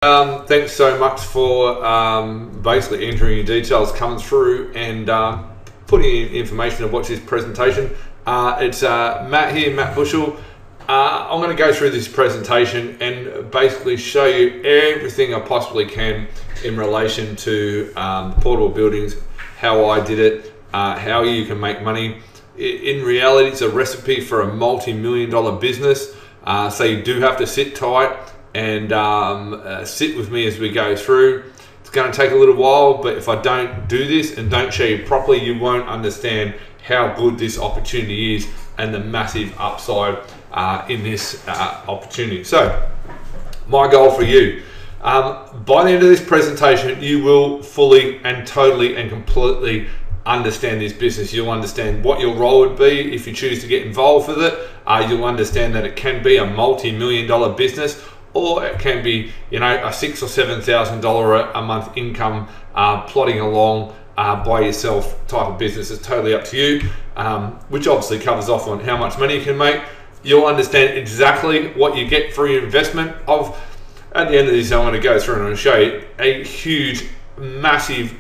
Thanks so much for basically entering your details, coming through and putting in information to watch this presentation. It's Matt here, Matt Bushell. I'm going to go through this presentation and basically show you everything I possibly can in relation to portable buildings, how I did it, how you can make money. In reality, it's a recipe for a multi-million-dollar business, so you do have to sit tight and sit with me as we go through. It's going to take a little while, but if I don't do this and don't show you properly, you won't understand how good this opportunity is and the massive upside in this opportunity. So my goal for you, by the end of this presentation, you will fully and totally and completely understand this business. You'll understand what your role would be if you choose to get involved with it. You'll understand that it can be a multi-million-dollar business, or it can be, you know, a $6,000 or $7,000 a month income plodding along by yourself type of business. It's totally up to you, which obviously covers off on how much money you can make. You'll understand exactly what you get for your investment. At the end of this, I'm going to go through and I'm going to show you a huge, massive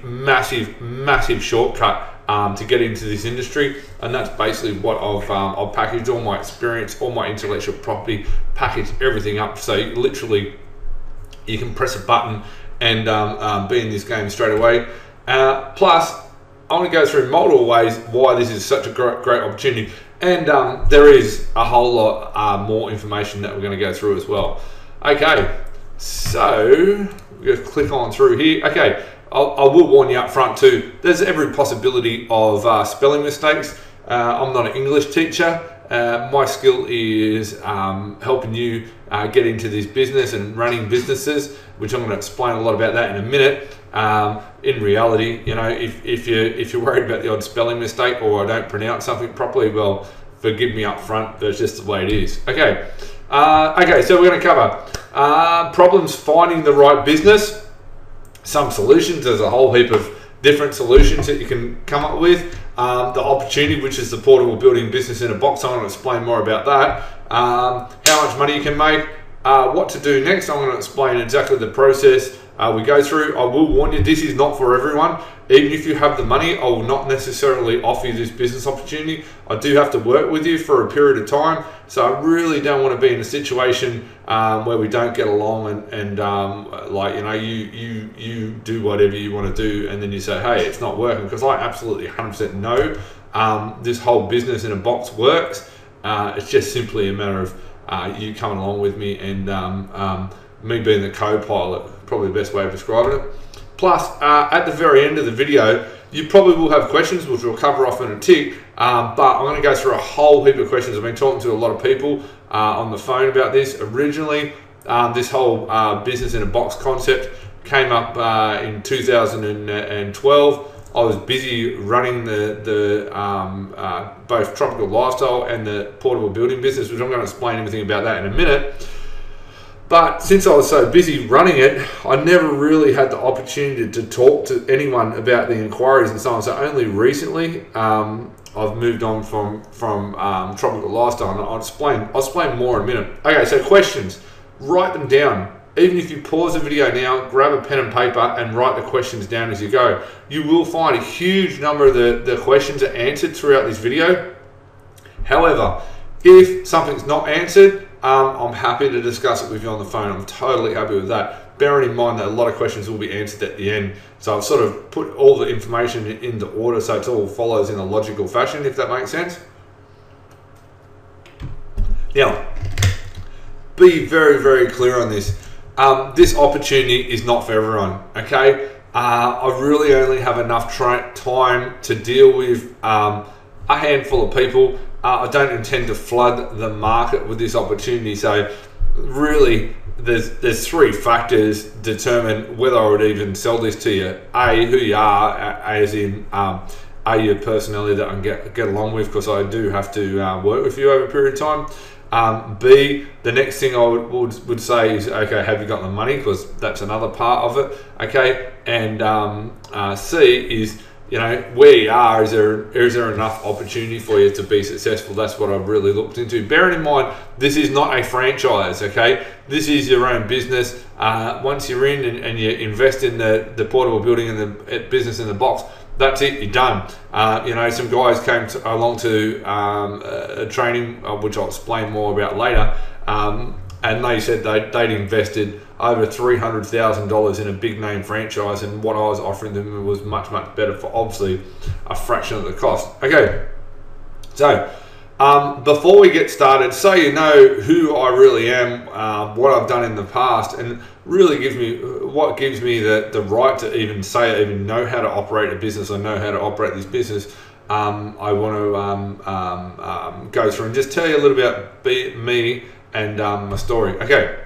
shortcut to get into this industry, and that's basically what I've packaged all my experience, all my intellectual property, packaged everything up, so literally you can press a button and be in this game straight away. Plus, I want to go through multiple ways why this is such a great opportunity, and there is a whole lot more information that we're going to go through as well. Okay, so we're going to click on through here. Okay, I will warn you up front too, there's every possibility of spelling mistakes. I'm not an English teacher. My skill is helping you get into this business and running businesses, which I'm going to explain a lot about that in a minute. In reality, you know, if you're worried about the odd spelling mistake or I don't pronounce something properly, well, forgive me up front, that's just the way it is. Okay, so we're going to cover problems finding the right business, some solutions. There's a whole heap of different solutions that you can come up with. The opportunity, which is the portable building business in a box. I'm going to explain more about that. How much money you can make, what to do next. I'm going to explain exactly the process we go through. I will warn you, this is not for everyone. Even if you have the money, I will not necessarily offer you this business opportunity. I do have to work with you for a period of time, so I really don't want to be in a situation where we don't get along and like, you know, you do whatever you want to do and then you say, hey, it's not working, because I absolutely 100% know this whole business in a box works. It's just simply a matter of you coming along with me and me being the co-pilot, probably the best way of describing it. Plus, at the very end of the video, you probably will have questions, which we'll cover off in a tick, but I'm going to go through a whole heap of questions. I've been talking to a lot of people on the phone about this. Originally, this whole business in a box concept came up in 2012. I was busy running the both Tropical Lifestyle and the portable building business, which I'm going to explain everything about that in a minute. But since I was so busy running it, I never really had the opportunity to talk to anyone about the inquiries and so on. So only recently, I've moved on from Tropical Lifestyle, and I'll explain more in a minute. Okay, so questions, write them down. Even if you pause the video now, grab a pen and paper and write the questions down as you go. You will find a huge number of the questions are answered throughout this video. However, if something's not answered, I'm happy to discuss it with you on the phone. I'm totally happy with that. Bearing in mind that a lot of questions will be answered at the end. So I've sort of put all the information in the order so it all follows in a logical fashion, if that makes sense. Now, be very clear on this. This opportunity is not for everyone, okay? I really only have enough time to deal with a handful of people. I don't intend to flood the market with this opportunity, so really there's three factors determine whether I would even sell this to you. A, who you are, as in A, your personality that I can get along with, because I do have to work with you over a period of time. B, the next thing I would say is, okay, have you got the money, because that's another part of it, okay? And C is, you know, where you are, is there enough opportunity for you to be successful? That's what I've really looked into. Bearing in mind, this is not a franchise, okay? This is your own business. Once you're in and you invest in the portable building and the business in the box, that's it, you're done. You know, some guys came along to a training, which I'll explain more about later, and they said they'd invested over $300,000 in a big name franchise, and what I was offering them was much better for obviously a fraction of the cost. Okay, so before we get started, so you know who I really am, what I've done in the past, and really gives me the right to even know how to operate a business. I know how to operate this business. I want to go through and just tell you a little bit about me and my story. Okay,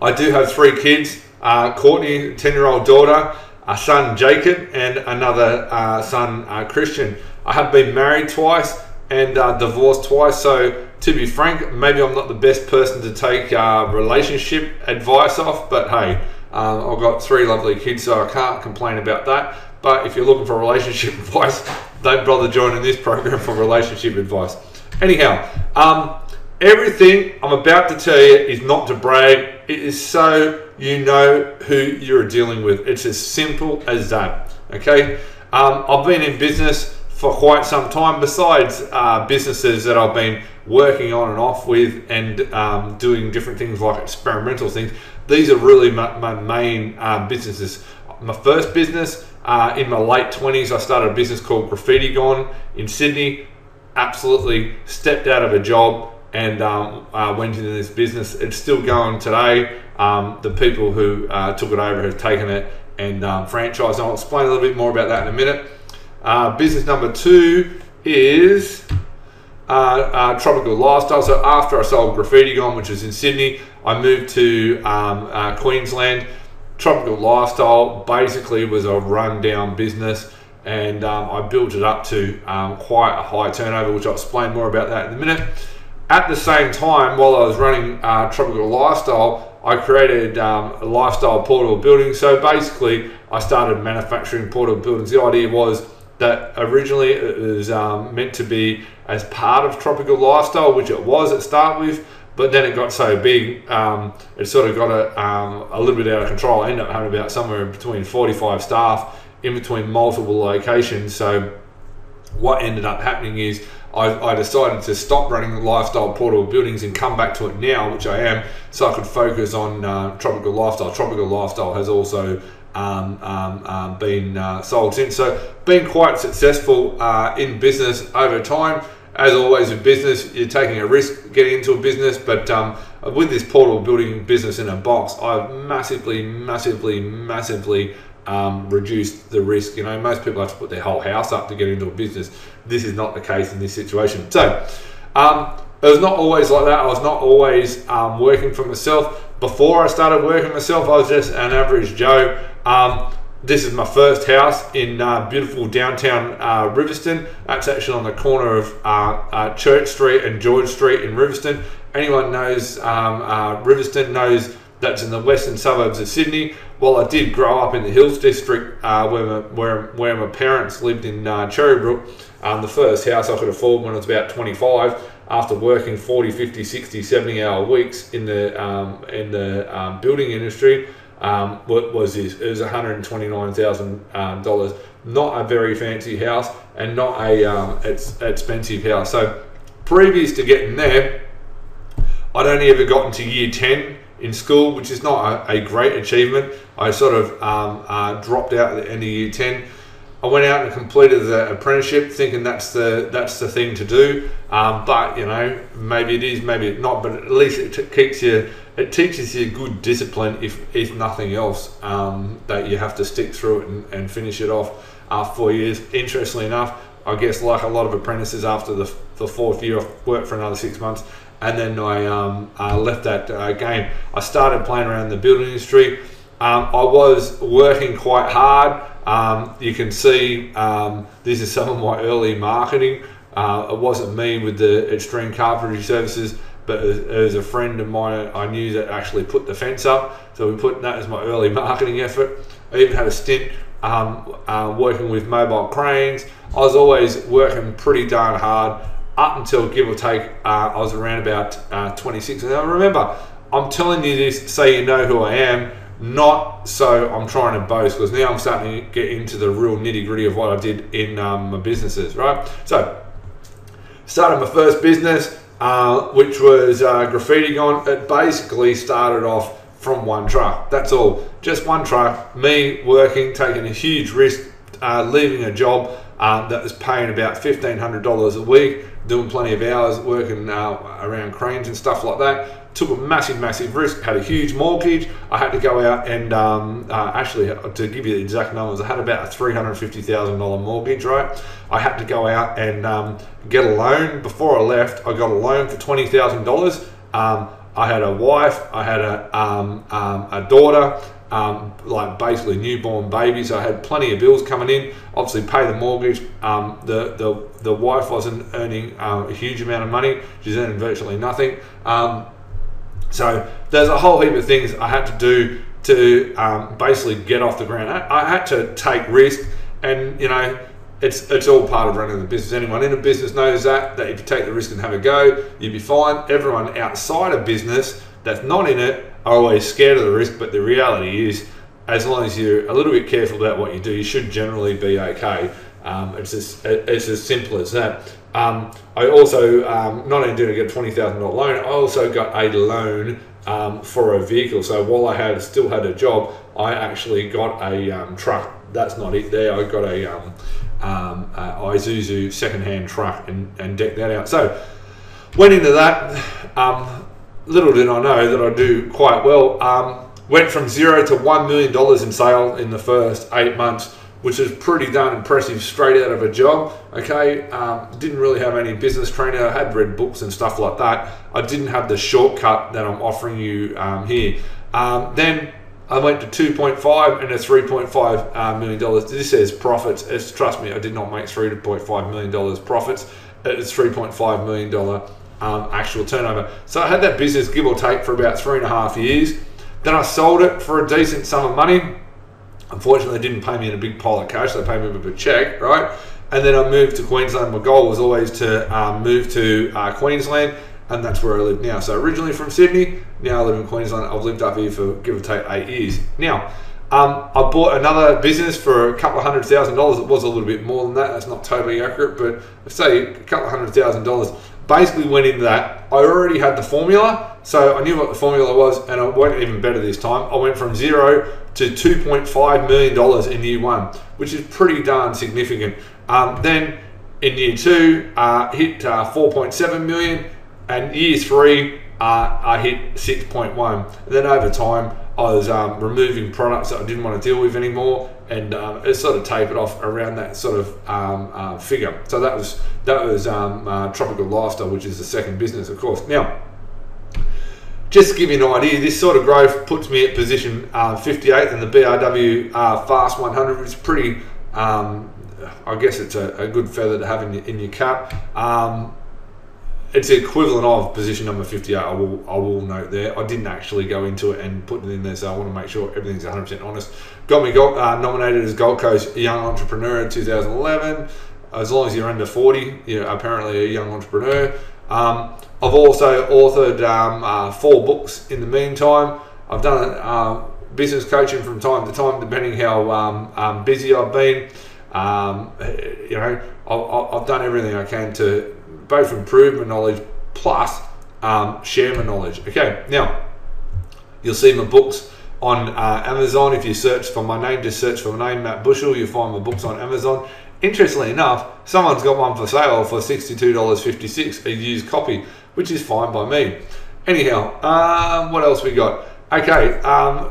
I do have 3 kids, Courtney, 10-year-old daughter, a son Jacob, and another son Krisztian. I have been married twice and divorced twice, so to be frank, maybe I'm not the best person to take relationship advice off, but hey, I've got 3 lovely kids, so I can't complain about that. But if you're looking for relationship advice, don't bother joining this program for relationship advice. Anyhow, everything I'm about to tell you is not to brag. It is so you know who you're dealing with. It's as simple as that. Okay, I've been in business for quite some time, besides businesses that I've been working on and off with and doing different things like experimental things. These are really my main businesses. My first business, in my late 20s, I started a business called Graffiti Gone in Sydney. Absolutely stepped out of a job and went into this business. It's still going today. The people who took it over have taken it and franchised. I'll explain a little bit more about that in a minute. Business number 2 is Tropical Lifestyle. So after I sold Graffiti Gone, which is in Sydney, I moved to Queensland. Tropical Lifestyle basically was a rundown business, and I built it up to quite a high turnover, which I'll explain more about that in a minute. At the same time, while I was running Tropical Lifestyle, I created a lifestyle portable building. So basically, I started manufacturing portable buildings. The idea was that originally it was meant to be as part of Tropical Lifestyle, which it was at start with, but then it got so big, it sort of got a little bit out of control. I ended up having about somewhere between 45 staff in between multiple locations. So what ended up happening is I decided to stop running the lifestyle portable buildings and come back to it now, which I am, so I could focus on Tropical Lifestyle. Tropical Lifestyle has also been sold since. So been quite successful in business over time. As always with business, you're taking a risk getting into a business, but with this portable building business in a box, I've massively reduced the risk. You know, most people have to put their whole house up to get into a business. This is not the case in this situation. So it was not always like that. I was not always working for myself. Before I started working myself, I was just an average Joe. This is my first house in beautiful downtown Riverstone. That's actually on the corner of Church Street and George Street in Riverstone. Anyone knows Riverstone knows that's in the western suburbs of Sydney. Well, I did grow up in the Hills District where my parents lived in Cherrybrook. The first house I could afford when I was about 25, after working 40, 50, 60, 70-hour weeks in the building industry. What was this? It was $129,000. Not a very fancy house and not a expensive house. So previous to getting there, I'd only ever gotten to year 10 in school, which is not a great achievement. I sort of dropped out at the end of year 10. I went out and completed the apprenticeship, thinking that's the thing to do. But you know, maybe it is, maybe it's not. But at least it teaches you good discipline, if nothing else, that you have to stick through it and finish it off after 4 years. Interestingly enough, I guess like a lot of apprentices, after the fourth year, I worked for another 6 months, and then I left that game. I started playing around in the building industry. I was working quite hard. You can see this is some of my early marketing. It wasn't me with the Extreme Carpentry Services, but it was a friend of mine I knew that actually put the fence up. So we put that as my early marketing effort. I even had a stint working with mobile cranes. I was always working pretty darn hard up until, give or take, I was around about 26. And I remember, I'm telling you this so you know who I am, not so I'm trying to boast, because now I'm starting to get into the real nitty-gritty of what I did in my businesses, right? So, started my first business, which was graffiti on. It basically started off from one truck. That's all. Just one truck, me working, taking a huge risk, leaving a job that was paying about $1,500 a week, doing plenty of hours, working around cranes and stuff like that. Took a massive risk, had a huge mortgage. I had to go out and actually, to give you the exact numbers, I had about a $350,000 mortgage, right? I had to go out and get a loan. Before I left, I got a loan for $20,000. I had a wife, I had a daughter, like basically newborn baby, so I had plenty of bills coming in. Obviously, pay the mortgage. The wife wasn't earning a huge amount of money; she's earning virtually nothing. So there's a whole heap of things I had to do to basically get off the ground. I had to take risk, and you know, it's all part of running the business. Anyone in a business knows that if you take the risk and have a go, you'll be fine. Everyone outside of business that's not in it are always scared of the risk, but the reality is, as long as you're a little bit careful about what you do, you should generally be okay. It's as simple as that. I also, not only did I get a $20,000 loan, I also got a loan for a vehicle. So while I still had a job, I actually got a truck. That's not it there. I got a Isuzu second-hand truck and decked that out. So went into that. Little did I know that I do quite well. Went from 0 to $1 million in sale in the first 8 months, which is pretty darn impressive straight out of a job. Okay, didn't really have any business training. I had read books and stuff like that. I didn't have the shortcut that I'm offering you here. Then I went to 2.5 and a $3.5 million. This says profits. Trust me, I did not make $3.5 million profits. It's $3.5 million actual turnover. So I had that business, give or take, for about 3.5 years. Then I sold it for a decent sum of money. Unfortunately, they didn't pay me in a big pile of cash. They paid me with a check, right? And then I moved to Queensland. My goal was always to move to Queensland, and that's where I live now. So originally from Sydney, now I live in Queensland. I've lived up here for, give or take, 8 years. Now, I bought another business for a couple of $100,000. It was a little bit more than that. That's not totally accurate, but I'd say a couple of $100,000. Basically went into that. I already had the formula, so I knew what the formula was, and I went even better this time. I went from 0 to $2.5 million in year 1, which is pretty darn significant. Then in year 2, hit 4.7 million, and year 3, I hit 6.1. And then over time, I was removing products that I didn't want to deal with anymore, and it sort of tapered off around that sort of figure. So that was Tropical Lifestyle, which is the second business, of course. Now, just to give you an idea, this sort of growth puts me at position 58 in the BRW Fast 100, which is pretty, I guess it's a good feather to have in your cap. It's the equivalent of position number 58, I will note there. I didn't actually go into it and put it in there, so I want to make sure everything's 100% honest. Got me nominated as Gold Coast Young Entrepreneur in 2011. As long as you're under 40, you're apparently a young entrepreneur. I've also authored 4 books in the meantime. I've done business coaching from time to time, depending how busy I've been. You know, I've done everything I can to both improve my knowledge plus share my knowledge. Okay, now you'll see my books on Amazon. If you search for my name, just search for my name, Matt Bushell, you'll find my books on Amazon. Interestingly enough, someone's got one for sale for $62.56, a used copy, which is fine by me. Anyhow, what else we got? Okay,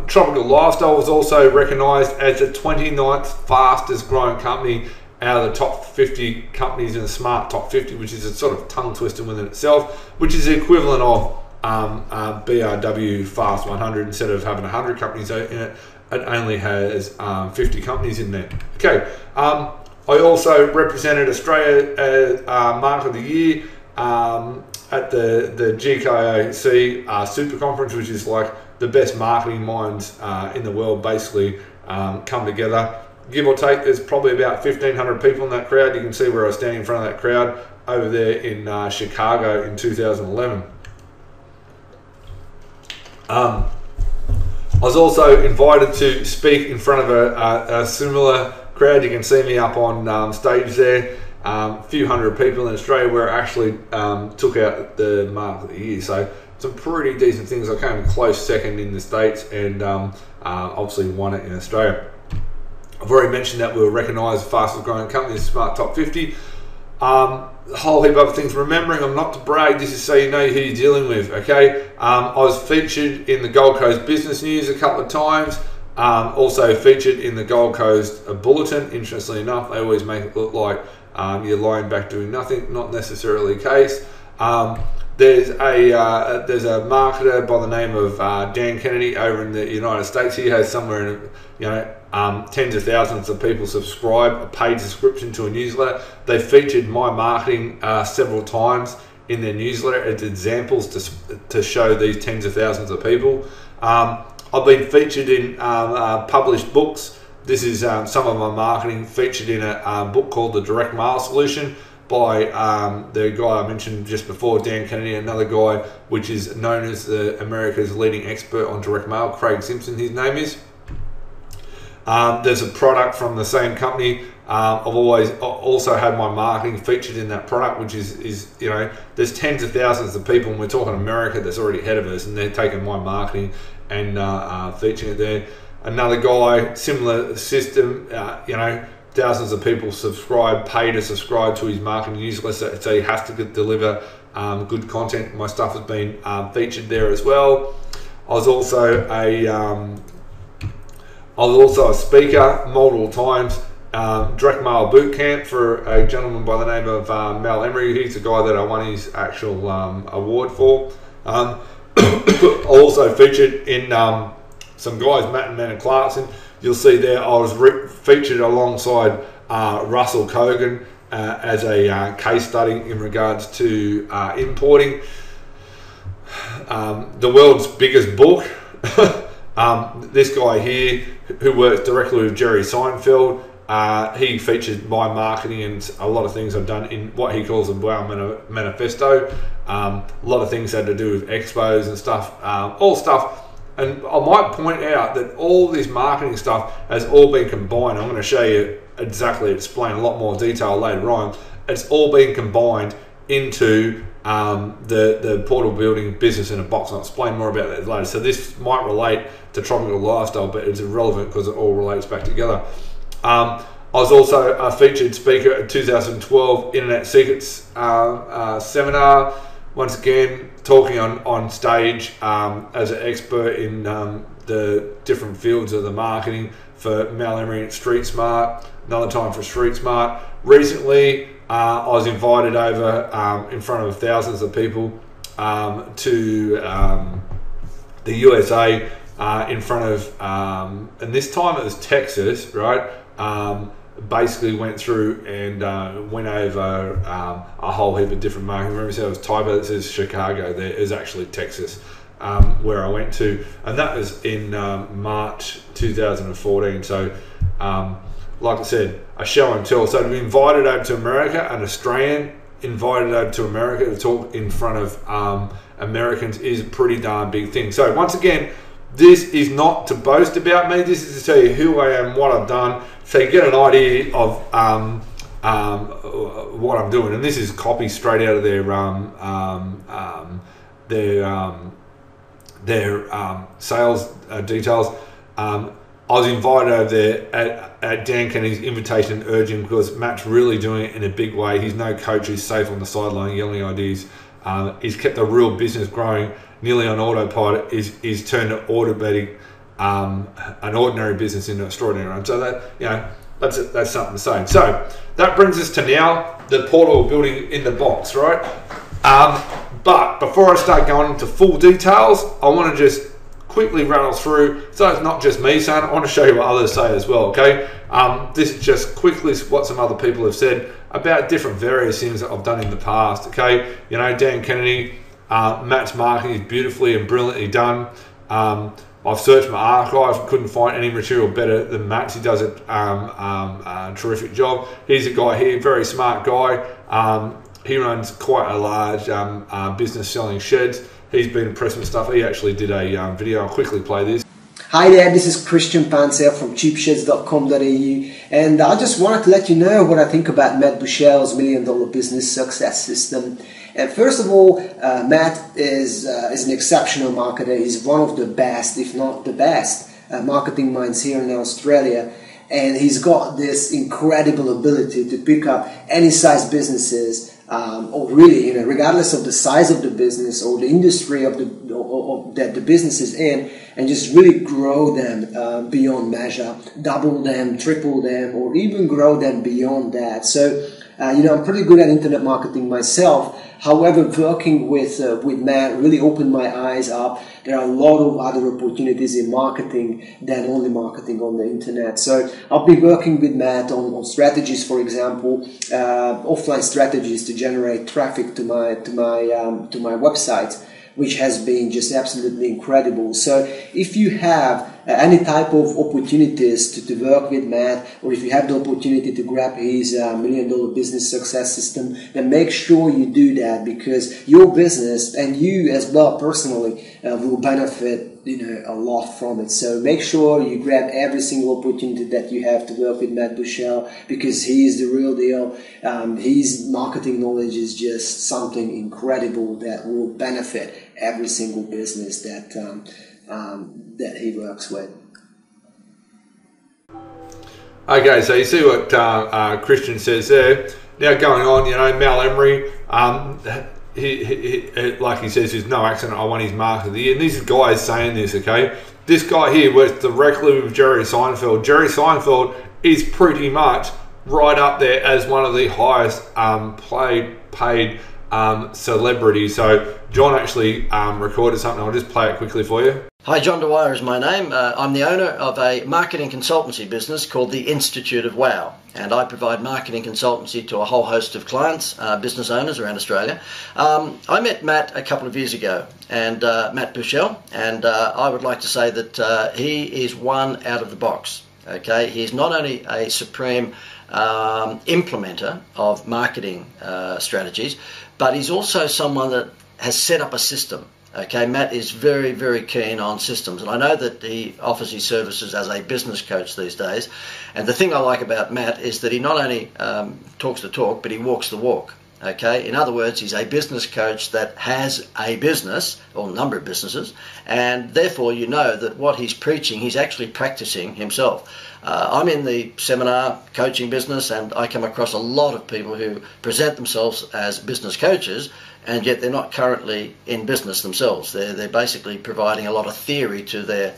Tropical Lifestyle was also recognised as the 29th fastest growing company out of the top 50 companies in the Smart Top 50, which is a sort of tongue twister within itself, which is the equivalent of BRW Fast 100. Instead of having 100 companies in it, it only has 50 companies in there. Okay, I also represented Australia as Mark of the Year at the GKIC Super Conference, which is like the best marketing minds in the world basically come together give or take, there's probably about 1,500 people in that crowd. You can see where I was standing in front of that crowd over there in Chicago in 2011. I was also invited to speak in front of a similar crowd. You can see me up on stage there. A few hundred people in Australia, where I actually took out the mark of the year. So some pretty decent things. I came close second in the States, and obviously won it in Australia. I've already mentioned that we were recognised as the fastest growing company in the Smart Top 50. A whole heap of other things. Remembering, I'm not to brag, this is so you know who you're dealing with, okay? I was featured in the Gold Coast Business News a couple of times. Also featured in the Gold Coast Bulletin. Interestingly enough, they always make it look like you're lying back doing nothing. Not necessarily the case. There's a marketer by the name of Dan Kennedy over in the United States. He has somewhere in, tens of thousands of people subscribe a paid subscription to a newsletter. They featured my marketing several times in their newsletter as examples to show these tens of thousands of people. I've been featured in published books. This is some of my marketing featured in a book called The Direct Mail Solution by the guy I mentioned just before, Dan Kennedy, another guy which is known as America's leading expert on direct mail, Craig Simpson, his name is. There's a product from the same company. I've always also had my marketing featured in that product, which is there's tens of thousands of people, and we're talking America that's already ahead of us, and they're taking my marketing and featuring it there. Another guy, similar system, thousands of people pay to subscribe to his marketing newsletter, so he has to deliver good content. My stuff has been featured there as well. I was also a speaker multiple times. Direct mail boot camp for a gentleman by the name of Mal Emery. He's the guy that I won his actual award for. Also featured in some guys, Matt and Clarkson. You'll see there I was featured alongside Russell Kogan as a case study in regards to importing. The world's biggest book. This guy here, who works directly with Jerry Seinfeld, he featured my marketing and a lot of things I've done in what he calls a Wow Manifesto. A lot of things had to do with expos and stuff, all stuff. And I might point out that all this marketing stuff has all been combined. I'm going to show you explain a lot more detail later on. It's all been combined into the portal building business in a box. I'll explain more about that later. So this might relate to tropical lifestyle, but it's irrelevant because it all relates back together. I was also a featured speaker at 2012 Internet Secrets seminar. Once again, talking on stage as an expert in the different fields of the marketing for Mal Emery and Street Smart. Another time for Street Smart. Recently, I was invited over in front of thousands of people to the USA in front of, and this time it was Texas, right? Basically went through and went over a whole heap of different marketing. Remember, so it was typo that says Chicago. There is actually Texas, where I went to, and that was in March 2014. So, like I said, a show and tell. So to be invited over to America, an Australian invited over to America to talk in front of Americans is a pretty darn big thing. So once again, this is not to boast about me. This is to tell you who I am, what I've done, so you get an idea of what I'm doing. And this is copy straight out of their sales details. I was invited over there at Dan Kennedy's invitation, urging, because Matt's really doing it in a big way. He's no coach who's safe on the sideline yelling ideas. He's kept a real business growing nearly on autopilot. He's turned to automatic an ordinary business into extraordinary one. So that, that's something to say. So that brings us to now the portal building in the box, right? But before I start going into full details, I want to just quickly rattle through, so it's not just me saying it, I want to show you what others say as well, okay? This is just quickly what some other people have said about different various things that I've done in the past, okay? Dan Kennedy, Matt's marketing is beautifully and brilliantly done. I've searched my archive, couldn't find any material better than Matt's. He does a terrific job. He's a guy here, very smart guy. He runs quite a large business selling sheds. He's been impressed with stuff. He actually did a video. I'll quickly play this. Hi there, this is Krisztian Panczel from cheapsheds.com.au, and I just wanted to let you know what I think about Matt Bushel's $1 Million Business Success System. And first of all, Matt is an exceptional marketer. He's one of the best, if not the best, marketing minds here in Australia. And he's got this incredible ability to pick up any size businesses, or really, regardless of the size of the business or the industry of that the business is in, and just really grow them beyond measure, double them, triple them, or even grow them beyond that. So, I'm pretty good at internet marketing myself. However, working with Matt really opened my eyes up. There are a lot of other opportunities in marketing than only marketing on the internet. So I'll be working with Matt on strategies, for example, offline strategies to generate traffic to my website, which has been just absolutely incredible. So if you have any type of opportunities to work with Matt, or if you have the opportunity to grab his $1 Million Business Success System, then make sure you do that, because your business and you as well personally will benefit a lot from it. So make sure you grab every single opportunity that you have to work with Matt Bushel, because he is the real deal. His marketing knowledge is just something incredible that will benefit every single business that he works with. Okay, so you see what Krisztian says there. Now going on, Mal Emery, he like he says, there's no accident, I won his Mark of the Year. And these guys saying this, okay? This guy here works directly with Jerry Seinfeld. Jerry Seinfeld is pretty much right up there as one of the highest paid celebrities. So John actually recorded something. I'll just play it quickly for you. Hi, John Dwyer is my name. I'm the owner of a marketing consultancy business called the Institute of Wow, and I provide marketing consultancy to a whole host of clients, business owners around Australia. I met Matt a couple of years ago, and Matt Bushel, and I would like to say that he is one out of the box. Okay, he's not only a supreme implementer of marketing strategies, but he's also someone that has set up a system. Okay, Matt is very, very keen on systems, and I know that he offers his services as a business coach these days. And the thing I like about Matt is that he not only talks the talk, but he walks the walk. Okay, in other words, he's a business coach that has a business or a number of businesses, and therefore you know that what he's preaching, he's actually practicing himself. I'm in the seminar coaching business, and I come across a lot of people who present themselves as business coaches, and yet they're not currently in business themselves. They're basically providing a lot of theory to their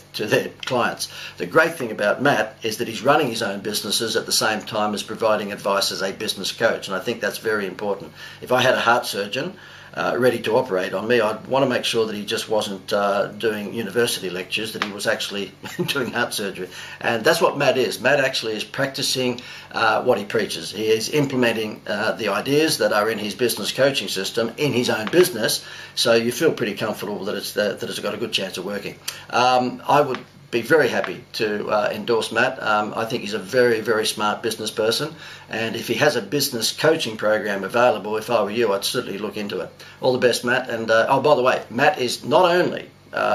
clients. The great thing about Matt is that he's running his own businesses at the same time as providing advice as a business coach, and I think that's very important. If I had a heart surgeon ready to operate on me, I'd want to make sure that he just wasn't doing university lectures, that he was actually doing heart surgery. And that's what Matt is. Matt actually is practicing what he preaches. He is implementing the ideas that are in his business coaching system in his own business, so you feel pretty comfortable that it's got a good chance of working. I would be very happy to endorse Matt. I think he's a very, very smart business person, and if he has a business coaching program available, if I were you, I'd certainly look into it. All the best, Matt. And oh, by the way, Matt is not only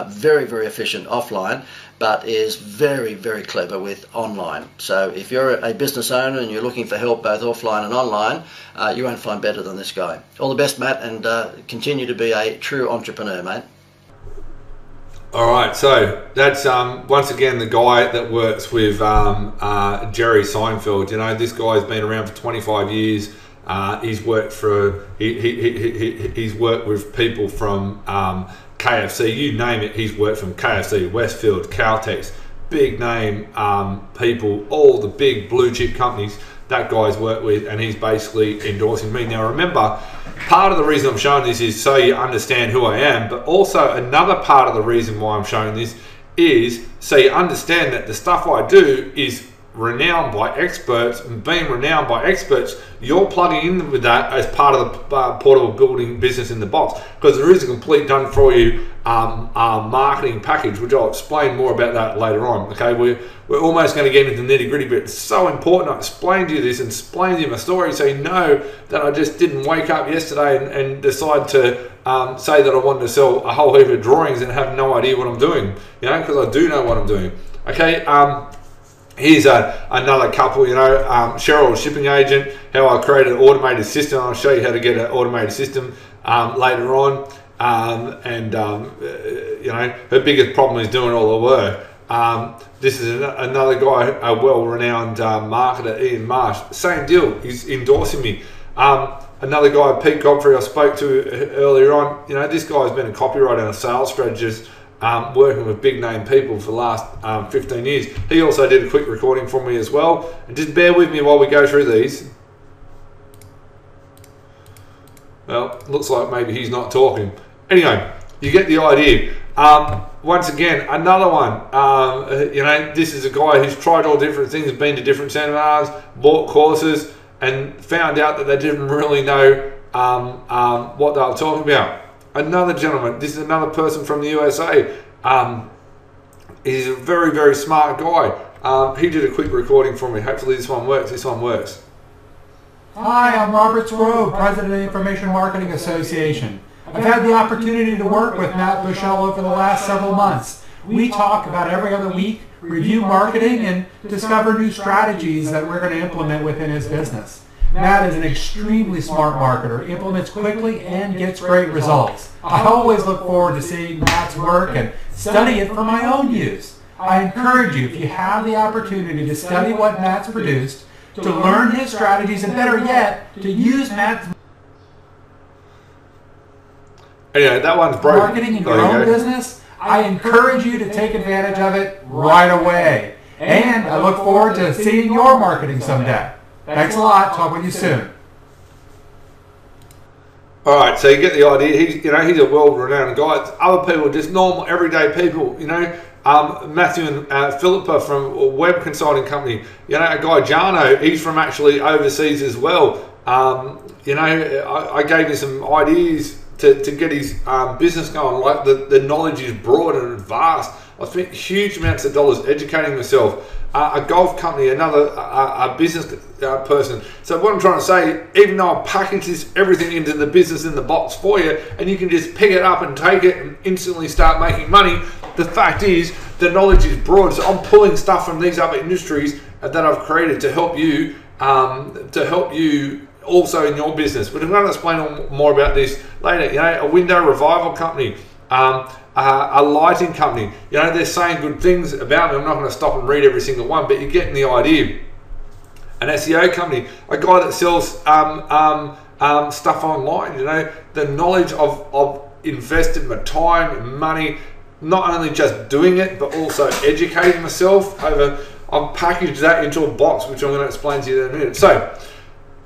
very, very efficient offline, but is very, very clever with online. So if you're a business owner and you're looking for help both offline and online, you won't find better than this guy. All the best, Matt, and continue to be a true entrepreneur, mate. All right, so that's once again the guy that works with Jerry Seinfeld. This guy's been around for 25 years. He's worked for he's worked with people from KFC, you name it. He's worked from KFC, Westfield, Caltex, big name people, all the big blue chip companies that guy's worked with, and he's basically endorsing me. Now remember, part of the reason I'm showing this is so you understand who I am, but also another part of the reason why I'm showing this is so you understand that the stuff I do is renowned by experts, and being renowned by experts, you're plugging in with that as part of the portable building business in the box, because there is a complete done for you marketing package, which I'll explain more about that later on. Okay, we're almost going to get into the nitty gritty, but it's so important I explain to you this and explain to you my story, so you know that I just didn't wake up yesterday and decide to say that I wanted to sell a whole heap of drawings and have no idea what I'm doing, you know, because I do know what I'm doing. Okay, here's another couple, you know, Cheryl, shipping agent, how I created an automated system. I'll show you how to get an automated system later on. You know, her biggest problem is doing all the work. This is another guy, a well-renowned marketer, Ian Marsh. Same deal, he's endorsing me. Another guy, Pete Godfrey, I spoke to earlier on. You know, this guy's been a copywriter and a sales strategist, working with big name people for the last 15 years. He also did a quick recording for me as well. And just bear with me while we go through these. Well, looks like maybe he's not talking. Anyway, you get the idea. Once again, another one. You know, this is a guy who's tried all different things, been to different seminars, bought courses, and found out that they didn't really know what they were talking about. Another gentleman, this is another person from the USA. He's a very, very smart guy. He did a quick recording for me. Hopefully this one works. This one works. Hi, I'm Robert Skrob, President of the Information Marketing Association. I've had the opportunity to work with Matt Bushell over the last several months. We talk about every other week, review marketing, and discover new strategies that we're going to implement within his business. Matt is an extremely smart marketer, implements quickly, and gets great results. I always look forward to seeing Matt's work and study it for my own use. I encourage you, if you have the opportunity, to study what Matt's produced, to learn his strategies, and better yet, to use Matt's anyway, that one's broken. Marketing in your own business. I encourage you to take advantage of it right away. And I look forward to seeing your marketing someday. Thanks a lot. Talk with you soon. All right, so you get the idea. He's a world-renowned guy. It's other people, just normal, everyday people. You know, Matthew and Philippa from a web consulting company. You know, a guy Jarno, he's from actually overseas as well. You know, I gave him some ideas to get his business going. Like the knowledge is broad and vast. I spent huge amounts of dollars educating myself. A golf company, another a business person. So what I'm trying to say, even though I package this everything into the business in the box for you, and you can just pick it up and take it and instantly start making money, the fact is the knowledge is broad. So I'm pulling stuff from these other industries that I've created to help you also in your business. But I'm going to explain more about this later. You know, a window revival company, a lighting company. You know, they're saying good things about me. I'm not going to stop and read every single one, but you're getting the idea. An SEO company, a guy that sells stuff online. You know, the knowledge of invested my time and money, not only just doing it, but also educating myself over. I've packaged that into a box, which I'm going to explain to you in a minute. So,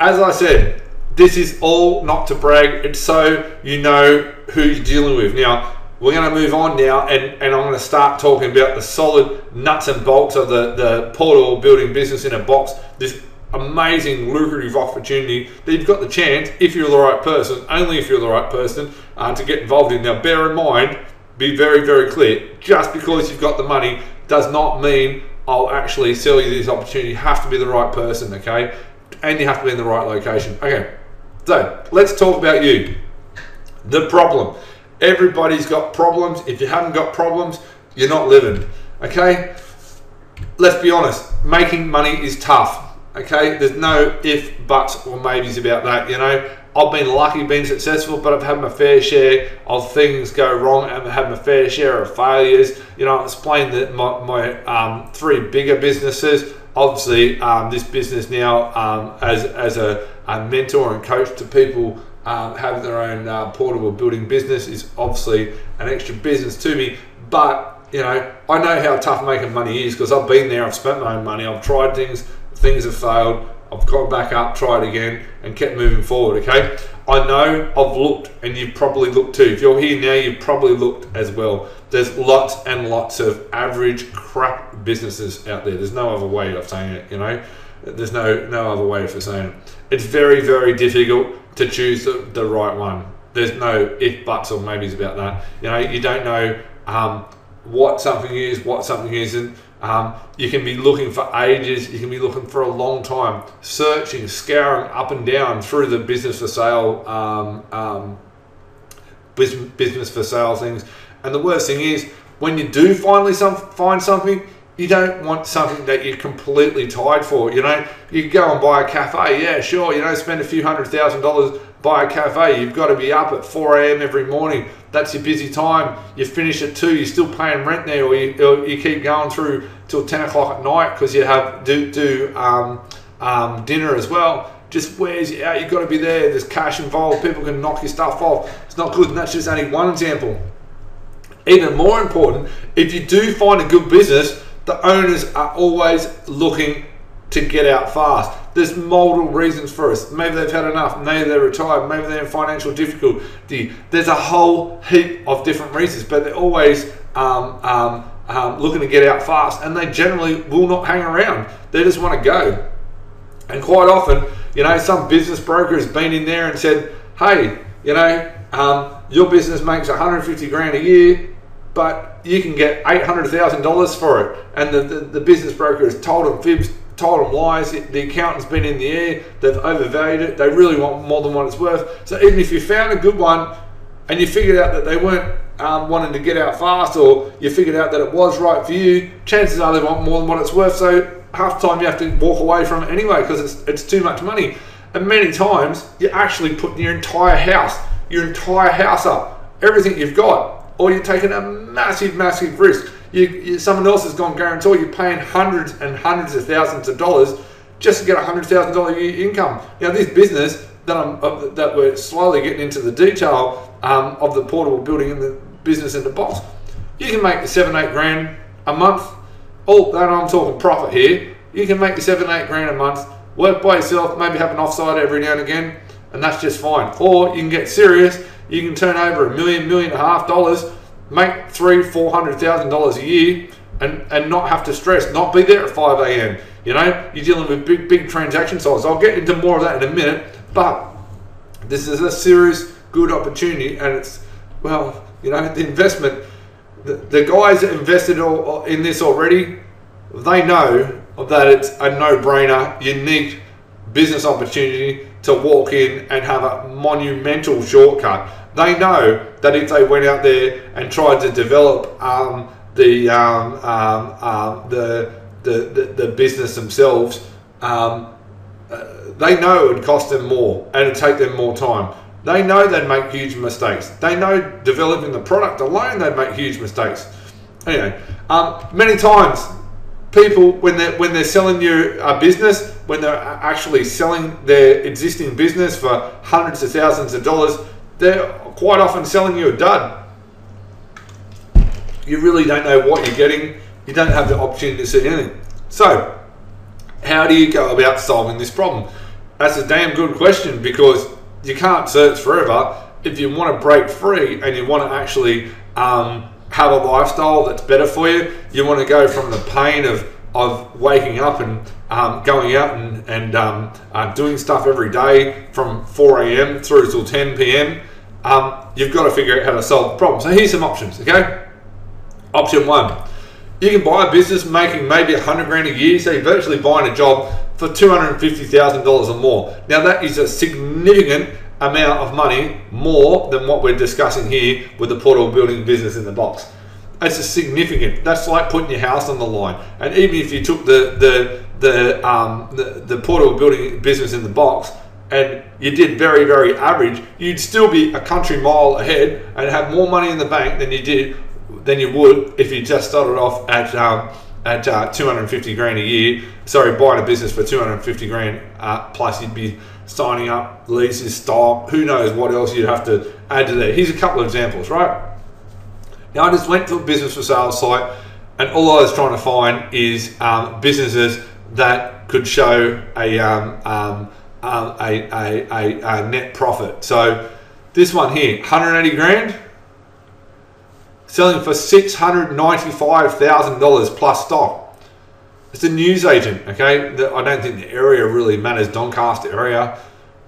as I said, this is all not to brag. It's so you know who you're dealing with. Now, we're going to move on now, and I'm going to start talking about the solid nuts and bolts of the portable building business in a box. This amazing, lucrative opportunity that you've got the chance, if you're the right person, only if you're the right person, to get involved in. Now, bear in mind, be very, very clear, just because you've got the money does not mean I'll actually sell you this opportunity. You have to be the right person, okay? And you have to be in the right location. Okay, so let's talk about you. The problem. Everybody's got problems. If you haven't got problems, you're not living, okay? Let's be honest, making money is tough, okay? There's no if, buts, or maybes about that, you know? I've been lucky, been successful, but I've had my fair share of things go wrong, and I've had my fair share of failures. You know, I explained that my three bigger businesses. Obviously, this business now as a mentor and coach to people having their own portable building business is obviously an extra business to me. But, you know, I know how tough making money is because I've been there, I've spent my own money, I've tried things have failed, I've gone back up, tried again, and kept moving forward, okay? I know I've looked, and you've probably looked too. If you're here now, you've probably looked as well. There's lots and lots of average crap businesses out there. There's no other way of saying it, you know. There's no other way for saying it. It's very, very difficult to choose the right one. There's no if, buts, or maybes about that. You know, you don't know what something is, what something isn't. You can be looking for ages. You can be looking for a long time, searching, scouring up and down through the business for sale, business for sale things. And the worst thing is, when you do finally find something, you don't want something that you're completely tied for. You know, you go and buy a cafe. Yeah, sure. You know, spend a few $100,000, buy a cafe. You've got to be up at 4 a.m. every morning. That's your busy time. You finish at 2. You're still paying rent there, or you keep going through till 10 o'clock at night because you have do dinner as well. Just wears you out. You've got to be there. There's cash involved. People can knock your stuff off. It's not good. And that's just only one example. Even more important, if you do find a good business, the owners are always looking to get out fast. There's multiple reasons for us. Maybe they've had enough. Maybe they're retired. Maybe they're in financial difficulty. There's a whole heap of different reasons, but they're always looking to get out fast, and they generally will not hang around. They just want to go. And quite often, you know, some business broker has been in there and said, hey, you know, your business makes 150 grand a year, but you can get $800,000 for it. And the business broker has told them fibs, told them lies. The accountant's been in the air. They've overvalued it. They really want more than what it's worth. So even if you found a good one and you figured out that they weren't wanting to get out fast, or you figured out that it was right for you, chances are they want more than what it's worth. So half the time you have to walk away from it anyway because it's too much money. And many times you're actually putting your entire house up, everything you've got, or you're taking a massive risk. Someone else has gone guarantor. You're paying hundreds and hundreds of thousands of dollars just to get $100,000 a year income. Now, this business that we're slowly getting into the detail of the portable building and the business in the box, you can make the 7-8 grand a month. Oh, and I'm talking profit here. You can make the 7-8 grand a month, work by yourself, maybe have an offside every now and again, and that's just fine. Or you can get serious. You can turn over $1 million, $1.5 million, make $300,000-$400,000 a year, and not have to stress, not be there at 5 a.m. You know, you're dealing with big transaction size. I'll get into more of that in a minute, but this is a serious, good opportunity, and it's, well, you know, the investment, the guys that invested in this already, they know that it's a no-brainer, unique business opportunity to walk in and have a monumental shortcut. They know that if they went out there and tried to develop the business themselves, they know it would cost them more and it'd take them more time. They know they'd make huge mistakes. They know developing the product alone, they'd make huge mistakes. Anyway, many times people, when they're selling you a business, when they're actually selling their existing business for hundreds of thousands of dollars, they're quite often selling you a dud. You really don't know what you're getting. You don't have the opportunity to see anything. So, how do you go about solving this problem? That's a damn good question, because you can't search forever. If you want to break free and you want to actually have a lifestyle that's better for you, you want to go from the pain of waking up and going out and doing stuff every day from 4 a.m. through till 10 p.m. You've got to figure out how to solve the problem. So here's some options, okay? Option 1, you can buy a business making maybe 100 grand a year, so you're virtually buying a job for $250,000 or more. Now that is a significant amount of money, more than what we're discussing here with the portable building business in the box. It's a significant. That's like putting your house on the line. And even if you took the portable building business in the box and you did very, very average, you'd still be a country mile ahead and have more money in the bank than you would if you just started off at 250 grand a year. Sorry, buying a business for 250 grand plus you'd be signing up leases, stock, who knows what else you'd have to add to that. Here's a couple of examples, right? Now I just went to a business for sale site, and all I was trying to find is businesses that could show a a net profit. So this one here, 180 grand, selling for $695,000 plus stock. It's a news agent, okay? I don't think the area really matters, Doncaster area,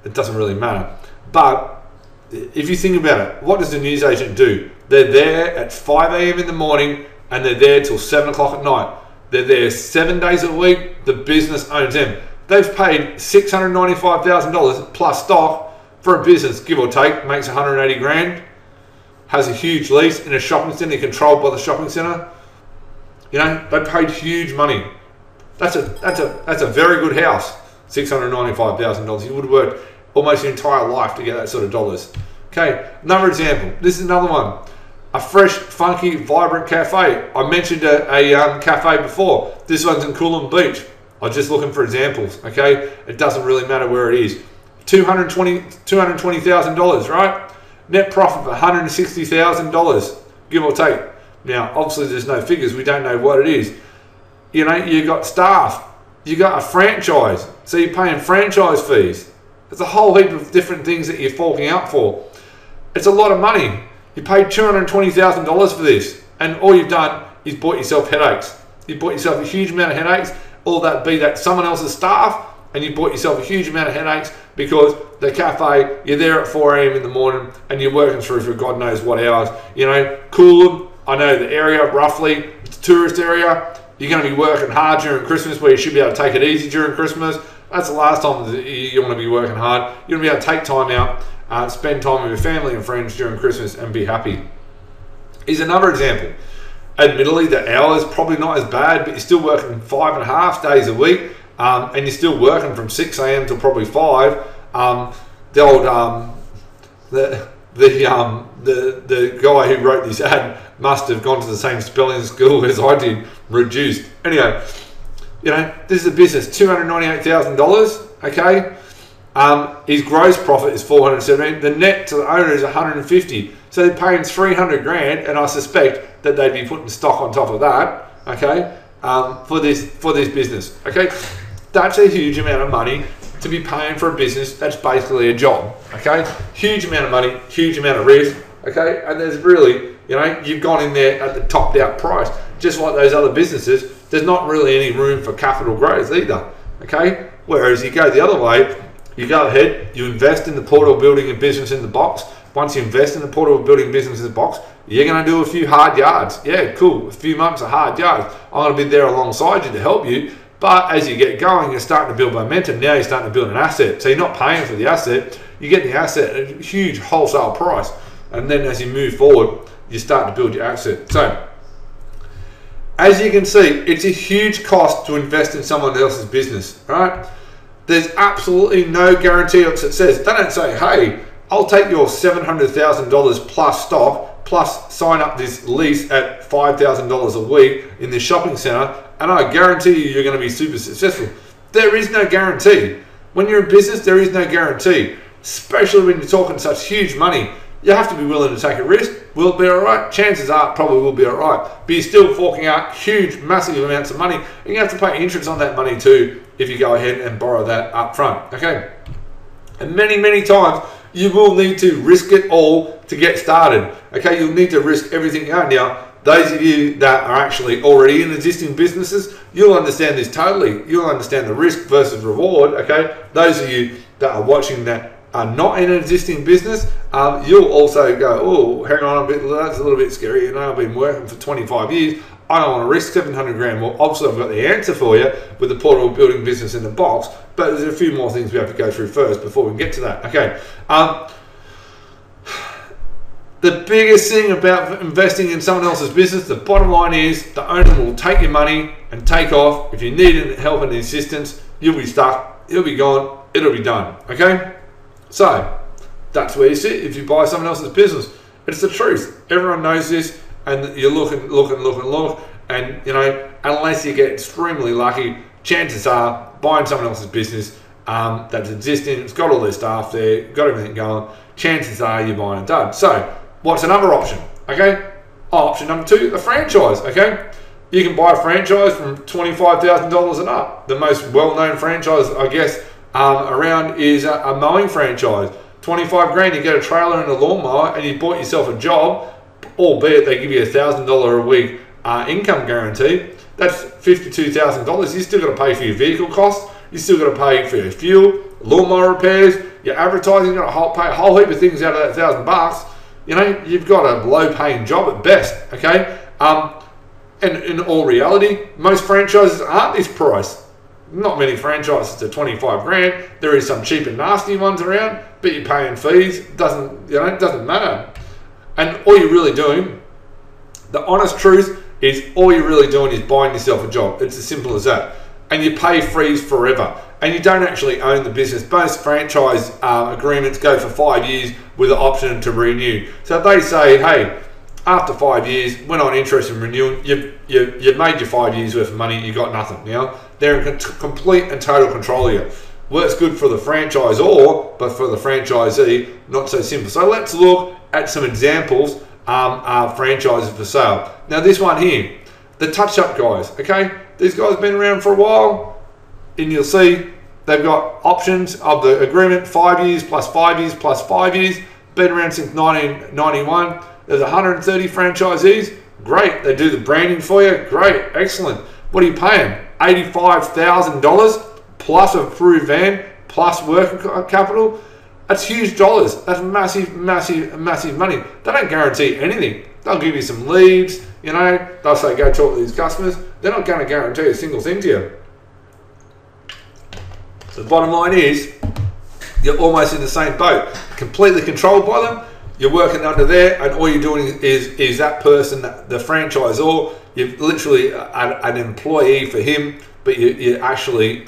it doesn't really matter. But if you think about it, what does the news agent do? They're there at 5 a.m. in the morning and they're there till 7 o'clock at night. They're there 7 days a week, the business owns them. They've paid $695,000 plus stock for a business, give or take, makes 180 grand, has a huge lease in a shopping centre, controlled by the shopping centre. You know, they paid huge money. That's a very good house, $695,000. You would have worked almost your entire life to get that sort of dollars. Okay, another example. This is another one. A fresh, funky, vibrant cafe. I mentioned a cafe before. This one's in Coolum Beach. I was just looking for examples, okay? It doesn't really matter where it is. $220,000, right? Net profit of $160,000, give or take. Now, obviously there's no figures. We don't know what it is. You know, you got staff. You got a franchise. So you're paying franchise fees. There's a whole heap of different things that you're forking out for. It's a lot of money. You paid $220,000 for this, and all you've done is bought yourself headaches. You bought yourself a huge amount of headaches, all that be that someone else's staff, and you bought yourself a huge amount of headaches because the cafe, you're there at 4 a.m. in the morning and you're working through for God knows what hours. You know, Coolum, I know the area roughly, it's a tourist area. You're going to be working hard during Christmas where you should be able to take it easy during Christmas. That's the last time that you want to be working hard. You want to be able to take time out, spend time with your family and friends during Christmas and be happy. Here's another example. Admittedly, the hours probably not as bad, but you're still working 5.5 days a week, and you're still working from 6 a.m. till probably 5. The guy who wrote this ad must have gone to the same spelling school as I did, reduced. Anyway, you know, this is a business, $298,000, okay? His gross profit is $417. The net to the owner is $150. So they're paying $300 grand, and I suspect that they'd be putting stock on top of that, okay, for this business, okay? That's a huge amount of money to be paying for a business that's basically a job, okay? Huge amount of money, huge amount of risk, okay? And there's really, you know, you've gone in there at the topped out price. Just like those other businesses, there's not really any room for capital growth either, okay? Whereas you go the other way, you go ahead, you invest in the portable building and business in the box. Once you invest in the portable building business in the box, you're going to do a few hard yards. Yeah, cool, a few months of hard yards. I'm going to be there alongside you to help you. But as you get going, you're starting to build momentum. Now you're starting to build an asset. So you're not paying for the asset. You get the asset at a huge wholesale price. And then as you move forward, you start to build your asset. So as you can see, it's a huge cost to invest in someone else's business, right? There's absolutely no guarantee that says, they don't say, hey, I'll take your $700,000 plus stock, plus sign up this lease at $5,000 a week in this shopping center, and I guarantee you're going to be super successful. There is no guarantee. When you're in business, there is no guarantee, especially when you're talking such huge money. You have to be willing to take a risk. Will it be all right? Chances are it probably will be all right. But you're still forking out huge, massive amounts of money, and you have to pay interest on that money too if you go ahead and borrow that up front, okay? And many, many times, you will need to risk it all to get started, okay? You'll need to risk everything you own. Now, those of you that are actually already in existing businesses, you'll understand this totally. You'll understand the risk versus reward, okay? Those of you that are watching that are not in an existing business, you'll also go, oh, hang on a bit, that's a little bit scary. You know, I've been working for 25 years. I don't want to risk 700 grand. Well, obviously I've got the answer for you with the portable building business in the box, but there's a few more things we have to go through first before we can get to that. Okay. The biggest thing about investing in someone else's business, the bottom line is the owner will take your money and take off. If you need help and assistance, you'll be stuck, you'll be gone, it'll be done, okay? So, that's where you sit if you buy someone else's business. It's the truth. Everyone knows this, and you're look, and you know, unless you get extremely lucky, chances are buying someone else's business that's existing, it's got all their staff there, got everything going, chances are you're buying it done. So, what's another option? Okay, option number 2, a franchise. Okay, you can buy a franchise from $25,000 and up. The most well-known franchise, I guess, around is a mowing franchise. 25 grand, you get a trailer and a lawnmower, and you bought yourself a job, albeit they give you $1,000 a week income guarantee. That's $52,000. You still got to pay for your vehicle costs. You still got to pay for your fuel, lawnmower repairs, your advertising. You got to pay a whole heap of things out of that $1,000. You know, you've got a low-paying job at best. Okay, and in all reality, most franchises aren't this price. Not many franchises are 25 grand. There is some cheap and nasty ones around, but you're paying fees. It doesn't matter. And all you're really doing, the honest truth is, all you're really doing is buying yourself a job. It's as simple as that. And you pay fees forever. And you don't actually own the business. Most franchise agreements go for 5 years with the option to renew. So if they say, hey, after 5 years, we're not interested in renewing, you've made your 5 years worth of money, you got nothing. You know, they're in complete and total control of you. Works good for the franchisor, but for the franchisee, not so simple. So let's look at some examples of franchises for sale. Now this one here, the touch-up guys, okay? These guys have been around for a while, and you'll see they've got options of the agreement, 5 years plus 5 years plus 5 years, been around since 1991. There's 130 franchisees, great. They do the branding for you, great, excellent. What are you paying? $85,000 plus a approved van plus working capital. That's huge dollars. That's massive, massive, massive money. They don't guarantee anything. They'll give you some leads, you know, they'll say go talk to these customers. They're not going to guarantee a single thing to you. So the bottom line is, you're almost in the same boat. Completely controlled by them. You're working under there, and all you're doing is that person, the franchisor, you're literally an employee for him, but you're actually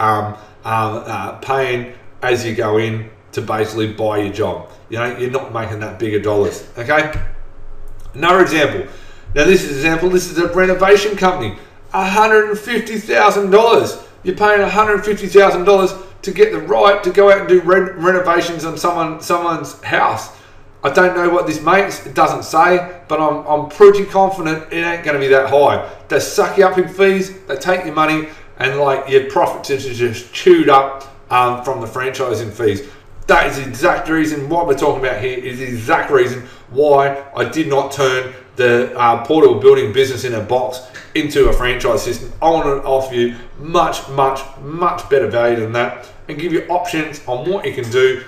paying as you go in to basically buy your job. You know, you're not making that bigger dollars, okay? Another example. Now this is a renovation company. $150,000. You're paying $150,000 to get the right to go out and do renovations on someone's house. I don't know what this makes, it doesn't say, but I'm pretty confident it ain't going to be that high. They suck you up in fees, they take your money, and like your profits are just chewed up from the franchising fees. That is the exact reason, what we're talking about here is the exact reason why I did not turn the portable building business in a box into a franchise system. I want to offer you much, much, much better value than that, and give you options on what you can do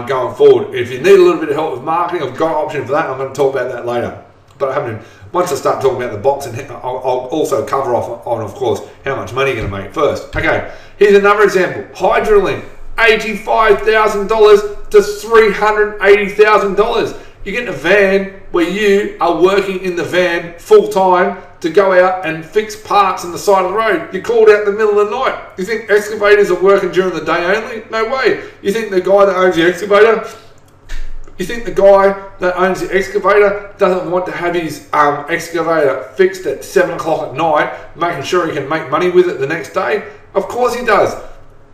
going forward. If you need a little bit of help with marketing, I've got an option for that. I'm going to talk about that later. But I haven't. Once I start talking about the box, and I'll also cover off on, of course, how much money you're going to make first. Okay, here's another example. High drilling, $85,000 to $380,000. You're getting a van where you are working in the van full time to go out and fix parts on the side of the road. You're called out in the middle of the night. You think excavators are working during the day only? No way. You think the guy that owns the excavator, doesn't want to have his excavator fixed at 7 o'clock at night, making sure he can make money with it the next day? Of course he does.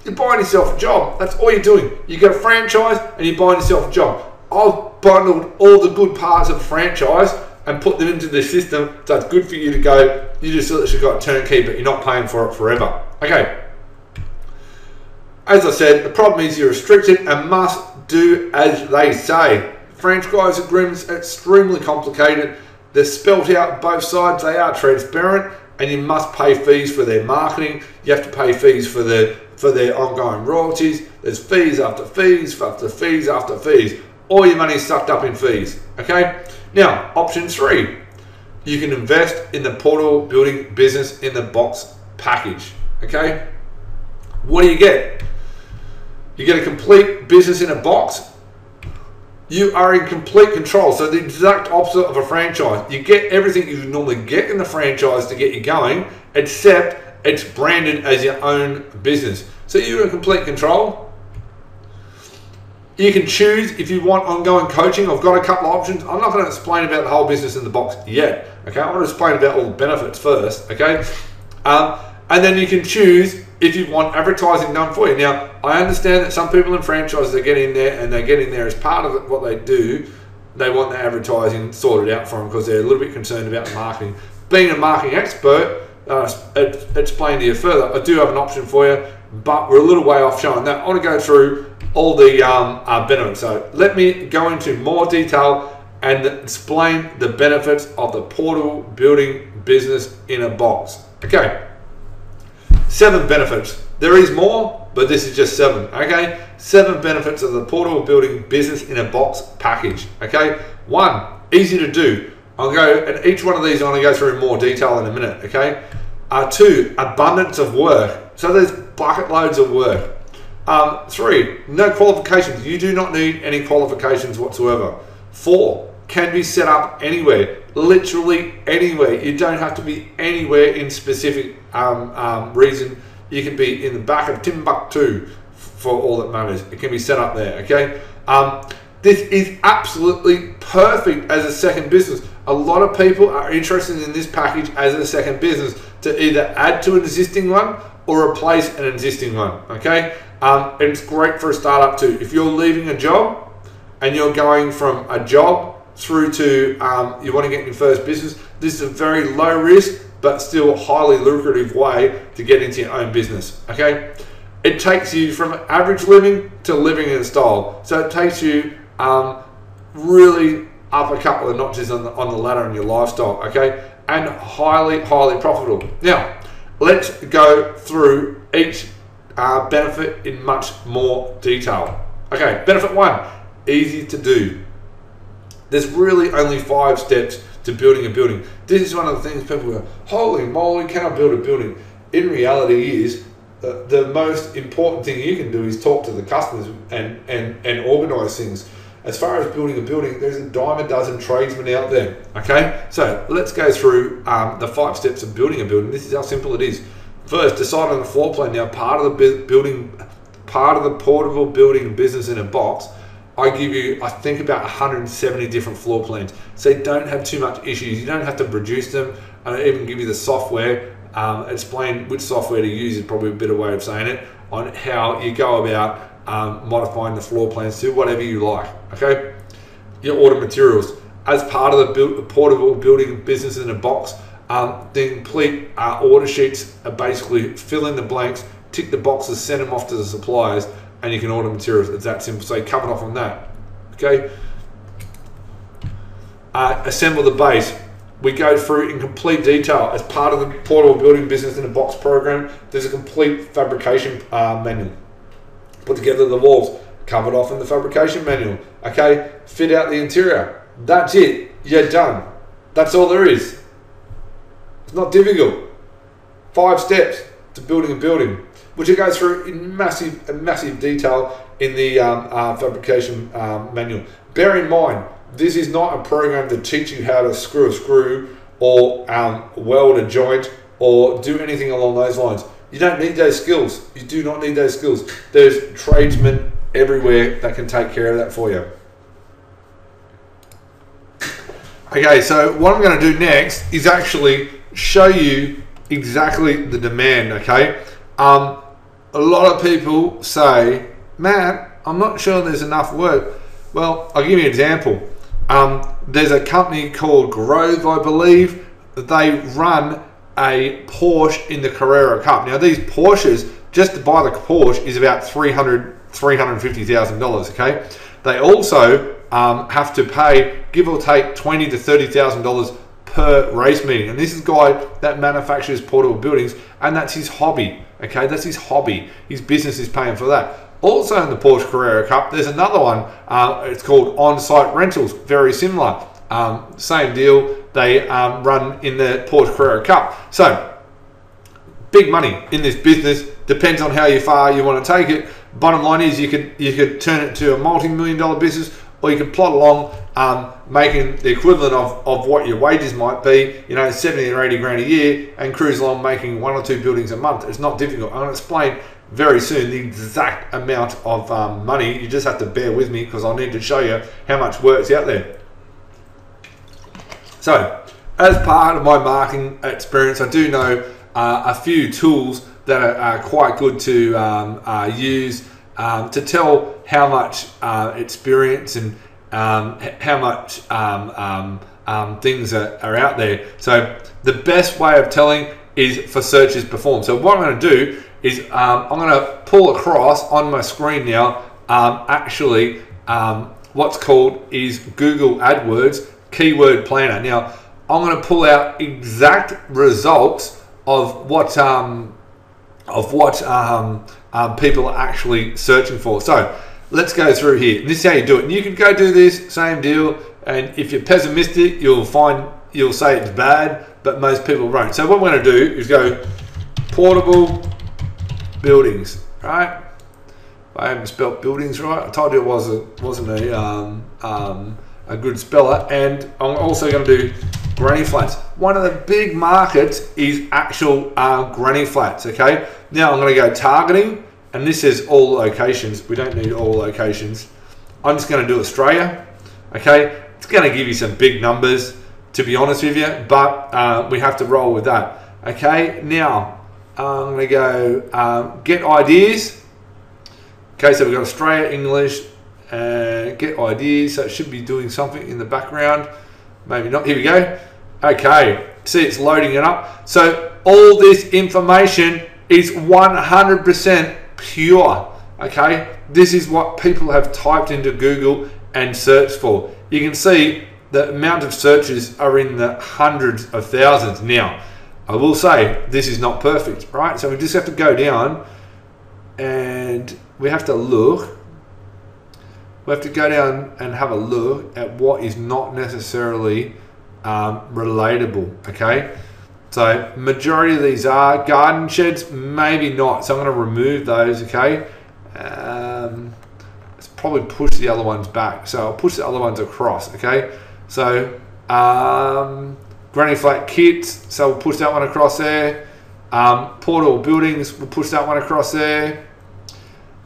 You're buying yourself a job. That's all you're doing. You get a franchise and you're buying yourself a job. I've bundled all the good parts of a franchise and put them into the system, so it's good for you to go. You just literally got a turnkey, but you're not paying for it forever. Okay. As I said, the problem is you're restricted and must do as they say. Franchise agreements are extremely complicated. They're spelt out both sides. They are transparent, and you must pay fees for their marketing. You have to pay fees for their ongoing royalties. There's fees after fees after fees after fees. All your money is sucked up in fees. Okay. Now, option 3, you can invest in the portable building business in the box package. Okay. What do you get? You get a complete business in a box. You are in complete control. So the exact opposite of a franchise. You get everything you normally get in the franchise to get you going, except it's branded as your own business. So you're in complete control. You can choose if you want ongoing coaching. I've got a couple of options. I'm not going to explain about the whole business in the box yet. Okay, I want to explain about all the benefits first. Okay, and then you can choose if you want advertising done for you. Now, I understand that some people in franchises are getting there, and they're getting there as part of what they do. They want the advertising sorted out for them because they're a little bit concerned about the marketing. Being a marketing expert, explain to you further, I do have an option for you, but we're a little way off showing that. I want to go through all the benefits. So let me go into more detail and explain the benefits of the portable building business in a box. Okay, 7 benefits. There is more, but this is just 7. Okay, 7 benefits of the portable building business in a box package. Okay, 1, easy to do. I'll go, and each one of these I'm going to go through in more detail in a minute. Okay, 2, abundance of work. So there's bucket loads of work. 3, no qualifications. You do not need any qualifications whatsoever. 4, can be set up anywhere, literally anywhere. You don't have to be anywhere in specific reason. You can be in the back of Timbuktu for all that matters. It can be set up there, okay? This is absolutely perfect as a second business. A lot of people are interested in this package as a second business to either add to an existing one or replace an existing one, okay? And it's great for a startup too. If you're leaving a job and you're going from a job through to you want to get your first business, this is a very low risk but still highly lucrative way to get into your own business, okay? It takes you from average living to living in style. So it takes you really up a couple of notches on the ladder in your lifestyle, okay? And highly profitable. Now, let's go through each benefit in much more detail. Okay, benefit 1, easy to do. There's really only 5 steps to building a building. This is one of the things people go, holy moly, can I build a building? In reality is, the most important thing you can do is talk to the customers and organise things. As far as building a building, there's a dime a dozen tradesmen out there, okay? So let's go through the 5 steps of building a building. This is how simple it is. First, decide on the floor plan. Now, part of the portable building business in a box, I give you, I think, about 170 different floor plans. So you don't have too much issues. You don't have to produce them. I even give you the software. Explain which software to use is probably a better way of saying it, on how you go about modifying the floor plans to whatever you like, okay? Your order materials. As part of the portable building business in a box, the complete order sheets are basically fill in the blanks, tick the boxes, send them off to the suppliers, and you can order materials. It's that simple. So you covered off on that, okay? Assemble the base. We go through in complete detail. As part of the portable building business in a box program, there's a complete fabrication manual. Put together the walls, covered off in the fabrication manual, okay? Fit out the interior. That's it. You're done. That's all there is. It's not difficult. 5 steps to building a building, which it goes through in massive detail in the fabrication manual. Bear in mind, this is not a program to teach you how to screw a screw or weld a joint or do anything along those lines. You don't need those skills. You do not need those skills. There's tradesmen everywhere that can take care of that for you. Okay, so what I'm going to do next is actually show you exactly the demand, okay? A lot of people say, Matt, I'm not sure there's enough work. Well, I'll give you an example. There's a company called Skrob, I believe. They run a Porsche in the Carrera Cup. Now, these Porsches, just to buy the Porsche is about $350,000, okay? They also have to pay, give or take, $20,000 to $30,000 per race meeting. And this is a guy that manufactures portable buildings, and that's his hobby, okay? That's his hobby. His business is paying for that. Also in the Porsche Carrera Cup, there's another one. It's called On-Site Rentals. Very similar. Same deal. They run in the Porsche Carrera Cup. So, big money in this business. Depends on how far you want to take it. Bottom line is you could turn it to a multi-million-dollar business, or you could plot along making the equivalent of what your wages might be, 70 or 80 grand a year, and cruise along making 1 or 2 buildings a month. It's not difficult. I'm going to explain very soon the exact amount of money. You just have to bear with me because I'll need to show you how much work's out there. So, as part of my marketing experience, I do know a few tools that are quite good to use to tell how much experience and how much things are out there. So the best way of telling is for searches performed. So what I'm going to do is I'm going to pull across on my screen now what's called is Google AdWords Keyword Planner. Now I'm going to pull out exact results of what people are actually searching for. So let's go through here. This is how you do it. And you can go do this, same deal. And if you're pessimistic, you'll say it's bad, but most people won't. So what we're going to do is go portable buildings, right? I haven't spelled buildings right. I told you it wasn't a good speller. And I'm also going to do granny flats. One of the big markets is actual granny flats. Okay. Now I'm going to go targeting, and this is all locations. We don't need all locations. I'm just going to do Australia. Okay. It's going to give you some big numbers, to be honest with you, but we have to roll with that. Okay. Now I'm going to go get ideas. Okay, so we've got Australia, English, get ideas. So it should be doing something in the background. Maybe not. Here we go. Okay, see, it's loading it up. So all this information is 100% pure. Okay, this is what people have typed into Google and searched for. You can see the amount of searches are in the hundreds of thousands. Now, I will say this is not perfect, right? So we just have to go down and we have to look. We have to go down and have a look at what is not necessarily relatable. Okay, so majority of these are garden sheds, maybe not. So I'm going to remove those. Okay, let's probably push the other ones back. So I'll push the other ones across. Okay, so granny flat kits. So we'll push that one across there. Portable buildings. We'll push that one across there.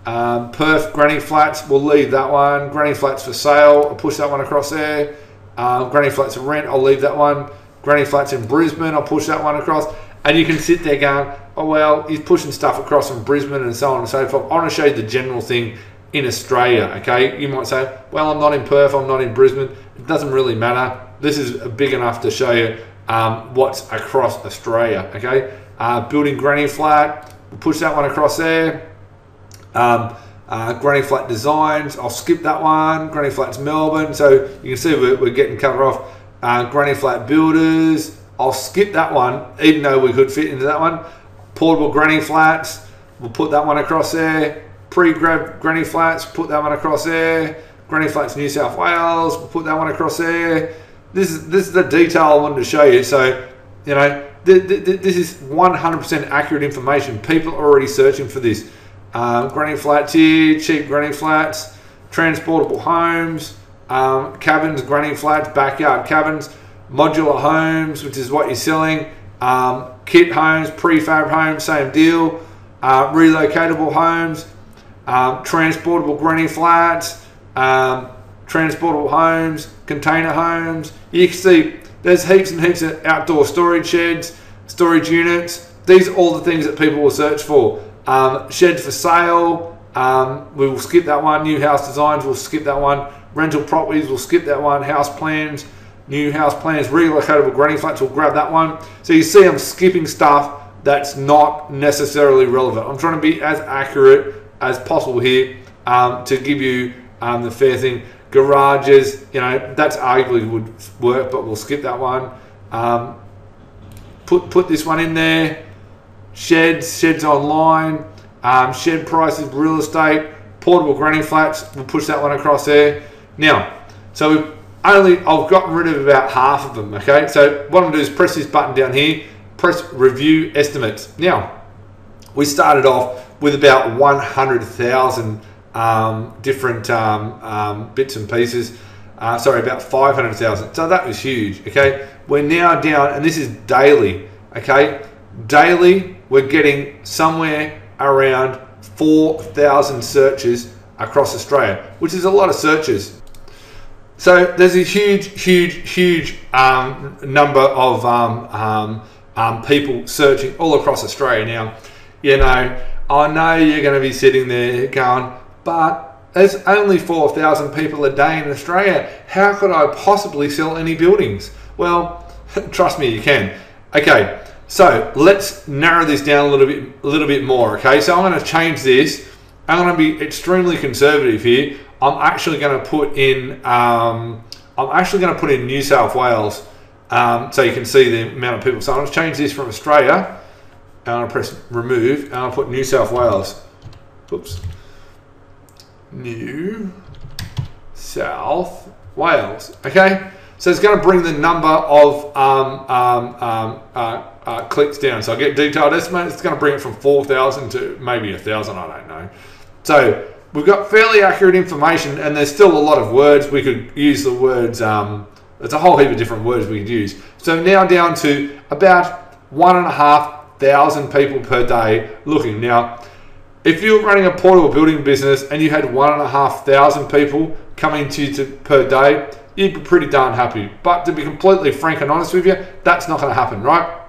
Perth granny flats, we'll leave that one. Granny flats for sale, I'll push that one across there. Granny flats for rent, I'll leave that one. Granny flats in Brisbane, I'll push that one across. And you can sit there going, oh well, he's pushing stuff across from Brisbane and so on and so forth. I want to show you the general thing in Australia. Okay, you might say, well, I'm not in Perth, I'm not in Brisbane. It doesn't really matter. This is big enough to show you what's across Australia. Okay, building granny flat, we'll push that one across there. Granny flat designs, I'll skip that one. Granny flats Melbourne, so you can see we're getting covered off. Granny flat builders, I'll skip that one, even though we could fit into that one. Portable granny flats, we'll put that one across there. Pre-grab granny flats, put that one across there. Granny flats New South Wales, we'll put that one across there. This is the detail I wanted to show you. So you know this is 100% accurate information. People are already searching for this. Granny flats here, cheap granny flats, transportable homes, cabins, granny flats, backyard cabins, modular homes, which is what you're selling, kit homes, prefab homes, same deal, relocatable homes, transportable granny flats, transportable homes, container homes. You can see there's heaps and heaps of outdoor storage sheds, storage units. These are all the things that people will search for. Sheds for sale, we will skip that one. New house designs, we'll skip that one. Rental properties, we'll skip that one. House plans, new house plans, relocatable granny flats, we'll grab that one. So you see I'm skipping stuff that's not necessarily relevant. I'm trying to be as accurate as possible here to give you the fair thing. Garages, you know, that's arguably would work, but we'll skip that one. Put this one in there. Sheds online, shed prices, real estate, portable granny flats, we'll push that one across there. Now, so I've gotten rid of about half of them, okay? So what I'm gonna do is press this button down here, press review estimates. Now, we started off with about 100,000 different bits and pieces, about 500,000, so that was huge, okay? We're now down, and this is daily, okay? Daily, we're getting somewhere around 4,000 searches across Australia, which is a lot of searches. So there's a huge number of people searching all across Australia. Now, you know, I know you're going to be sitting there going, but there's only 4,000 people a day in Australia. How could I possibly sell any buildings? Well, trust me, you can. Okay. So let's narrow this down a little bit more. Okay, so I'm going to change this. I'm going to be extremely conservative here. I'm actually going to put in New South Wales, so you can see the amount of people. So I'm going to change this from Australia, and I'm going to press remove, and I'll put New South Wales. Oops. New South Wales. Okay, so it's going to bring the number of clicks down. So I get detailed estimate. It's going to bring it from 4,000 to maybe 1,000. I don't know. So we've got fairly accurate information, and there's still a lot of words. We could use the words. There's a whole heap of different words we could use. So now down to about 1,500 people per day looking. Now, if you're running a portable building business and you had 1,500 people coming to you per day, you'd be pretty darn happy. But to be completely frank and honest with you, that's not going to happen, right?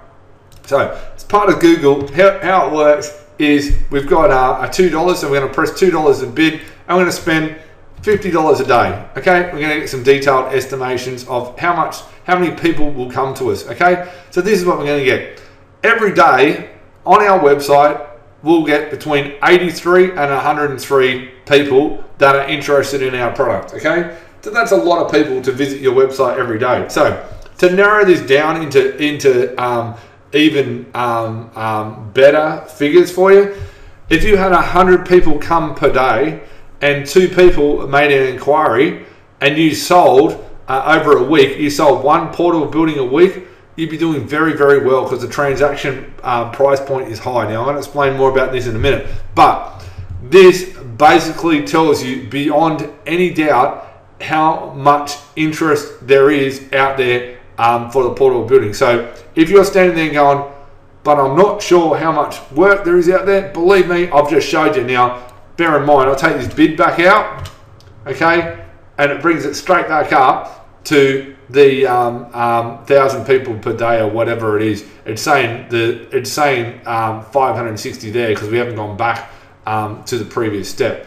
So as part of Google, how it works is we've got a $2, so we're going to press $2 a bid, and we're going to spend $50 a day. Okay, we're going to get some detailed estimations of how many people will come to us. Okay, so this is what we're going to get every day on our website. We'll get between 83 and 103 people that are interested in our product. Okay, so that's a lot of people to visit your website every day. So to narrow this down into even better figures for you, if you had 100 people come per day and 2 people made an inquiry and you sold over a week, you sold 1 portable building a week, you'd be doing very, very well because the transaction price point is high. Now I'm going to explain more about this in a minute, but this basically tells you beyond any doubt how much interest there is out there for the portable building. So if you're standing there going, but I'm not sure how much work there is out there, believe me, I've just showed you. Now, bear in mind, I'll take this bid back out, okay, and it brings it straight back up to the 1,000 people per day or whatever it is. It's saying 560 there because we haven't gone back to the previous step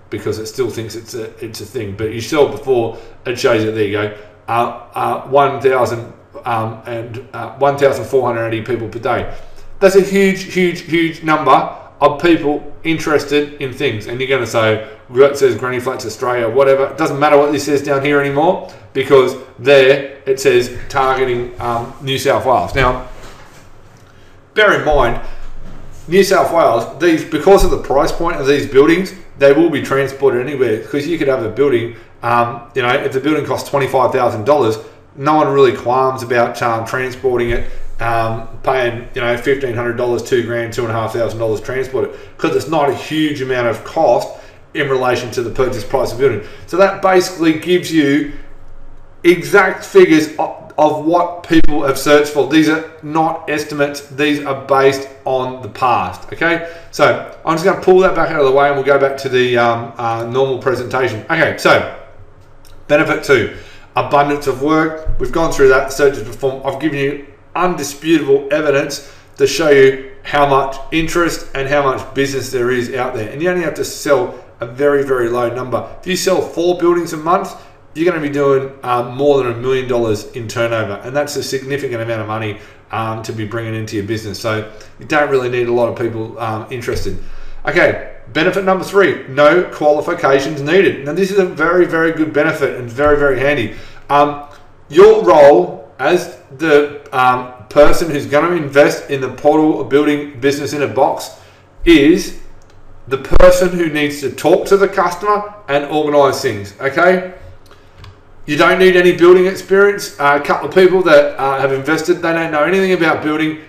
because it still thinks it's a thing. But you saw before, it shows it. There you go. 1,480 people per day. That's a huge number of people interested in things. And you're going to say, it says Granny Flats Australia, whatever. It doesn't matter what this says down here anymore because there it says targeting New South Wales. Now, bear in mind, New South Wales, because of the price point of these buildings, they will be transported anywhere because you could have a building. If the building costs $25,000, no one really qualms about transporting it, paying $1,500, $2,000, $2,500 transport it because it's not a huge amount of cost in relation to the purchase price of the building. So that basically gives you exact figures of what people have searched for. These are not estimates, these are based on the past. Okay, so I'm just going to pull that back out of the way and we'll go back to the normal presentation. Okay, so benefit 2, abundance of work. We've gone through that, searches performed. I've given you undisputable evidence to show you how much interest and how much business there is out there, and you only have to sell a very, very low number. If you sell 4 buildings a month, you're going to be doing more than $1 million in turnover, and that's a significant amount of money to be bringing into your business. So you don't really need a lot of people interested. Okay, benefit number 3, no qualifications needed. Now this is a very, very good benefit and very, very handy. Your role as the person who's going to invest in the portable building business in a box is the person who needs to talk to the customer and organize things. Okay, you don't need any building experience. A couple of people that have invested, they don't know anything about building.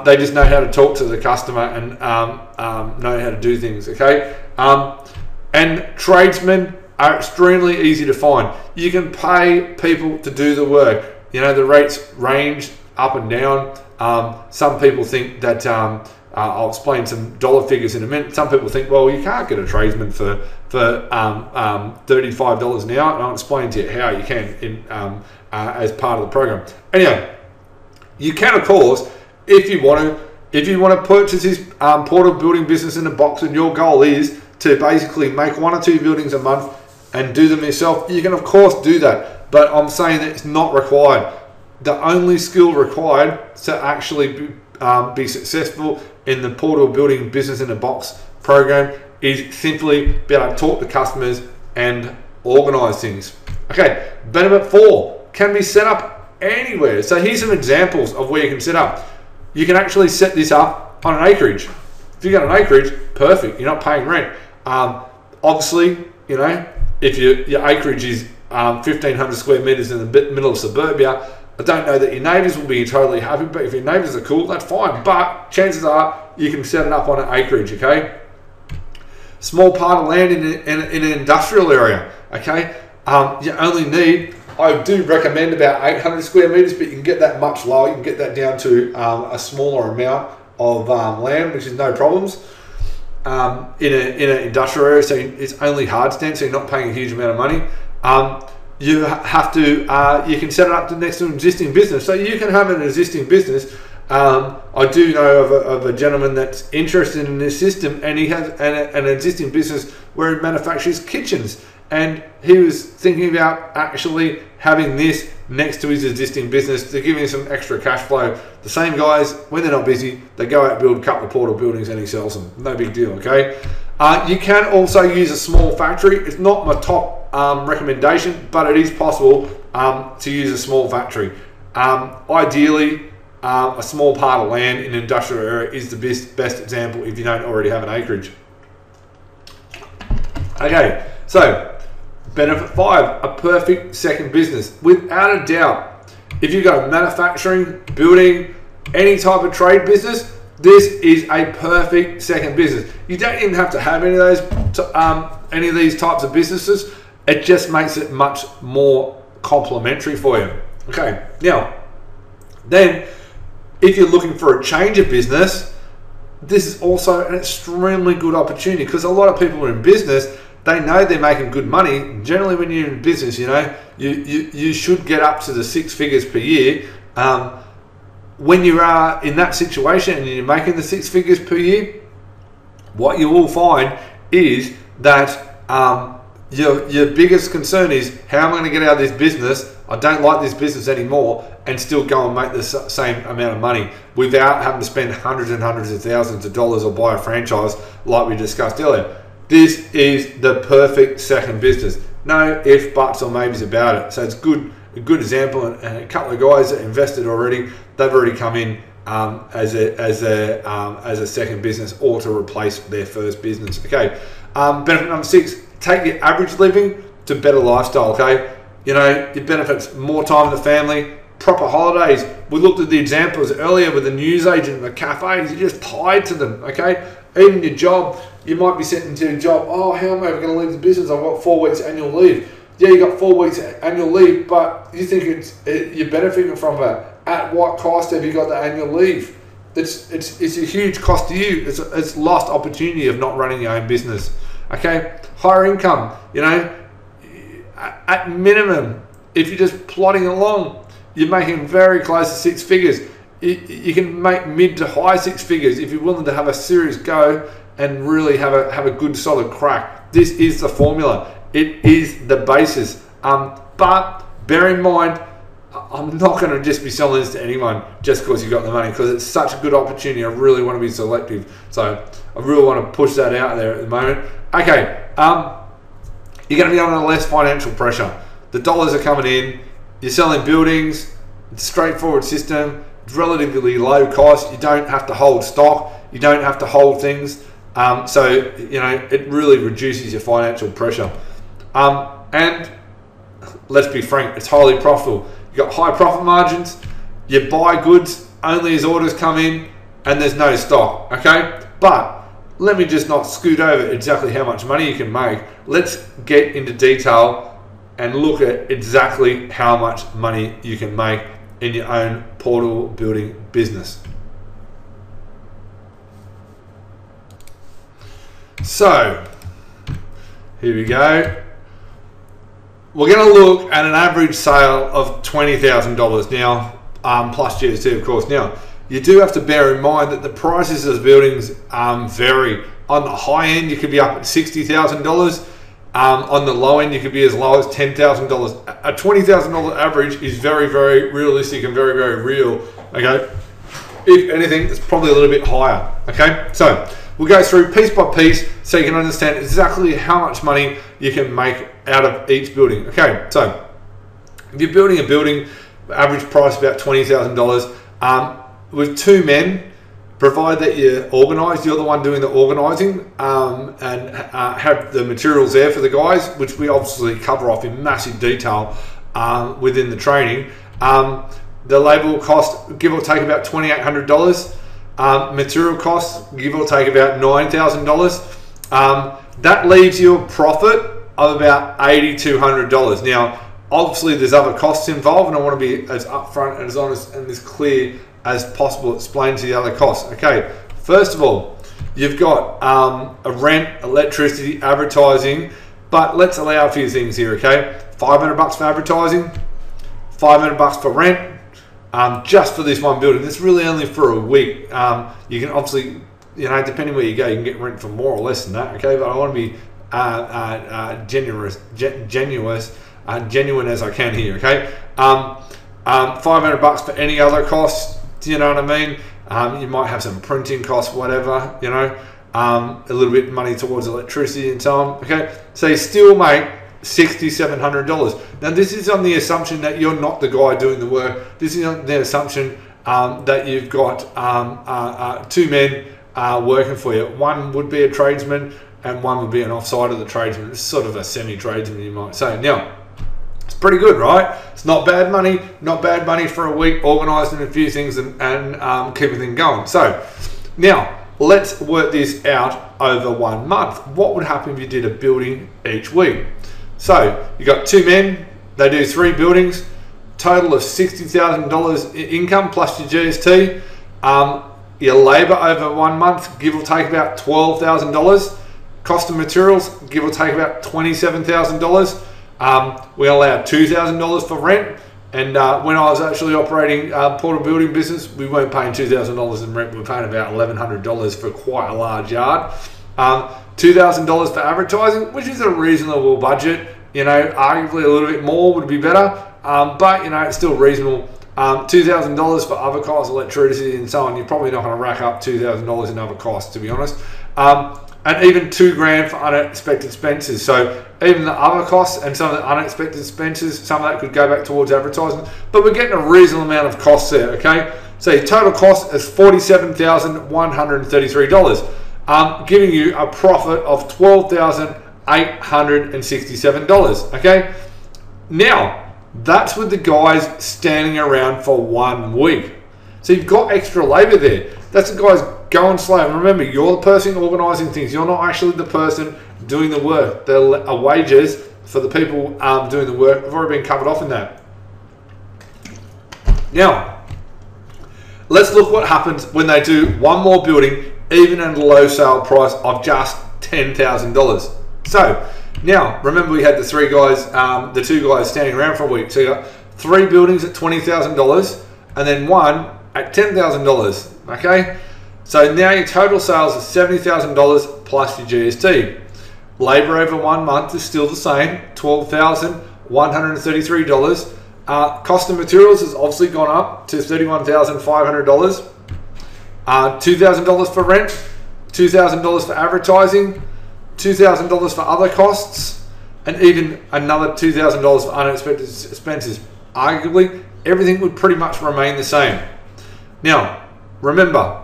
They just know how to talk to the customer and know how to do things. Okay, and tradesmen are extremely easy to find. You can pay people to do the work. The rates range up and down. Some people think that I'll explain some dollar figures in a minute. Some people think, well, you can't get a tradesman for $35 an hour, and I'll explain to you how you can as part of the program. Anyway, you can, of course, if you want to purchase this portable building business in a box, and your goal is to basically make 1 or 2 buildings a month and do them yourself, you can of course do that. But I'm saying that it's not required. The only skill required to actually be successful in the portal building business in a box program is simply be able to talk to customers and organize things. Okay, benefit 4 can be set up anywhere. So here's some examples of where you can set up. You can actually set this up on an acreage. If you got an acreage, perfect. You're not paying rent. Obviously, you know, if your acreage is 1,500 square meters in the middle of suburbia, I don't know that your neighbours will be totally happy, but if your neighbours are cool, that's fine. But chances are you can set it up on an acreage, okay? Small part of land in an industrial area, okay? You only need, I do recommend about 800 square meters, but you can get that much lower. You can get that down to a smaller amount of land, which is no problems. In an industrial area, so it's only hard stand, so you're not paying a huge amount of money. You have to, you can set it up next to an existing business. So you can have an existing business. I do know of a gentleman that's interested in this system, and he has an existing business where he manufactures kitchens. And he was thinking about actually having this next to his existing business to give him some extra cash flow. The same guys, when they're not busy, they go out and build a couple of portal buildings and he sells them. No big deal, okay? You can also use a small factory. It's not my top recommendation, but it is possible to use a small factory. Ideally, a small part of land in an industrial area is the best example if you don't already have an acreage. Okay, so benefit 5, a perfect second business. Without a doubt, if you've got a manufacturing, building, any type of trade business, this is a perfect second business. You don't even have to have any of these types of businesses. It just makes it much more complementary for you. Okay, now, then, if you're looking for a change of business, this is also an extremely good opportunity, because a lot of people are in business, they know they're making good money. Generally, when you're in business, you know, you should get up to the 6 figures per year. When you are in that situation and you're making the 6 figures per year, what you will find is that your biggest concern is, how am I going to get out of this business? I don't like this business anymore, and still go and make the same amount of money without having to spend hundreds and hundreds of thousands of dollars or buy a franchise like we discussed earlier. This is the perfect second business. No ifs, buts, or maybes about it. So it's a good example, and a couple of guys that invested already, they've already come in as a second business or to replace their first business. Okay, benefit number 6, take your average living to better lifestyle. Okay, you know, it benefits more time with the family, proper holidays. We looked at the examples earlier with the newsagent and the cafes. You're just tied to them. Okay, even your job, you might be sitting to your job, oh, how am I ever going to leave the business? I've got 4 weeks annual leave. Yeah, you got 4 weeks annual leave, but you think you're benefiting from that. At what cost have you got the annual leave? It's a huge cost to you. It's lost opportunity of not running your own business. Okay, higher income. You know, at minimum, if you're just plodding along, you're making very close to 6 figures. You can make mid to high 6 figures if you're willing to have a serious go and really have a good solid crack. This is the formula. It is the basis. But bear in mind, I'm not going to just be selling this to anyone just because you got the money, because it's such a good opportunity. I really want to be selective. So I really want to push that out there at the moment. Okay, you're going to be under less financial pressure. The dollars are coming in. You're selling buildings. It's a straightforward system. It's relatively low cost. You don't have to hold stock. You don't have to hold things. So, you know, it really reduces your financial pressure. And let's be frank, it's highly profitable. You've got high profit margins. You buy goods only as orders come in, and there's no stock. Okay, but let me just not scoot over exactly how much money you can make. Let's get into detail and look at exactly how much money you can make in your own portal building business. So here we go. We're going to look at an average sale of $20,000 now, plus GST, of course. Now, you do have to bear in mind that the prices of buildings vary. On the high end, you could be up at $60,000. On the low end, you could be as low as $10,000. A $20,000 average is very, very realistic and very, very real. Okay. If anything, it's probably a little bit higher. Okay, so we'll go through piece by piece so you can understand exactly how much money you can make out of each building. Okay, so if you're building a building, average price about $20,000 with 2 men. Provide that you're organised, you're the one doing the organising, and have the materials there for the guys, which we obviously cover off in massive detail within the training. The labour will cost, give or take, about $2,800. Material costs, give or take, about $9,000. That leaves you a profit of about $8,200. Now, obviously, there's other costs involved, and I want to be as upfront and as honest and as clear as possible, explain to the other costs. Okay, first of all, you've got a rent, electricity, advertising, but let's allow a few things here. Okay, $500 for advertising, $500 for rent, just for this one building. That's really only for a week. You can obviously, you know, depending where you go, you can get rent for more or less than that. Okay, but I want to be genuine as I can here. Okay, $500 for any other costs. Do you know what I mean? You might have some printing costs, whatever, you know, a little bit of money towards electricity and so on. Okay, so you still make $6,700. Now, this is on the assumption that you're not the guy doing the work. This is on the assumption that you've got 2 men working for you. One would be a tradesman and one would be an offside of the tradesman. It's sort of a semi-tradesman, you might say. Now, it's pretty good, right? It's not bad money for a week, organising a few things and keep everything going. So now let's work this out over 1 month. What would happen if you did a building each week? So you got 2 men, they do 3 buildings, total of $60,000 income plus your GST. Your labour over 1 month, give or take about $12,000. Cost of materials, give or take about $27,000. We allowed $2,000 for rent, and when I was actually operating portal building business, we weren't paying $2,000 in rent. We were paying about $1,100 for quite a large yard. $2,000 for advertising, which is a reasonable budget. You know, arguably a little bit more would be better, but you know, it's still reasonable. $2,000 for other costs, electricity and so on. You're probably not going to rack up $2,000 in other costs, to be honest. And even $2,000 for unexpected expenses. So even the other costs and some of the unexpected expenses, some of that could go back towards advertising, but we're getting a reasonable amount of costs there. Okay, so your total cost is $47,133, giving you a profit of $12,867. Okay, now that's with the guys standing around for 1 week. So you've got extra labour there. That's the guys going slow. And remember, you're the person organising things. You're not actually the person doing the work. The wages for the people doing the work have already been covered off in that. Now, let's look what happens when they do one more building, even at a low sale price of just $10,000. So now, remember we had the 2 guys standing around for a week. So you got 3 buildings at $20,000 and then 1 at $10,000. Okay, so now your total sales is $70,000 plus your GST. Labour over 1 month is still the same, $12,133. Cost of materials has obviously gone up to $31,500. $2,000 for rent, $2,000 for advertising, $2,000 for other costs, and even another $2,000 for unexpected expenses. Arguably, everything would pretty much remain the same. Now, remember,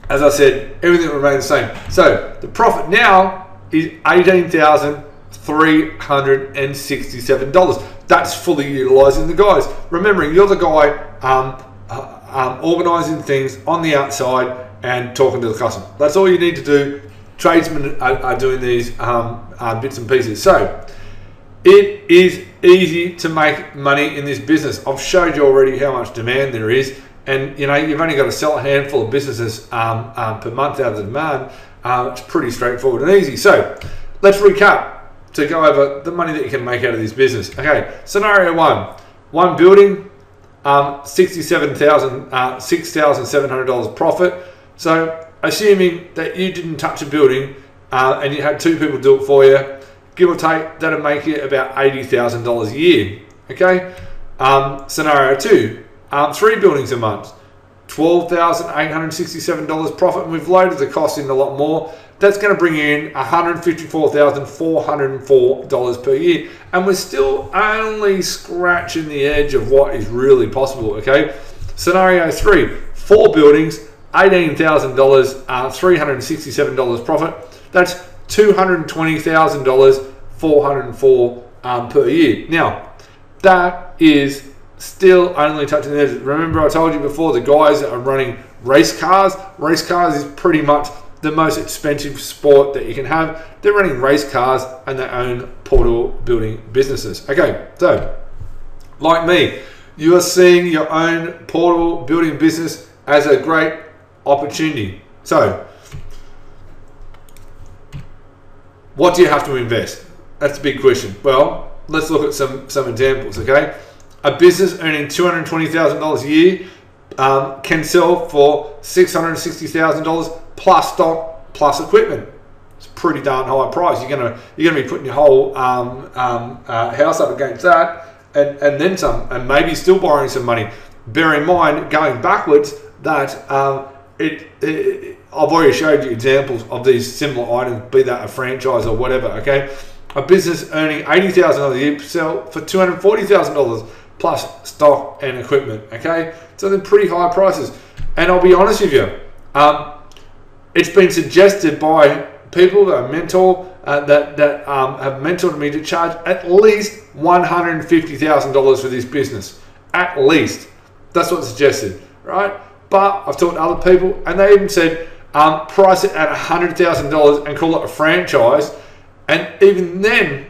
as I said, everything will remain the same. So the profit now is $18,367. That's fully utilising the guys. Remembering, you're the guy organising things on the outside and talking to the customer. That's all you need to do. Tradesmen are doing these bits and pieces. So it is easy to make money in this business. I've showed you already how much demand there is. And you know, you've only got to sell a handful of businesses per month out of the demand. It's pretty straightforward and easy. So let's recap to go over the money that you can make out of this business. Okay, scenario 1 building, $6,700 profit. So assuming that you didn't touch a building and you had 2 people do it for you, give or take, that'll make you about $80,000 a year. Okay, scenario 2. 3 buildings a month, $12,867 profit, and we've loaded the cost in a lot more. That's going to bring you in $154,404 per year, and we're still only scratching the edge of what is really possible. Okay, scenario 3, 4 buildings, $18,000, $367 profit. That's $220,000, $404 per year. Now, that is still only touching the edge. Remember, I told you before, the guys that are running race cars. Race cars is pretty much the most expensive sport that you can have. They're running race cars and they own portable building businesses. Okay, so like me, you are seeing your own portable building business as a great opportunity. So, what do you have to invest? That's a big question. Well, let's look at some examples, okay? A business earning $220,000 a year can sell for $660,000 plus stock plus equipment. It's a pretty darn high price. You're gonna be putting your whole house up against that, and then some, and maybe still borrowing some money. Bear in mind, going backwards, that I've already showed you examples of these similar items, be that a franchise or whatever. Okay, a business earning $80,000 a year sell for $240,000 plus stock and equipment. Okay, so they're pretty high prices. And I'll be honest with you, it's been suggested by people that I mentor that have mentored me to charge at least $150,000 for this business. At least, that's what's suggested, right? But I've talked to other people, and they even said price it at $100,000 and call it a franchise, and even then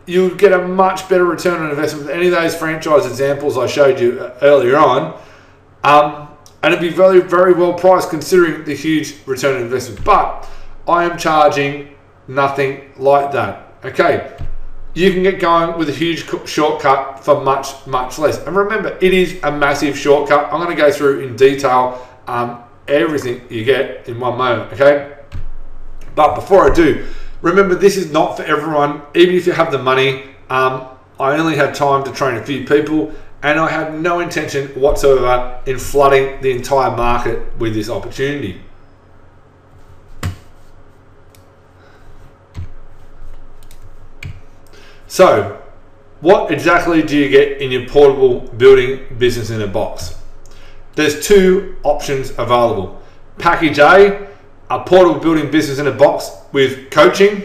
you get a much better return on investment with any of those franchise examples I showed you earlier on, and it'd be very, very well priced considering the huge return on investment. But I am charging nothing like that. Okay, you can get going with a huge shortcut for much, much less. And remember, it is a massive shortcut. I'm going to go through in detail everything you get in one moment, okay? But before I do, remember, this is not for everyone. Even if you have the money, I only have time to train a few people, and I have no intention whatsoever in flooding the entire market with this opportunity. So, what exactly do you get in your portable building business in a box? There's two options available. Package A, a portable building business in a box with coaching,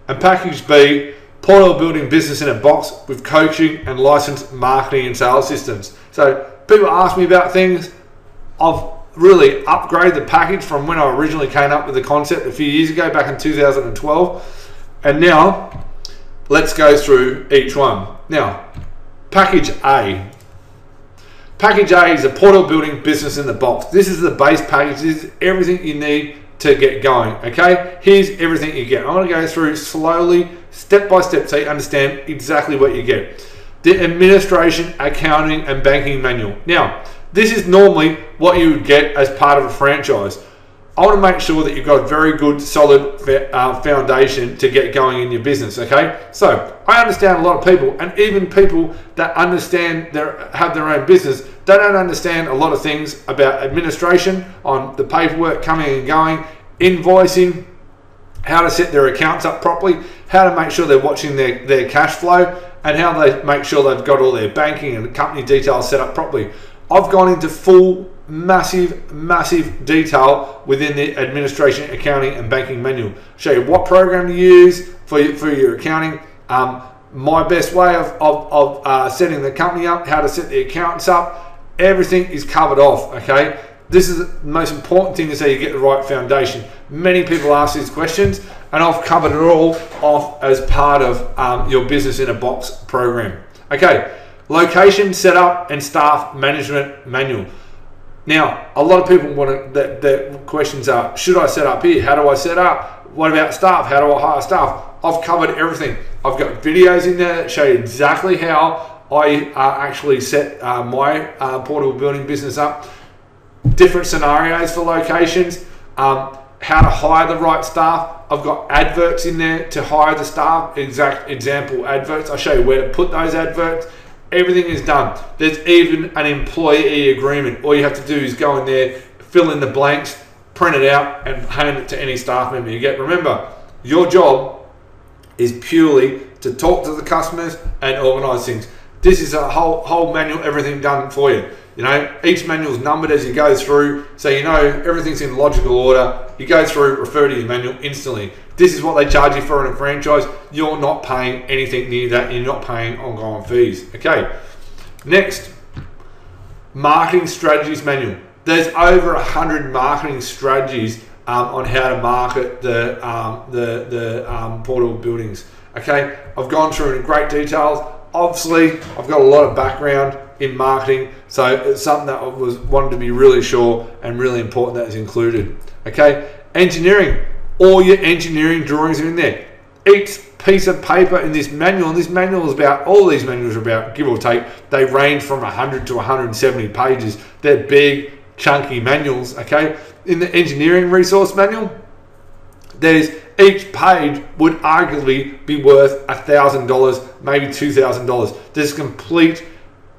and package B, portable building business in a box with coaching and licensed marketing and sales systems. So people ask me about things. I've really upgraded the package from when I originally came up with the concept a few years ago, back in 2012, and now let's go through each one. Now, package A. Package A is a portable building business in the box. This is the base package. This is everything you need to get going, okay? Here's everything you get. I'm gonna go through slowly, step by step, so you understand exactly what you get. The administration, accounting, and banking manual. Now, this is normally what you would get as part of a franchise. I want to make sure that you've got a very good, solid foundation to get going in your business, okay? So, I understand a lot of people, and even people that understand, have their own business, they don't understand a lot of things about administration, on the paperwork coming and going, invoicing, how to set their accounts up properly, how to make sure they're watching their cash flow, and how they make sure they've got all their banking and company details set up properly. I've gone into full, massive detail within the administration, accounting, and banking manual. Show you what program to use for your accounting, my best way of setting the company up, how to set the accountants up. Everything is covered off, okay? This is the most important thing, is so you get the right foundation. Many people ask these questions, and I've covered it all off as part of your business in a box program. Okay, location, setup, and staff management manual. Now, a lot of people want to, their questions are, should I set up here? How do I set up? What about staff? How do I hire staff? I've covered everything. I've got videos in there that show you exactly how I actually set my portable building business up. Different scenarios for locations, how to hire the right staff. I've got adverts in there to hire the staff, exact example adverts. I'll show you where to put those adverts, Everything is done. There's even an employee agreement. All you have to do is go in there, fill in the blanks, print it out, and hand it to any staff member you get. Remember, your job is purely to talk to the customers and organise things. This is a whole manual, everything done for you. You know, each manual is numbered as you go through, so you know everything's in logical order. You go through, refer to your manual instantly. This is what they charge you for in a franchise. You're not paying anything near that. You're not paying ongoing fees. Okay. Next, marketing strategies manual. There's over 100 marketing strategies on how to market the portable buildings. Okay, I've gone through in great details. Obviously, I've got a lot of background in marketing, so it's something that I wanted to be really sure and really important that is included. Okay, engineering. All your engineering drawings are in there. Each piece of paper in this manual, and this manual is about, all these manuals are about, give or take, they range from 100 to 170 pages. They're big, chunky manuals, okay? In the engineering resource manual, there's each page would arguably be worth $1,000, maybe $2,000. There's complete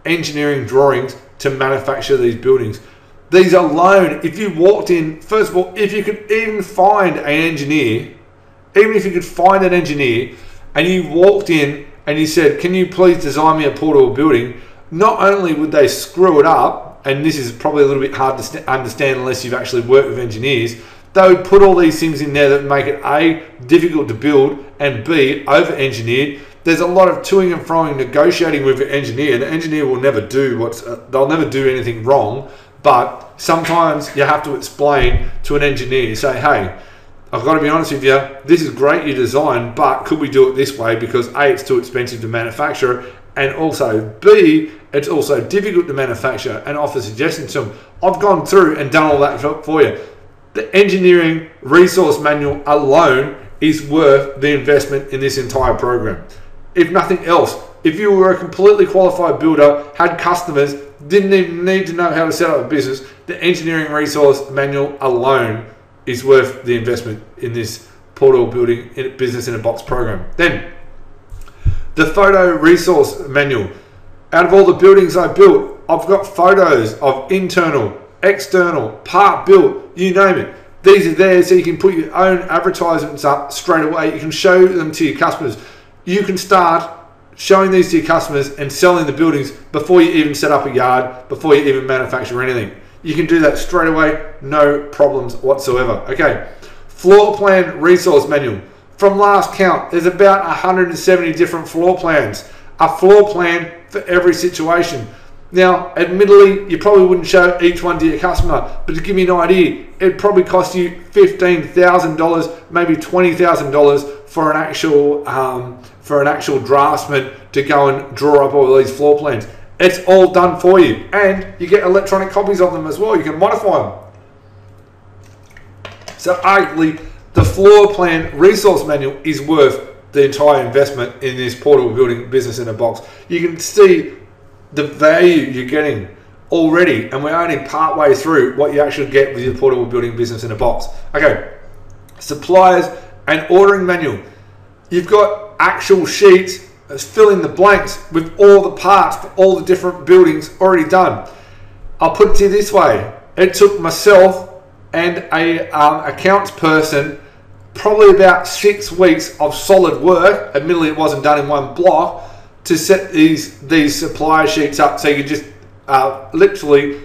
engineering drawings to manufacture these buildings. These alone, if you walked in, first of all, if you could even find an engineer, even if you could find an engineer and you walked in and you said, can you please design me a portable building? Not only would they screw it up, and this is probably a little bit hard to understand unless you've actually worked with engineers, they would put all these things in there that make it A, difficult to build, and B, over-engineered. There's a lot of toing and froing, negotiating with an engineer. The engineer will never do they'll never do anything wrong, but sometimes you have to explain to an engineer, say, hey, I've got to be honest with you, this is great, your design, but could we do it this way? Because A, it's too expensive to manufacture, and also B, it's also difficult to manufacture, and offer suggestions to them. I've gone through and done all that for you. The engineering resource manual alone is worth the investment in this entire program. If nothing else, if you were a completely qualified builder, had customers, didn't even need to know how to set up a business, the engineering resource manual alone is worth the investment in this portable building business in a box program. Then, the photo resource manual. Out of all the buildings I built, I've got photos of internal, external, part built, you name it. These are there so you can put your own advertisements up straight away. You can show them to your customers. You can start showing these to your customers and selling the buildings before you even set up a yard, before you even manufacture anything. You can do that straight away, no problems whatsoever. Okay, floor plan resource manual. From last count, there's about 170 different floor plans. A floor plan for every situation. Now, admittedly, you probably wouldn't show each one to your customer, but to give you an idea, it'd probably cost you $15,000, maybe $20,000 for an actual draftsman to go and draw up all these floor plans. It's all done for you, and you get electronic copies of them as well. You can modify them. So arguably, the floor plan resource manual is worth the entire investment in this portable building business in a box. You can see the value you're getting already, and we're only part way through what you actually get with your portable building business in a box. Okay, suppliers and ordering manual. You've got actual sheets fill in the blanks with all the parts for all the different buildings already done. I'll put it to you this way. It took myself and a accounts person probably about 6 weeks of solid work. Admittedly, it wasn't done in one block, to set these supplier sheets up so you could just literally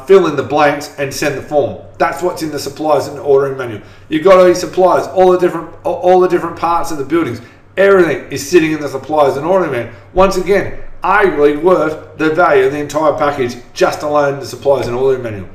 fill in the blanks and send the form. That's what's in the suppliers and the ordering manual. You've got all these suppliers, all the different parts of the buildings. Everything is sitting in the suppliers and ordering manual. Once again, arguably worth the value of the entire package, just alone the suppliers and ordering manual.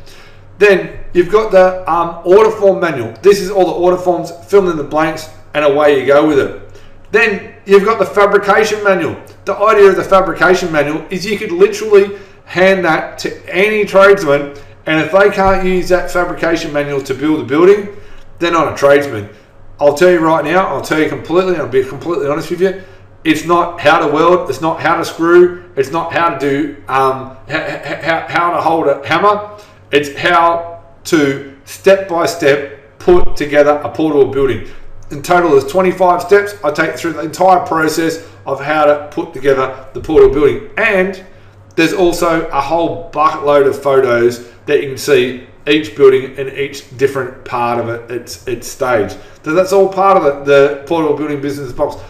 Then you've got the order form manual. This is all the order forms, fill in the blanks, and away you go with it. Then you've got the fabrication manual. The idea of the fabrication manual is you could literally hand that to any tradesman, and if they can't use that fabrication manual to build a building, they're not a tradesman. I'll tell you right now, I'll be completely honest with you, it's not how to weld, it's not how to screw, it's not how to do, how to hold a hammer, it's how to step by step put together a portable building. In total, there's 25 steps. I take you through the entire process of how to put together the portable building. And there's also a whole bucket load of photos that you can see each building and each different part of it, its stage. So that's all part of the portable building business box.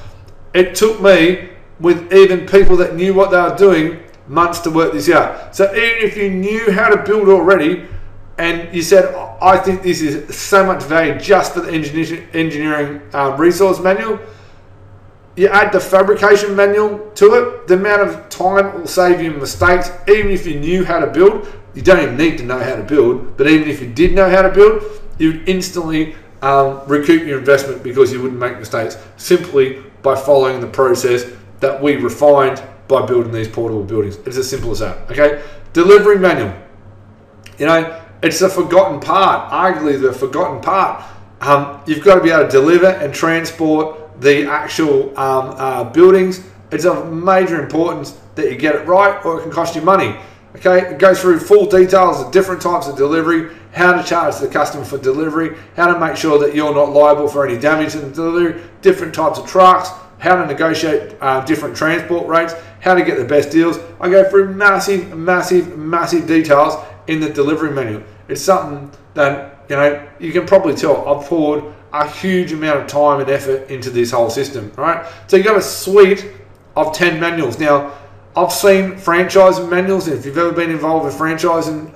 It took me, with even people that knew what they were doing, months to work this out. So even if you knew how to build already, and you said, I think this is so much value just for the engineering resource manual, you add the fabrication manual to it, the amount of time it will save you mistakes. Even if you knew how to build, you don't even need to know how to build, but even if you did know how to build, you'd instantly recoup your investment because you wouldn't make mistakes simply by following the process that we refined by building these portable buildings. It's as simple as that, okay? Delivery manual. You know, it's a forgotten part, arguably the forgotten part. You've got to be able to deliver and transport the actual buildings. It's of major importance that you get it right, or it can cost you money. Okay, it goes through full details of different types of delivery, how to charge the customer for delivery, how to make sure that you're not liable for any damage in the delivery, different types of trucks, how to negotiate different transport rates, how to get the best deals. I go through massive details in the delivery manual. It's something that, you know, you can probably tell I've poured a huge amount of time and effort into this whole system, right? So you got a suite of 10 manuals. Now, I've seen franchising manuals, and if you've ever been involved with franchising,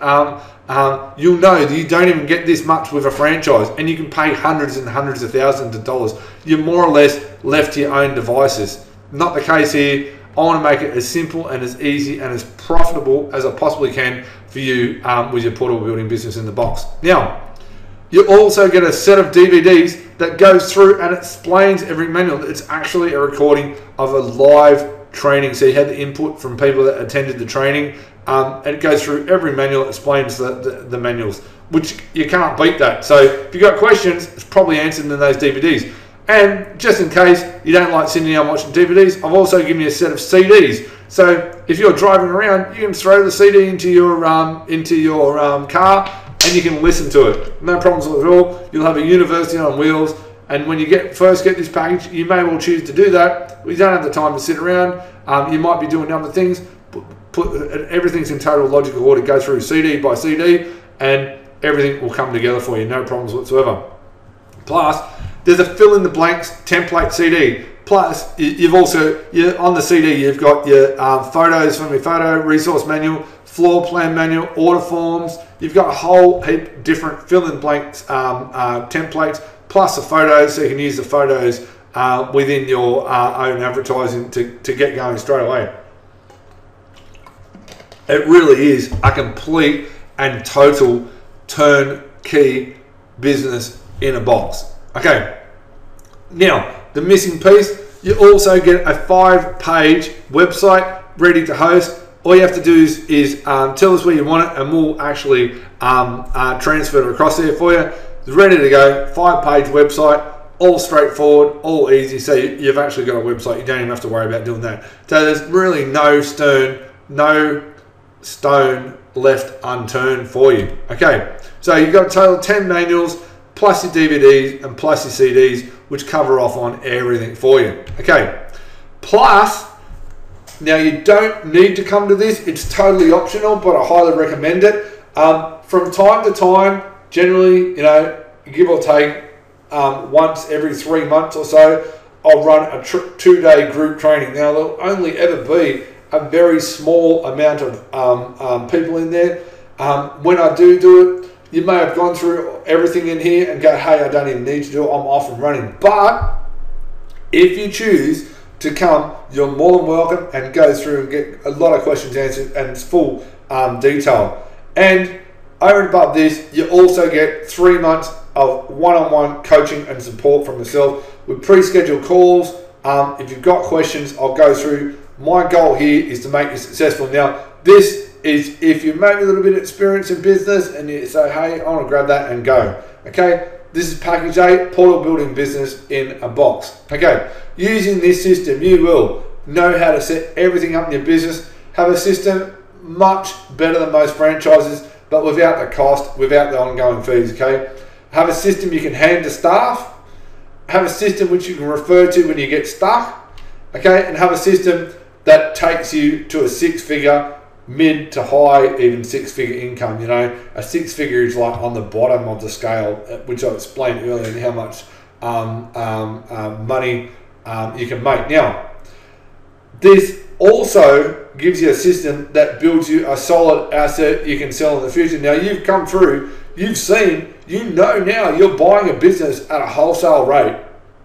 you'll know that you don't even get this much with a franchise, and you can pay hundreds and hundreds of thousands of dollars. You're more or less left to your own devices. Not the case here. I want to make it as simple and as easy and as profitable as I possibly can for you with your portable building business in the box. Now, you also get a set of DVDs that goes through and explains every manual. It's actually a recording of a live training. So you had the input from people that attended the training, and it goes through every manual, explains the manuals, which you can't beat that. So if you've got questions, it's probably answered in those DVDs. And just in case you don't like sitting down watching DVDs, I've also given you a set of CDs. So if you're driving around, you can throw the CD into your car and you can listen to it. No problems at all. You'll have a university on wheels. And when you first get this package, you may well choose to do that. You don't have the time to sit around. You might be doing other things. Everything's in total logical order. Go through CD by CD, and everything will come together for you. No problems whatsoever. Plus, there's a fill in the blanks template CD. Plus, you've also, on the CD, you've got your photos from your photo resource manual, floor plan manual, order forms. You've got a whole heap different fill in blanks templates, plus the photos, so you can use the photos within your own advertising to get going straight away. It really is a complete and total turnkey business in a box. Okay, now the missing piece, you also get a 5-page website ready to host. All you have to do is tell us where you want it, and we'll actually transfer it across there for you. It's ready to go, 5-page website, all straightforward, all easy. So you've actually got a website. You don't even have to worry about doing that. So there's really no stone left unturned for you. Okay, so you've got a total of 10 manuals, plus your DVDs and plus your CDs, which cover off on everything for you. Okay, plus, now you don't need to come to this. It's totally optional, but I highly recommend it. From time to time, generally, you know, give or take, once every 3 months or so, I'll run a 2-day group training. Now, there'll only ever be a very small amount of people in there. When I do it, you may have gone through everything in here and go, hey, I don't even need to do it, I'm off and running. But if you choose to come, you're more than welcome, and go through and get a lot of questions answered, and it's full detail. And over and above this, you also get 3 months of one-on-one coaching and support from myself with pre-scheduled calls. If you've got questions, I'll go through. My goal here is to make you successful. Now, this is if you maybe a little bit of experience in business and you say, hey, I want to grab that and go. Okay, this is package 8, portable building business in a box. Okay, using this system, you will know how to set everything up in your business, have a system much better than most franchises, but without the cost, without the ongoing fees. Okay, have a system you can hand to staff, have a system which you can refer to when you get stuck, okay, and have a system that takes you to a six-figure, mid to high, even six-figure income. You know, a six-figure is like on the bottom of the scale, which I explained earlier, and how much money you can make. Now, this also gives you a system that builds you a solid asset you can sell in the future. Now, you've come through, you've seen, you know now you're buying a business at a wholesale rate.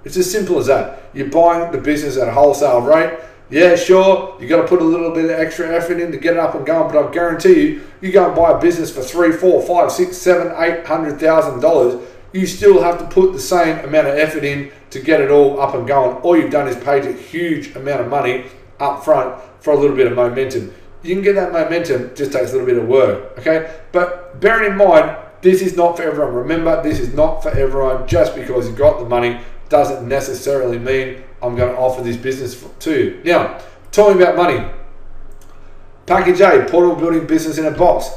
It's as simple as that. You're buying the business at a wholesale rate. Yeah, sure, you got to put a little bit of extra effort in to get it up and going, but I guarantee you, you go and buy a business for $3, $4, $5, $6, $7, $800,000, you still have to put the same amount of effort in to get it all up and going. All you've done is paid a huge amount of money up front for a little bit of momentum. You can get that momentum, just takes a little bit of work, okay? But bearing in mind, this is not for everyone. Remember, this is not for everyone. Just because you've got the money doesn't necessarily mean I'm going to offer this business to you. Now, talking about money, package A, portable building business in a box.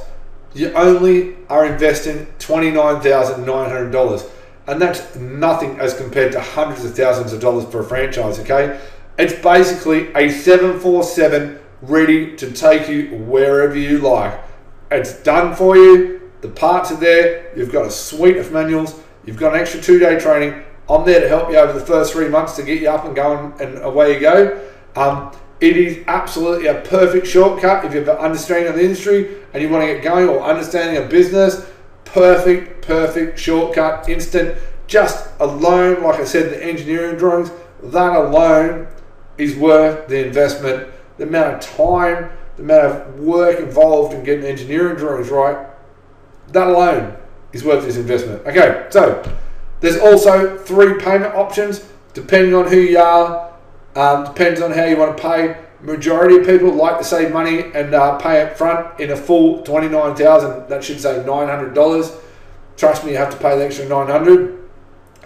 You only are investing $29,900, and that's nothing as compared to hundreds of thousands of dollars for a franchise, okay? It's basically a 747 ready to take you wherever you like. It's done for you. The parts are there. You've got a suite of manuals. You've got an extra 2-day training. I'm there to help you over the first 3 months to get you up and going, and away you go. It is absolutely a perfect shortcut if you have an understanding of the industry and you want to get going, or understanding of business. Perfect shortcut, instant. Just alone, like I said, the engineering drawings, that alone is worth the investment. The amount of time, the amount of work involved in getting engineering drawings right, that alone is worth this investment. Okay, so there's also 3 payment options depending on who you are. Depends on how you want to pay. Majority of people like to save money and pay up front in a full $29,000. That should say $900. Trust me, you have to pay the extra $900.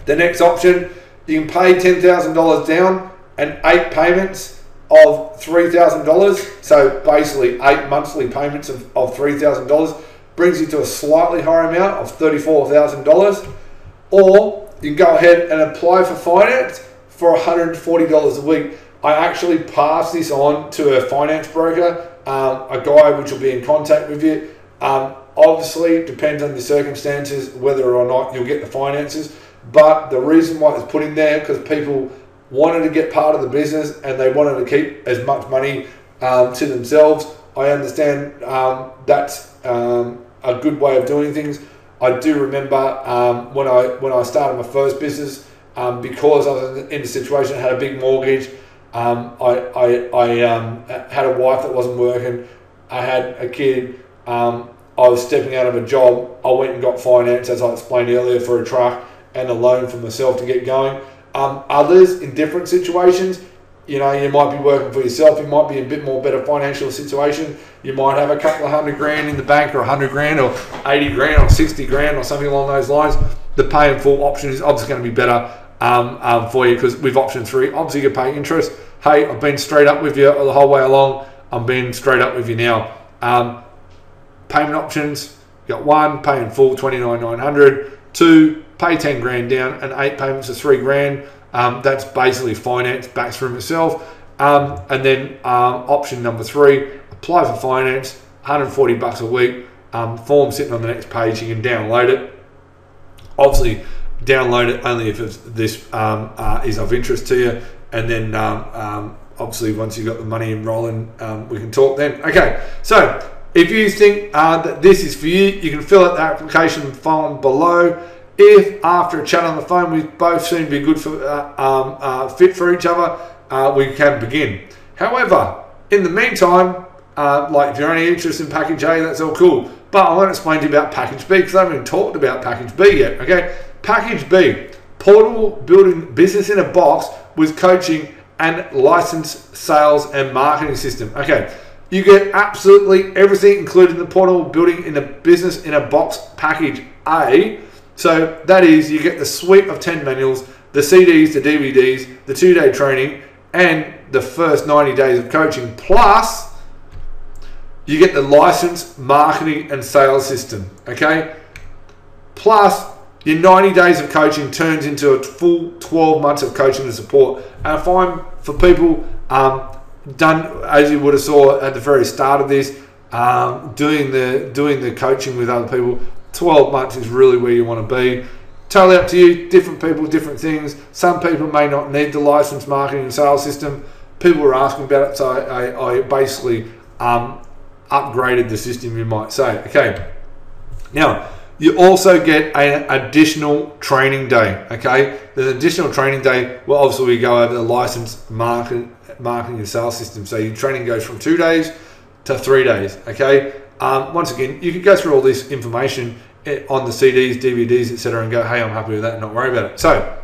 The next option, you can pay $10,000 down and 8 payments of $3,000. So basically 8 monthly payments of $3,000 brings you to a slightly higher amount of $34,000. Or you can go ahead and apply for finance for $140 a week. I actually pass this on to a finance broker, a guy which will be in contact with you. Obviously, it depends on the circumstances whether or not you'll get the finances. But the reason why it's put in there, because people wanted to get part of the business and they wanted to keep as much money to themselves. I understand that's a good way of doing things. I do remember when I started my first business, because I was in a situation, I had a big mortgage. I had a wife that wasn't working. I had a kid. I was stepping out of a job. I went and got finance, as I explained earlier, for a truck and a loan for myself to get going. Others in different situations, you know, you might be working for yourself. You might be in a bit more better financial situation. You might have a couple of $100,000 in the bank, or $100,000, or $80,000, or $60,000, or something along those lines. The pay in full option is obviously going to be better for you, because with option 3, obviously you pay interest. Hey, I've been straight up with you the whole way along. I'm being straight up with you now. Payment options, you got 1, pay in full $29,900, 2, pay $10,000 down, and 8 payments of $3,000. That's basically finance, backs from itself. And then option number 3, apply for finance, $140 a week. Form sitting on the next page. You can download it. Obviously, download it only if this is of interest to you. And then obviously once you've got the money in rolling, we can talk then. Okay, so if you think that this is for you, you can fill out the application form below. If after a chat on the phone we both seem to be good for fit for each other, we can begin. However, in the meantime, like if you're only interested in package A, that's all cool. But I want to explain to you about package B, because I haven't even talked about package B yet. Okay, package B, portable building business in a box with coaching and licensed sales and marketing system. Okay, you get absolutely everything included in the portable building in a business in a box package A. So that is, you get the suite of 10 manuals, the CDs, the DVDs, the 2-day training, and the first 90 days of coaching. Plus, you get the licensed marketing and sales system. Okay, plus your 90 days of coaching turns into a full 12 months of coaching and support. And I find for people done, as you would have saw at the very start of this, doing the coaching with other people, 12 months is really where you want to be. Totally up to you. Different people, different things. Some people may not need the licensed marketing and sales system. People were asking about it, so I basically upgraded the system, you might say. Okay. Now, you also get an additional training day. Okay. There's an additional training day. Well, obviously we go over the licensed marketing and sales system. So your training goes from 2 days to 3 days. Okay. Once again, you can go through all this information on the CDs, DVDs, etc., and go, hey, I'm happy with that, and not worry about it. So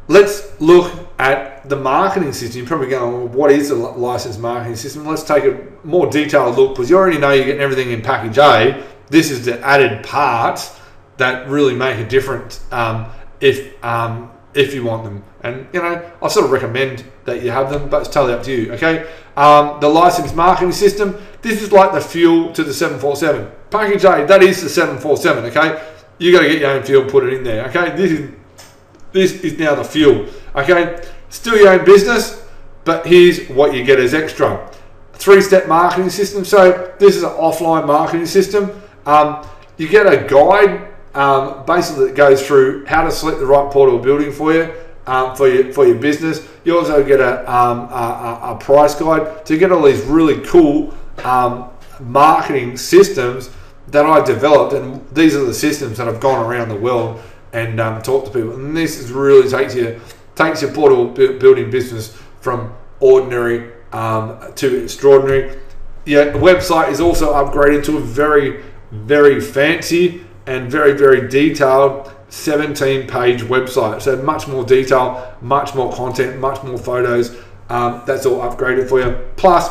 let's look at the marketing system. You're probably going, what is the licensed marketing system? Let's take a more detailed look, because you already know you're getting everything in package A. This is the added parts that really make a difference if you want them. And I sort of recommend that you have them, but it's totally up to you. Okay. The licensed marketing system, this is like the fuel to the 747. Package A, that is the 747. Okay, you got to get your own fuel, put it in there. Okay, this is now the fuel. Okay, still your own business, but here's what you get as extra. 3-step marketing system. So this is an offline marketing system. You get a guide basically that goes through how to select the right portable building for you. For your business. You also get a price guide. So you get all these really cool marketing systems that I developed, and these are the systems that I've gone around the world and talked to people. And this is really takes your portable building business from ordinary to extraordinary. Yeah, the website is also upgraded to a very, very fancy and very, very detailed 17-page website. So much more detail, much more content, much more photos. That's all upgraded for you. Plus,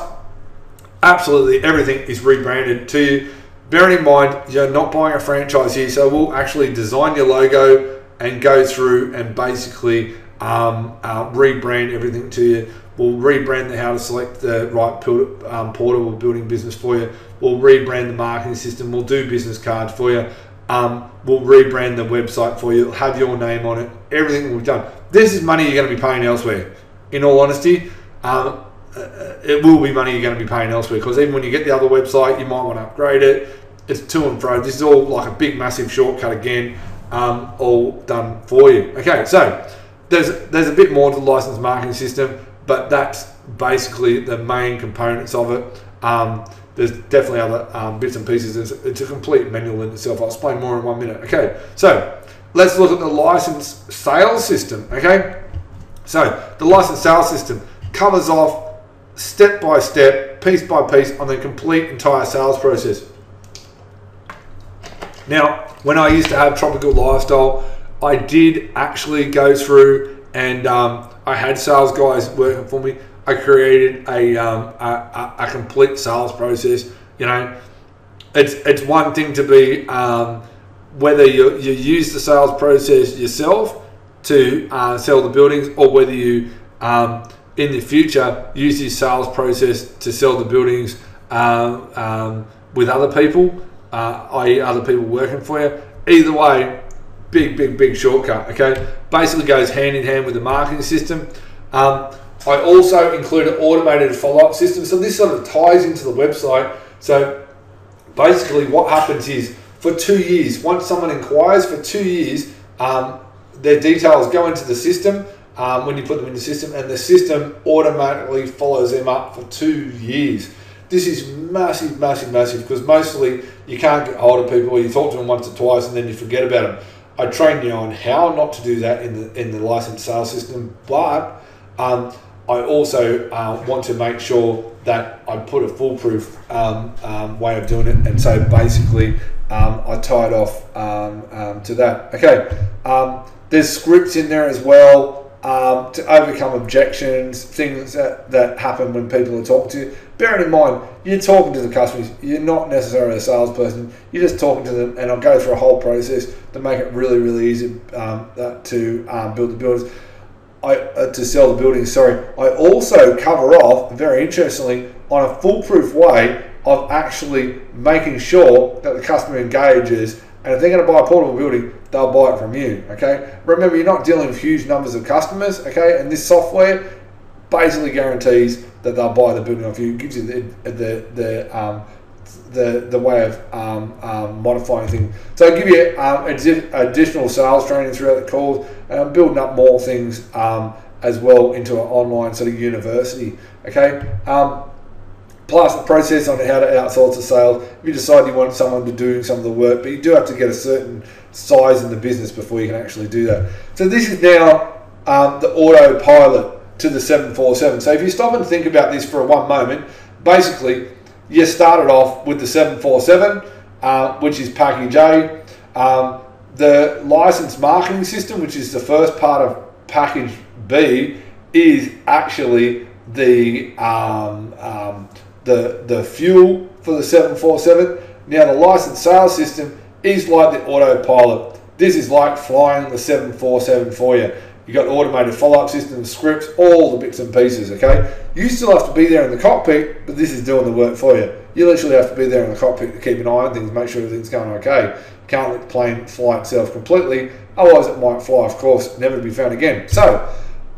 absolutely everything is rebranded to you. Bearing in mind, you're not buying a franchise here, so we'll actually design your logo and go through and basically rebrand everything to you. We'll rebrand how to select the right portable building business for you. We'll rebrand the marketing system. We'll do business cards for you. We'll rebrand the website for you. It'll have your name on it. Everything we've done. This is money you're going to be paying elsewhere. In all honesty, it will be money you're going to be paying elsewhere, because even when you get the other website, you might want to upgrade it. It's to and fro. This is all like a big, massive shortcut again, all done for you. Okay, so there's a bit more to the licensed marketing system, but that's basically the main components of it. There's definitely other bits and pieces. It's a complete manual in itself. I'll explain more in 1 minute. Okay, so let's look at the licensed sales system. Okay, so the licensed sales system covers off step by step, piece by piece on the complete entire sales process. Now, when I used to have Tropical Lifestyle, I did actually go through and I had sales guys working for me. I created a complete sales process. It's one thing to be whether you use the sales process yourself to sell the buildings, or whether you in the future use this sales process to sell the buildings with other people, i.e. other people working for you. Either way, big shortcut. Okay, basically goes hand in hand with the marketing system. I also include an automated follow-up system. So this sort of ties into the website. So basically what happens is, for 2 years, once someone inquires, for 2 years, their details go into the system when you put them in the system, and the system automatically follows them up for 2 years. This is massive, because mostly you can't get hold of people, or you talk to them once or twice and then you forget about them. I train you on how not to do that in the licensed sales system, but I also want to make sure that I put a foolproof way of doing it, and so basically I tie it off to that. Okay, there's scripts in there as well to overcome objections, things that happen when people are talking to you. Bearing in mind, you're talking to the customers, you're not necessarily a salesperson, you're just talking to them, and I'll go through a whole process to make it really easy to build the buildings. To sell the buildings, sorry. I also cover off, very interestingly, on a foolproof way of actually making sure that the customer engages And if they're going to buy a portable building, they'll buy it from you, okay? Remember, you're not dealing with huge numbers of customers, okay? And this software basically guarantees that they'll buy the building off you. It gives you the way of modifying things. So I'll give you additional sales training throughout the calls, and I'm building up more things as well into an online sort of university, okay? Plus the process on how to outsource the sales. If you decide you want someone to do some of the work, but you do have to get a certain size in the business before you can actually do that. So this is now the autopilot to the 747. So if you stop and think about this for one moment, basically you started off with the 747, which is package A. The license marketing system, which is the first part of package B, is actually the fuel for the 747. Now the license sales system is like the autopilot. This is like flying the 747 for you. You've got automated follow-up systems, scripts, all the bits and pieces, okay? You still have to be there in the cockpit, but this is doing the work for you. You literally have to be there in the cockpit to keep an eye on things, make sure everything's going okay. You can't let the plane fly itself completely, otherwise it might fly, of course, never to be found again. So,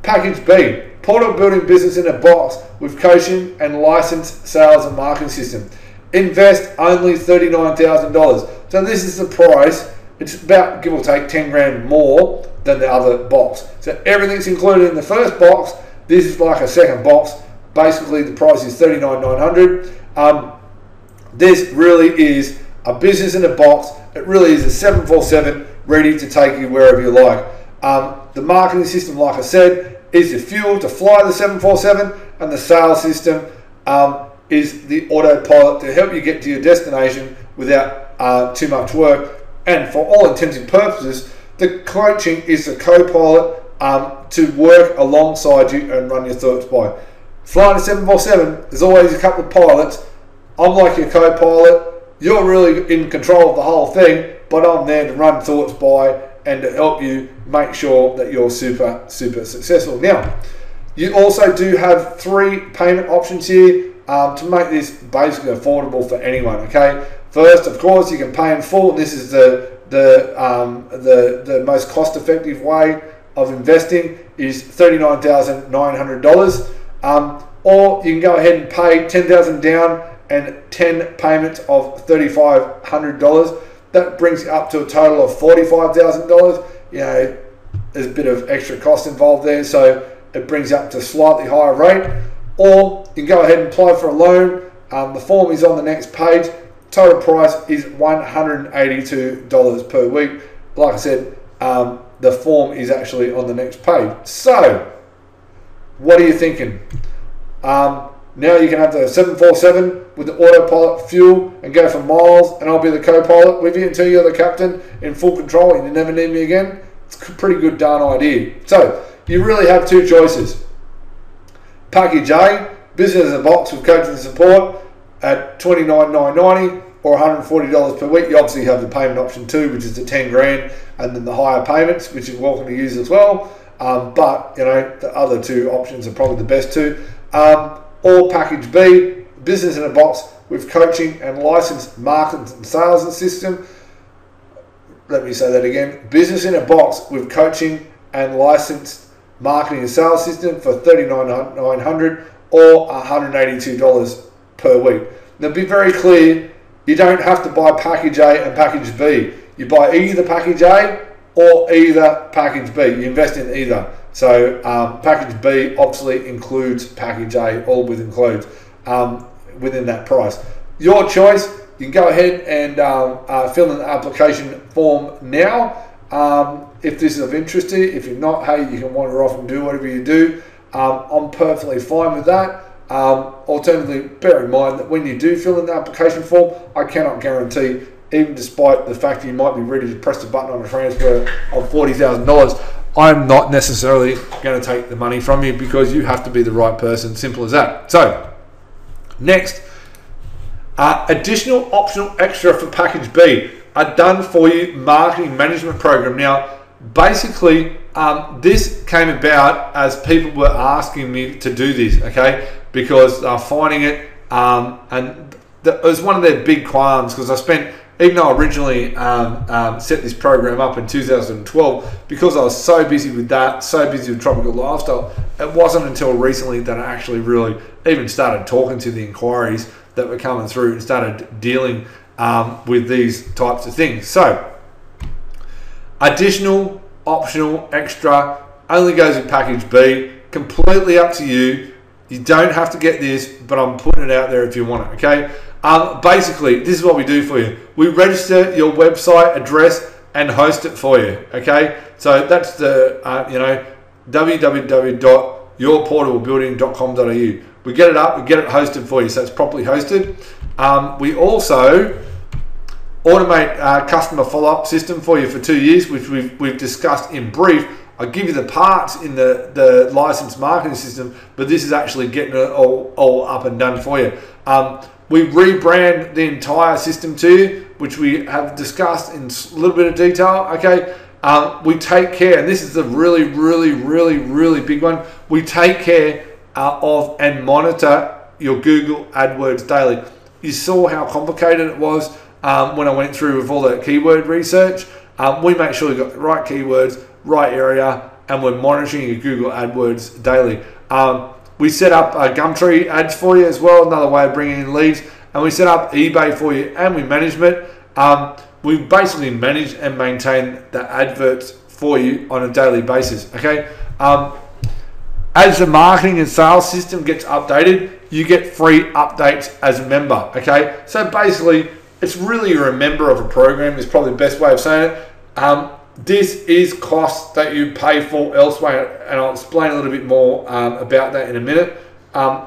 package B, portable building business in a box with coaching and licensed sales and marketing system. Invest only $39,000. So this is the price. It's about, give or take, 10 grand more than the other box. So everything's included in the first box. This is like a second box. Basically, the price is $39,900. This really is a business in a box. It really is a 747 ready to take you wherever you like. The marketing system, like I said, is the fuel to fly the 747, and the sales system is the autopilot to help you get to your destination without too much work. And for all intents and purposes, the coaching is the co-pilot to work alongside you and run your thoughts by. Flying a 747, there's always a couple of pilots. I'm like your co-pilot. You're really in control of the whole thing, but I'm there to run thoughts by and to help you make sure that you're super successful. Now, you also do have 3 payment options here to make this basically affordable for anyone, okay? First, of course, you can pay in full. This is the most cost-effective way of investing is $39,900. Or you can go ahead and pay $10,000 down and 10 payments of $3,500. That brings you up to a total of $45,000. You know, there's a bit of extra cost involved there, so it brings you up to a slightly higher rate. Or you can go ahead and apply for a loan. The form is on the next page. Total price is $182 per week. Like I said, the form is actually on the next page. So, what are you thinking? Now you can have the 747 with the autopilot fuel and go for miles, and I'll be the co-pilot with you until you're the captain in full control and you never need me again. It's a pretty good darn idea. So, you really have 2 choices. Package A, business in a box with coaching and support at $29,990 or $140 per week. You obviously have the payment option 2, which is the 10 grand, and then the higher payments, which you're welcome to use as well. But you know, the other 2 options are probably the best 2. Or package B, business in a box with coaching and licensed marketing and sales system. Let me say that again. Business in a box with coaching and licensed marketing and sales system for $39,900 or $182 per week. Now be very clear, you don't have to buy package A and package B. You buy either package A or either package B. You invest in either. So package B obviously includes package A, all within that price. Your choice. You can go ahead and fill in the application form now if this is of interest to you. If you're not, hey, you can wander off and do whatever you do. I'm perfectly fine with that. Alternatively, bear in mind that when you do fill in the application form, I cannot guarantee, even despite the fact that you might be ready to press the button on a transfer of $40,000, I'm not necessarily going to take the money from you, because you have to be the right person. Simple as that. So, next, additional optional extra for package B, a done for you marketing management program. Now, basically, this came about as people were asking me to do this, okay, because they're finding it, and it was one of their big qualms, because I spent even though I originally set this program up in 2012, because I was so busy with that, so busy with tropical lifestyle, it wasn't until recently that I actually really even started talking to the inquiries that were coming through and started dealing with these types of things. So, additional, optional, extra, only goes in package B, completely up to you. You don't have to get this, but I'm putting it out there if you want it, okay? Basically, this is what we do for you. We register your website address and host it for you, okay? So that's the, www.yourportablebuilding.com.au. We get it up, we get it hosted for you, so it's properly hosted. We also automate customer follow-up system for you for 2 years, which we've discussed in brief. I give you the parts in the licensed marketing system, but this is actually getting it all up and done for you. We rebrand the entire system to you, which we have discussed in a little bit of detail, okay? We take care, and this is a really, really, really, really big one. We take care of and monitor your Google AdWords daily. You saw how complicated it was when I went through with all that keyword research. We make sure you got the right keywords, right area, and we're monitoring your Google AdWords daily. We set up Gumtree ads for you as well, another way of bringing in leads, and we set up eBay for you, and we manage it. We basically manage and maintain the adverts for you on a daily basis, okay? As the marketing and sales system gets updated, you get free updates as a member, okay? So basically, it's really you're a member of a program is probably the best way of saying it. This is costs that you pay for elsewhere, and I'll explain a little bit more about that in a minute.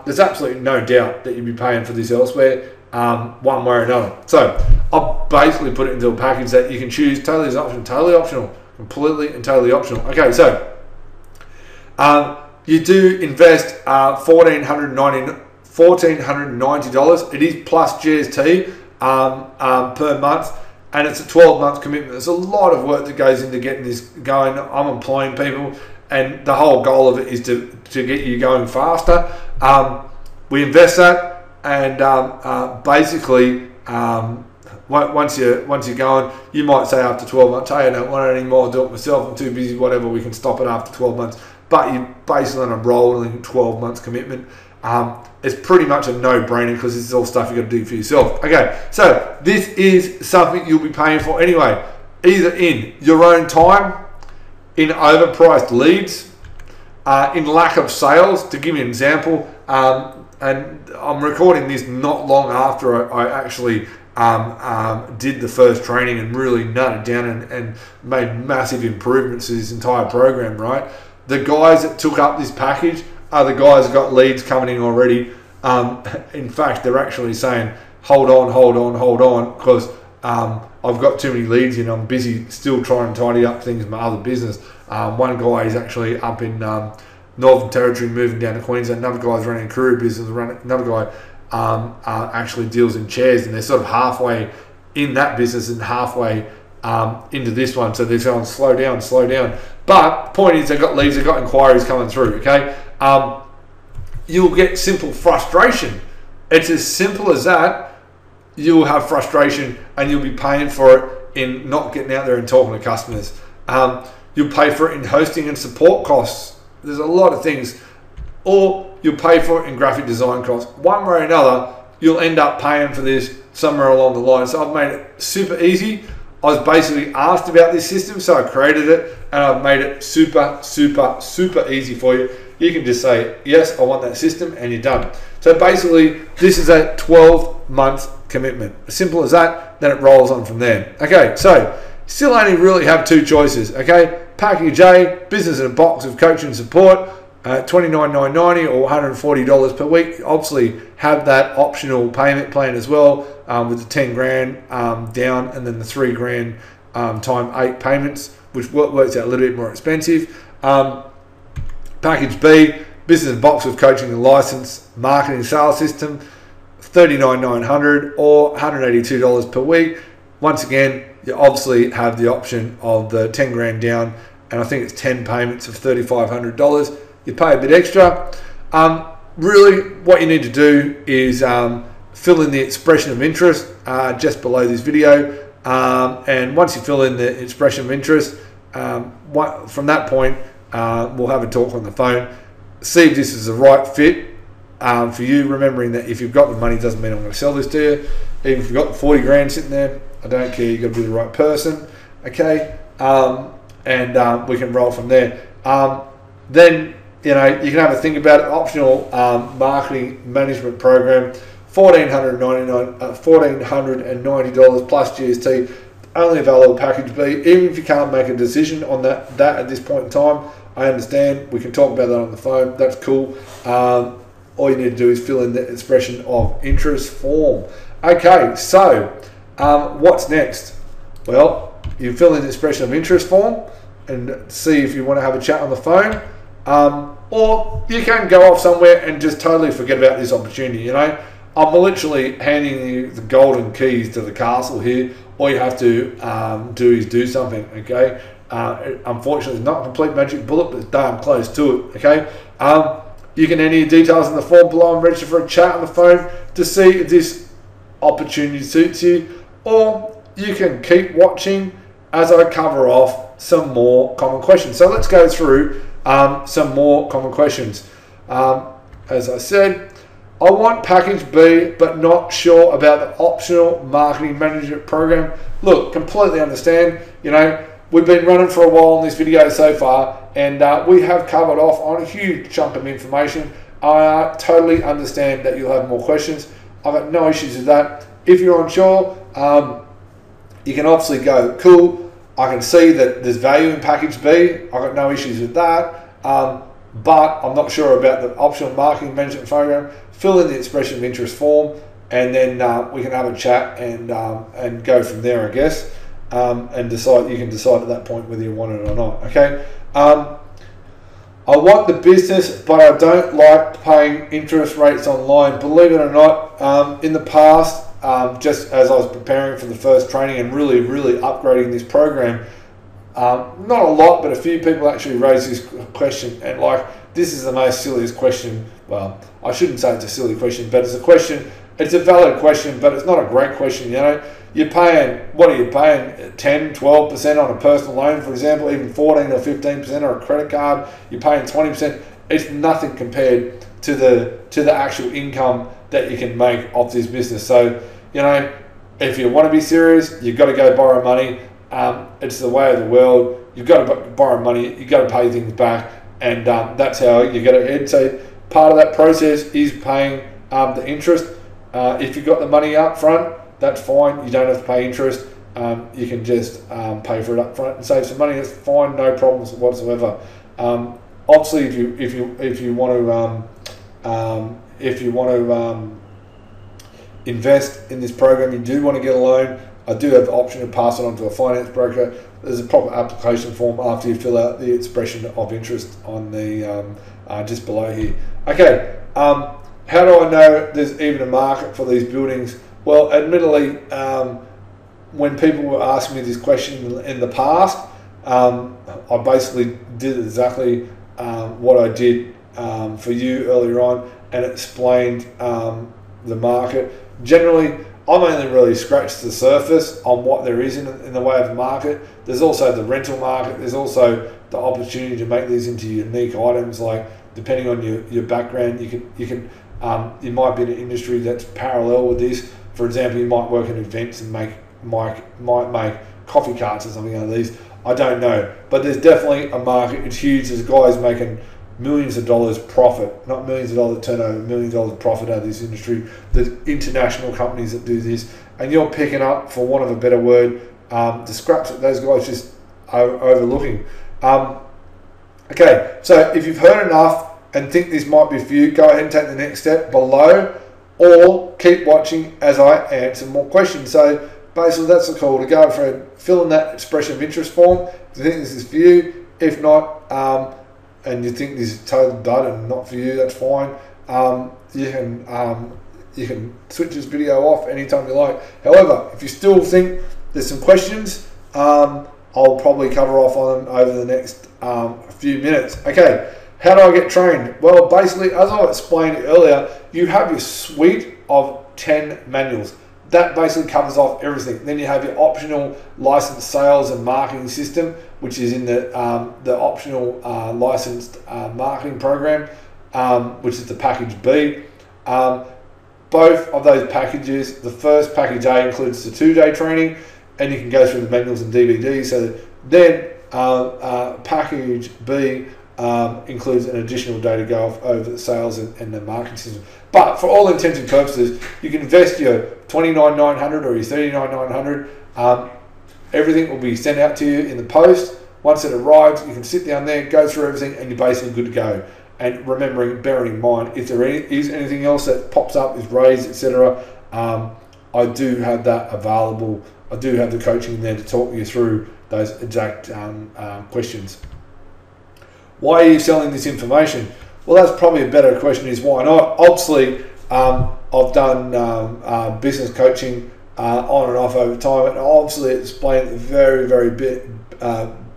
There's absolutely no doubt that you'd be paying for this elsewhere, one way or another. So I'll basically put it into a package that you can choose totally as an option, totally optional, completely and totally optional. Okay, so you do invest $1,490. It is plus GST per month. And it's a 12-month commitment. There's a lot of work that goes into getting this going. I'm employing people, and the whole goal of it is to get you going faster. We invest that, and basically, once you're going, you might say after 12 months, hey, I don't want it anymore, I'll do it myself, I'm too busy, whatever, we can stop it after 12 months. But you're basically on a rolling 12 months commitment. It's pretty much a no-brainer because this is all stuff you got to do for yourself. Okay, so this is something you'll be paying for anyway, either in your own time, in overpriced leads, in lack of sales. To give you an example, and I'm recording this not long after I actually did the first training and really nutted down and made massive improvements to this entire program, right? The guys that took up this package are the guys that got leads coming in already. In fact, they're actually saying, hold on, because I've got too many leads and I'm busy still trying to tidy up things in my other business. One guy is actually up in Northern Territory moving down to Queensland. Another guy's running a courier business. Another guy actually deals in chairs, and they're sort of halfway in that business and halfway into this one. So they're going slow down. But the point is, they've got leads, they've got inquiries coming through, okay? You'll get simple frustration. It's as simple as that. You'll have frustration and you'll be paying for it in not getting out there and talking to customers. You'll pay for it in hosting and support costs. There's a lot of things. Or you'll pay for it in graphic design costs. One way or another, you'll end up paying for this somewhere along the line. So I've made it super easy. I was basically asked about this system, so I created it, and I've made it super easy for you. You can just say, yes, I want that system, and you're done. So basically, this is a 12-month commitment. As simple as that, then it rolls on from there. Okay, so still only really have two choices, okay? Package A, business in a box with coaching and support, $29.990 or $140 per week. Obviously, have that optional payment plan as well, with the 10 grand down and then the 3 grand time 8 payments, which works out a little bit more expensive. Package B, business box with coaching and license, marketing sales system, $39,900 or $182 per week. Once again, you obviously have the option of the 10 grand down, and I think it's 10 payments of $3,500. You pay a bit extra. Really, what you need to do is fill in the expression of interest just below this video. And once you fill in the expression of interest, from that point, we'll have a talk on the phone, see if this is the right fit for you, remembering that if you've got the money doesn't mean I'm going to sell this to you. Even if you've got the 40 grand sitting there, I don't care, you've got to be the right person, okay? And we can roll from there. Then, you can have a think about it. Optional marketing management program, $1,490 plus GST, only available package B. Even if you can't make a decision on that at this point in time, I understand. We can talk about that on the phone. That's cool. All you need to do is fill in the expression of interest form. Okay, so what's next? Well, you fill in the expression of interest form and see if you want to have a chat on the phone, or you can go off somewhere and just totally forget about this opportunity. I'm literally handing you the golden keys to the castle here. All you have to do is do something, okay? Unfortunately, it's not a complete magic bullet, but it's damn close to it, okay? You can enter your details in the form below and register for a chat on the phone to see if this opportunity suits you, or you can keep watching as I cover off some more common questions. So let's go through some more common questions. As I said, I want package B, but not sure about the optional marketing management program. Look, completely understand. We've been running for a while on this video so far, and we have covered off on a huge chunk of information. I totally understand that you'll have more questions. I've got no issues with that. If you're unsure, you can obviously go, cool, I can see that there's value in package B. I've got no issues with that. But I'm not sure about the optional marketing management program. Fill in the expression of interest form, and then we can have a chat and go from there, I guess, and decide. You can decide at that point whether you want it or not. Okay. I want the business, but I don't like paying interest rates online. Believe it or not, in the past, just as I was preparing for the first training and really upgrading this program, not a lot, but a few people actually raised this question, and this is the most silliest question. Well, I shouldn't say it's a silly question, but it's a question. It's a valid question, but it's not a great question. You're paying, what are you paying? 10, 12% on a personal loan, for example, even 14 or 15% on a credit card. You're paying 20%. It's nothing compared to the actual income that you can make off this business. So, if you want to be serious, you've got to go borrow money. It's the way of the world. You've got to borrow money. You've got to pay things back, and that's how you get ahead. So part of that process is paying the interest. If you've got the money up front, that's fine. You don't have to pay interest. You can just pay for it up front and save some money. That's fine. No problems whatsoever. Obviously, if you want to invest in this program, you do want to get a loan. I do have the option to pass it on to a finance broker. There's a proper application form after you fill out the expression of interest on the just below here. Okay, how do I know there's even a market for these buildings? Well, admittedly, when people were asking me this question in the past, I basically did exactly what I did for you earlier on and explained the market. Generally, I've only really scratched the surface on what there is in the way of a market. There's also the rental market. There's also the opportunity to make these into unique items. Depending on your background, you might be in an industry that's parallel with this. For example, you might work in events and might make coffee carts or something like these. I don't know, but there's definitely a market. It's huge. There's guys making millions of dollars profit, not millions of dollars turnover, millions of dollars profit out of this industry. There's international companies that do this, and you're picking up, for want of a better word, the scraps that those guys just are overlooking. Okay, so if you've heard enough and think this might be for you, go ahead and take the next step below, or keep watching as I answer more questions. So basically, that's the call to go for it. Fill in that expression of interest form if you think this is for you. If not, and you think this is total dud and not for you, that's fine. You can switch this video off anytime you like. However, if you still think there's some questions, I'll probably cover off on them over the next few minutes. Okay, how do I get trained? Well, basically, as I explained earlier, you have your suite of 10 manuals. That basically covers off everything. Then you have your optional licensed sales and marketing system, which is in the optional licensed marketing program, which is the package B. Both of those packages, the first package A includes the 2-day training, and you can go through the manuals and DVDs. So then package B includes an additional day to go over the sales and the marketing system. But for all intents and purposes, you can invest your $29,900 or your $39,900. Everything will be sent out to you in the post. Once it arrives, you can sit down there, go through everything, and you're basically good to go. And remembering, bearing in mind, if there is anything else that pops up, is raised, etc., I do have that available. I do have the coaching there to talk you through those exact questions. Why are you selling this information? Well, that's probably a better question, is why not? Obviously, I've done business coaching on and off over time, and obviously explained at the very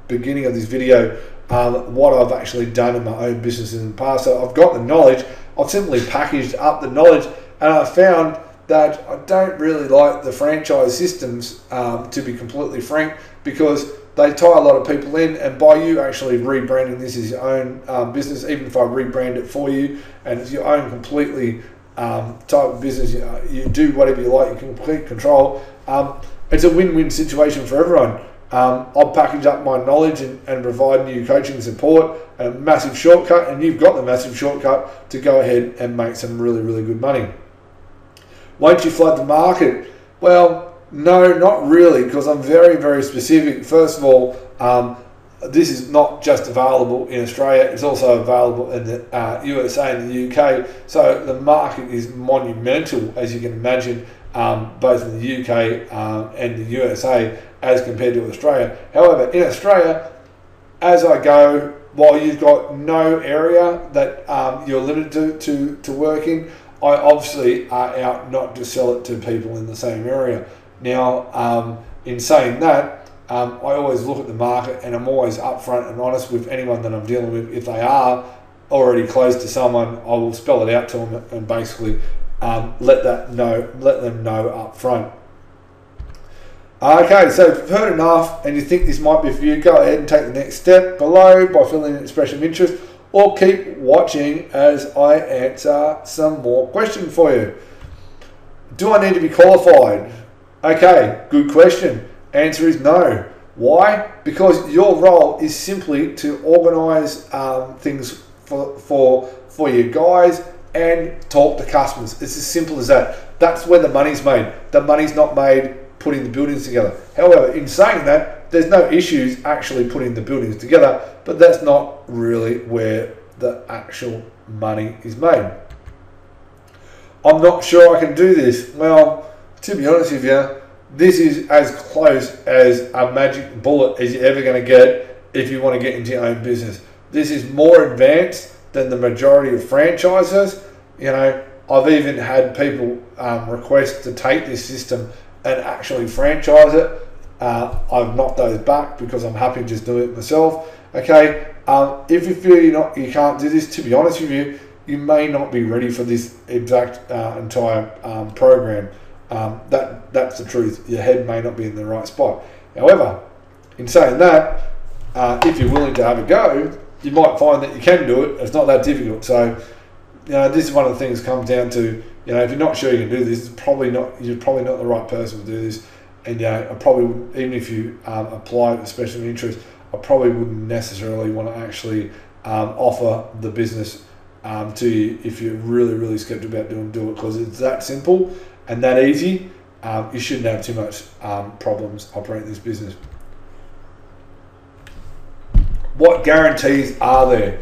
beginning of this video what I've actually done in my own business in the past. So I've got the knowledge, I've simply packaged up the knowledge, and I found that I don't really like the franchise systems, to be completely frank, because they tie a lot of people in, and by you actually rebranding this as your own business, even if I rebrand it for you and it's your own completely type of business, you do whatever you like, you can complete control. It's a win-win situation for everyone. I'll package up my knowledge and provide you coaching support, and a massive shortcut, and you've got the massive shortcut to go ahead and make some really good money. Won't you flood the market? Well, no, not really, because I'm very specific. First of all, this is not just available in Australia, it's also available in the USA and the UK. So the market is monumental, as you can imagine, both in the UK and the USA as compared to Australia. However, in Australia, as I go, while you've got no area that you're limited to work in, I obviously are out not to sell it to people in the same area. Now, in saying that, I always look at the market, and I'm always upfront and honest with anyone that I'm dealing with. If they are already close to someone, I will spell it out to them and basically let them know up front. Okay, so if you've heard enough and you think this might be for you, go ahead and take the next step below by filling in an expression of interest, or keep watching as I answer some more questions for you. Do I need to be qualified? Okay, good question. Answer is no. Why? Because your role is simply to organise things for your guys and talk to customers. It's as simple as that. That's where the money's made. The money's not made putting the buildings together. However, in saying that, there's no issues actually putting the buildings together, but that's not really where the actual money is made. I'm not sure I can do this. Well, to be honest with you, this is as close as a magic bullet as you're ever going to get if you want to get into your own business. This is more advanced than the majority of franchises. You know, I've even had people request to take this system and actually franchise it. I've knocked those back because I'm happy to just do it myself. Okay, if you feel you can't do this, to be honest with you, you may not be ready for this exact entire program. That's the truth. Your head may not be in the right spot. However, in saying that, if you're willing to have a go, you might find that you can do it. It's not that difficult. So, you know, this is one of the things that comes down to, you know, if you're not sure you can do this, you're probably not the right person to do this. And I probably wouldn't, even if you apply a special interest, I probably wouldn't necessarily want to actually offer the business to you if you're really skeptical about do it, because it's that simple and that easy. You shouldn't have too much problems operating this business. What guarantees are there?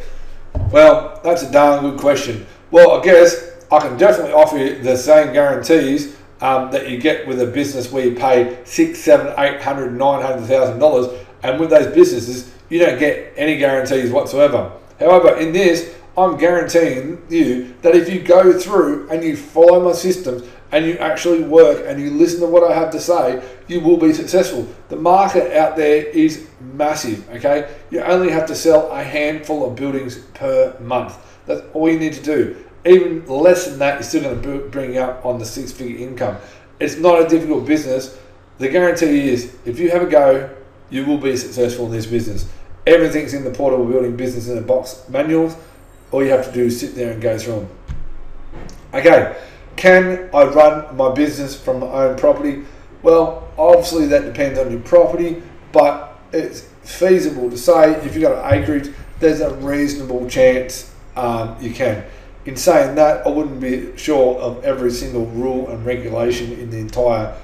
Well, that's a darn good question. Well, I guess I can definitely offer you the same guarantees that you get with a business where you pay $600,000, $700,000, $800,000, $900,000, and with those businesses you don't get any guarantees whatsoever. However, in this, I'm guaranteeing you that if you go through and you follow my systems and you actually work and you listen to what I have to say, you will be successful. The market out there is massive, okay? You only have to sell a handful of buildings per month. That's all you need to do. even less than that, you're still going to bring you up on the 6-figure income. It's not a difficult business. The guarantee is, if you have a go, you will be successful in this business. Everything's in the Portable Building Business in a Box manuals. All you have to do is sit there and go through them. Okay, can I run my business from my own property? Well, obviously that depends on your property, but it's feasible to say if you've got an acreage, there's a reasonable chance you can. In saying that, I wouldn't be sure of every single rule and regulation in the entire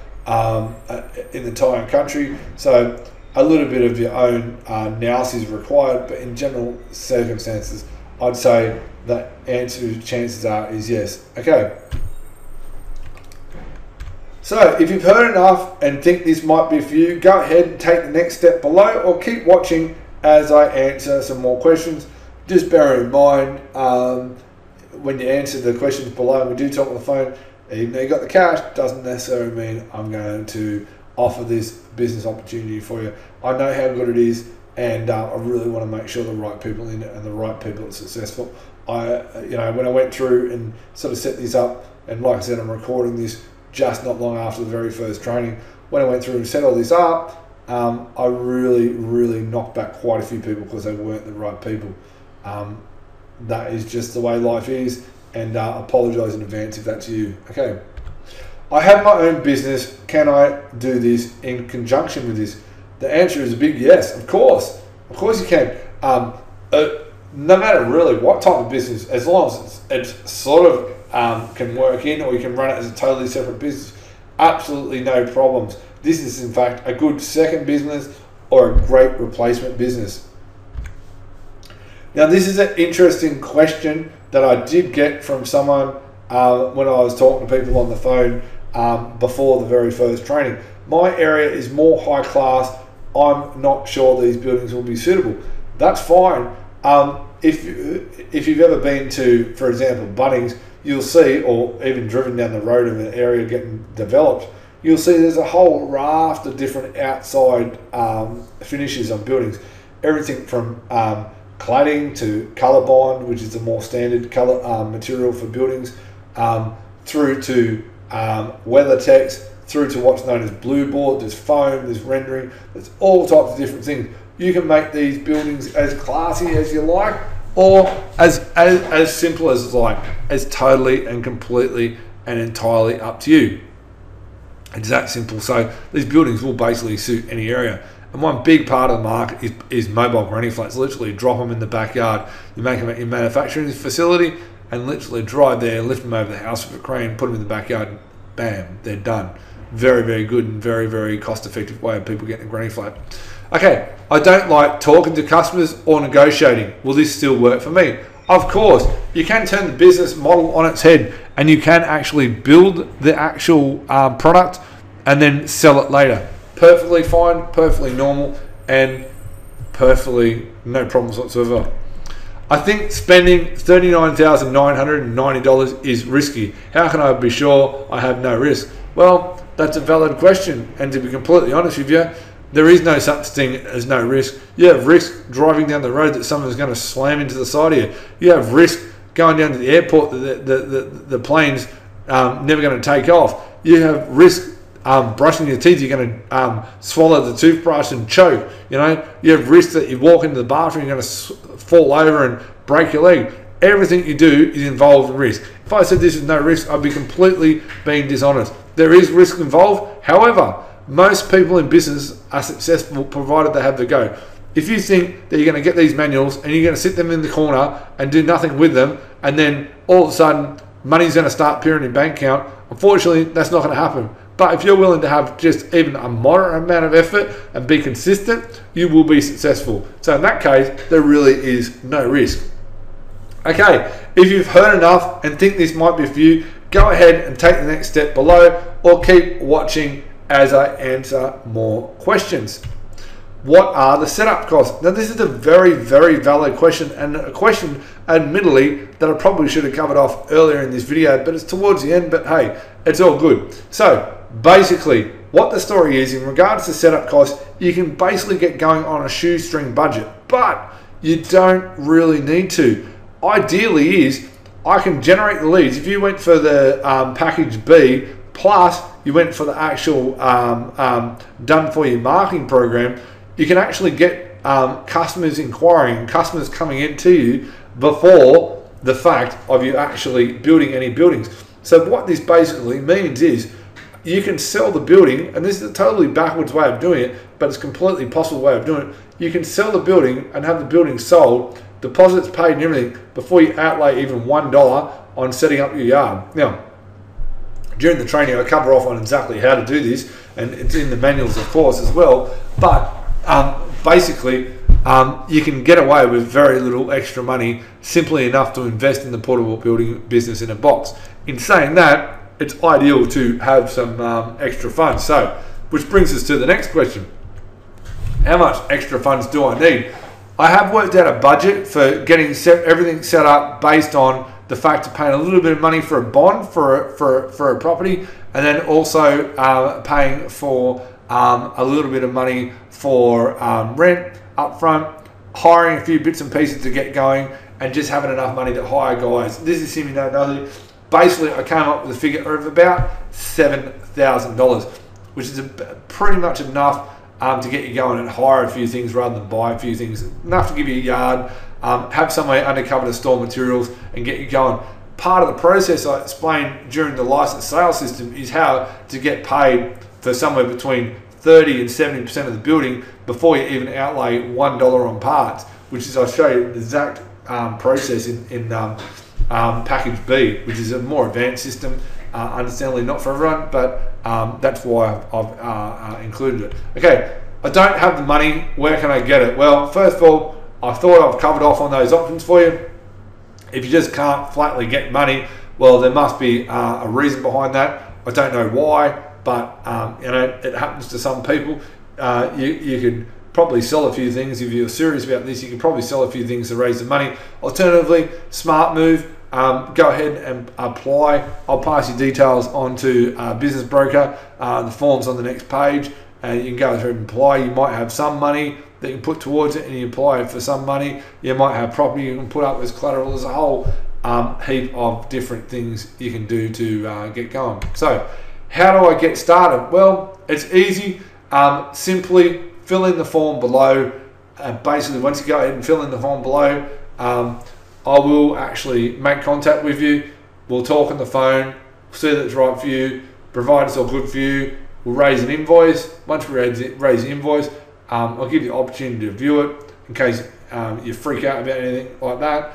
country. So a little bit of your own nous is required, but in general circumstances, I'd say that answer chances are is yes. Okay. So if you've heard enough and think this might be for you, go ahead and take the next step below, or keep watching as I answer some more questions. Just bear in mind, when you answer the questions below, and we do talk on the phone, even though you got the cash, doesn't necessarily mean I'm going to offer this business opportunity for you. I know how good it is, and I really want to make sure the right people in it and the right people are successful. When I went through and sort of set this up, and like I said, I'm recording this just not long after the very first training. When I went through and set all this up, I really knocked back quite a few people because they weren't the right people. That is just the way life is, and I apologise in advance if that's you. Okay, I have my own business. Can I do this in conjunction with this? The answer is a big yes. Of course you can. No matter really what type of business, as long as it's sort of can work in, or you can run it as a totally separate business, absolutely no problems. This is in fact a good second business or a great replacement business. Now, this is an interesting question that I did get from someone when I was talking to people on the phone before the very first training. My area is more high class. I'm not sure these buildings will be suitable. That's fine. If you've ever been to, for example, Bunnings, you'll see, or even driven down the road of an area getting developed, you'll see there's a whole raft of different outside finishes on buildings. Everything from cladding to colour bond, which is the more standard colour material for buildings, through to WeatherTex, through to what's known as blue board. There's foam, there's rendering, there's all types of different things. You can make these buildings as classy as you like, or as simple as like. It's totally and completely and entirely up to you. It's that simple. So these buildings will basically suit any area. And one big part of the market is mobile granny flats. Literally drop them in the backyard. You make them at your manufacturing facility and literally drive there, lift them over the house with a crane, put them in the backyard, and bam, they're done. Very, very good and very, very cost-effective way of people getting a granny flat. Okay, I don't like talking to customers or negotiating. Will this still work for me? Of course, you can turn the business model on its head, and you can actually build the actual product and then sell it later. Perfectly fine, perfectly normal, and perfectly no problems whatsoever. I think spending $39,990 is risky. How can I be sure I have no risk? Well, that's a valid question, and to be completely honest with you, there is no such thing as no risk. You have risk driving down the road that someone's going to slam into the side of you. You have risk going down to the airport that the plane's never going to take off. You have risk brushing your teeth. You're going to swallow the toothbrush and choke. You know, you have risk that you walk into the bathroom, you're going to fall over and break your leg. Everything you do is involved in risk. If I said this is no risk, I'd be completely being dishonest. There is risk involved. However, most people in business are successful provided they have the go. If you think that you're going to get these manuals and you're going to sit them in the corner and do nothing with them, and then all of a sudden money's going to start appearing in your bank account, unfortunately that's not going to happen. But if you're willing to have just even a moderate amount of effort and be consistent, you will be successful. So in that case, there really is no risk. Okay, if you've heard enough and think this might be for you, go ahead and take the next step below, or keep watching as I answer more questions. What are the setup costs? Now, this is a very, very valid question, and a question, admittedly, that I probably should have covered off earlier in this video, but it's towards the end, but hey, it's all good. So basically, what the story is, in regards to setup costs, you can basically get going on a shoestring budget, but you don't really need to. Ideally is, I can generate the leads. If you went for the package B plus you went for the actual done for you marketing program, you can actually get customers inquiring, customers coming into you before the fact of you actually building any buildings. So what this basically means is you can sell the building, and this is a totally backwards way of doing it, but it's a completely possible way of doing it. You can sell the building and have the building sold, deposits paid and everything, before you outlay even $1 on setting up your yard. Now, during the training, I cover off on exactly how to do this, and it's in the manuals, of course, as well. But basically, you can get away with very little extra money, simply enough to invest in the portable building business in a box. In saying that, it's ideal to have some extra funds. So, which brings us to the next question. How much extra funds do I need? I have worked out a budget for getting everything set up based on the fact of paying a little bit of money for a bond for a property, and then also paying for a little bit of money for rent up front, hiring a few bits and pieces to get going, and just having enough money to hire guys. This is assuming no nothing. Basically, I came up with a figure of about $7,000, which is pretty much enough to get you going and hire a few things rather than buy a few things. Enough to give you a yard, have somewhere undercover to store materials and get you going. Part of the process I explained during the license sales system is how to get paid for somewhere between 30 and 70% of the building before you even outlay $1 on parts, which is, I'll show you the exact process in package B, which is a more advanced system. Understandably not for everyone, but that's why I've included it. Okay, I don't have the money. Where can I get it? Well, first of all, I thought I've covered off on those options for you. If you just can't flatly get money, well, there must be a reason behind that. I don't know why, but you know, it happens to some people. You could probably sell a few things. If you're serious about this, you can probably sell a few things to raise the money. Alternatively, smart move. Go ahead and apply. I'll pass your details on to a business broker. The form's on the next page, and you can go through and apply. You might have some money that you can put towards it, and you apply for some money. You might have property you can put up as collateral. There's a whole heap of different things you can do to get going. So, how do I get started? Well, it's easy. Simply fill in the form below. Basically, once you go ahead and fill in the form below, I will actually make contact with you. We'll talk on the phone, see that it's right for you, provide it's all good for you. We'll raise an invoice. Once we raise the invoice, I'll give you the opportunity to view it in case you freak out about anything like that.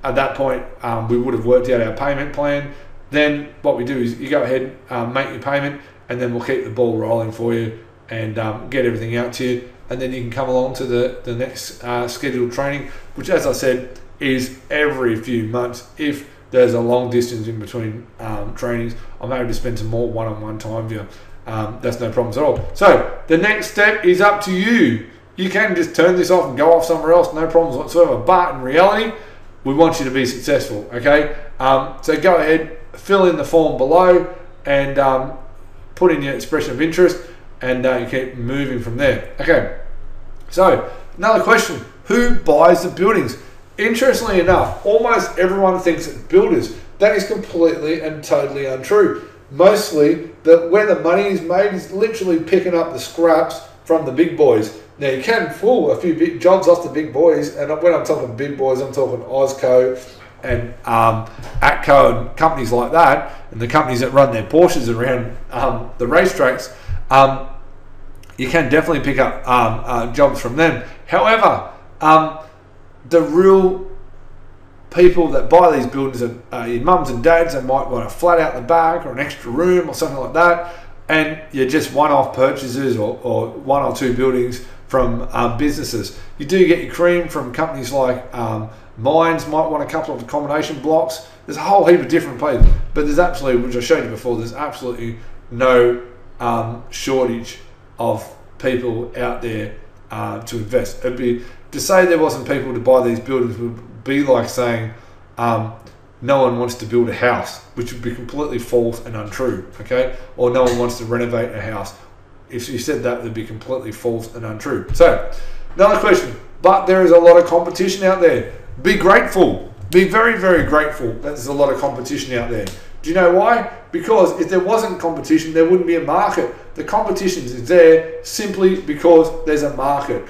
At that point, we would have worked out our payment plan. Then what we do is you go ahead, make your payment, and then we'll keep the ball rolling for you and get everything out to you. And then you can come along to the next scheduled training, which, as I said, is every few months. If there's a long distance in between trainings, I'm able to spend some more one-on-one time with you. That's no problems at all. So the next step is up to you. You can just turn this off and go off somewhere else, no problems whatsoever. But in reality, we want you to be successful, okay? So go ahead, fill in the form below, and put in your expression of interest, and you keep moving from there. Okay, so another question: who buys the buildings? Interestingly enough, almost everyone thinks it's builders. That is completely and totally untrue. Mostly, where the money is made is literally picking up the scraps from the big boys. Now, you can pull a few big jobs off the big boys, and when I'm talking big boys, I'm talking Osco and Atco and companies like that, and the companies that run their Porsches around the racetracks. You can definitely pick up jobs from them. However, the real people that buy these buildings are your mums and dads. They might want a flat out the back or an extra room or something like that, and you're just one-off purchases or one or two buildings from businesses. You do get your cream from companies like Mines, might want a couple of accommodation blocks. There's a whole heap of different places, but there's absolutely, which I showed you before, there's absolutely no shortage of people out there to invest. It'd be, to say there wasn't people to buy these buildings would be like saying no one wants to build a house, which would be completely false and untrue, okay? Or no one wants to renovate a house. If you said that, it would be completely false and untrue. So, another question, but there is a lot of competition out there. Be grateful. Be very, very grateful that there's a lot of competition out there. Do you know why? Because if there wasn't competition, there wouldn't be a market. The competition is there simply because there's a market.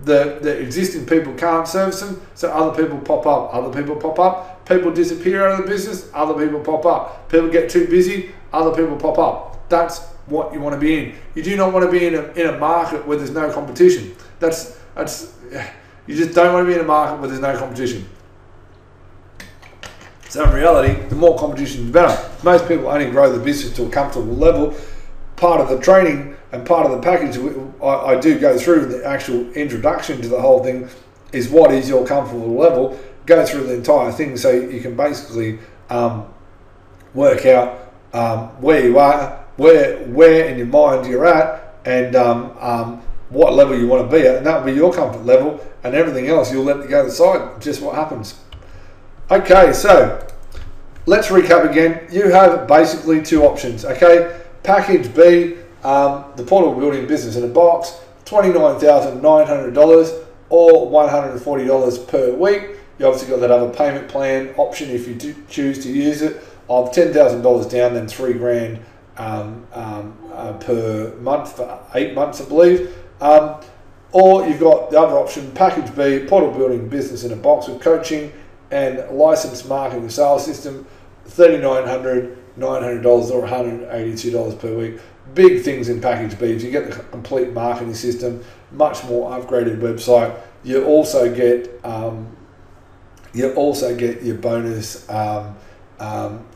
The existing people can't service them, so other people pop up. Other people pop up. People disappear out of the business. Other people pop up. People get too busy. Other people pop up. That's what you want to be in. You do not want to be in a market where there's no competition. You just don't want to be in a market where there's no competition. So in reality, the more competition, the better. Most people only grow the business to a comfortable level. Part of the training and part of the package I do go through, the actual introduction to the whole thing, is what is your comfortable level. Go through the entire thing so you can basically work out where you are, where in your mind you're at, and what level you want to be at, and that will be your comfort level, and everything else you'll let go to the side, just what happens. Okay, so let's recap again. You have basically two options, okay? Package B, the portable building business in a box, $29,900 or $140 per week. You obviously got that other payment plan option if you do choose to use it, of $10,000 down, then $3,000 per month for 8 months, I believe. Or you've got the other option, package B, portable building business in a box with coaching and licensed marketing and sales system, $3,900 or $182 per week. Big things in package B. You get the complete marketing system, much more upgraded website. You also get your bonus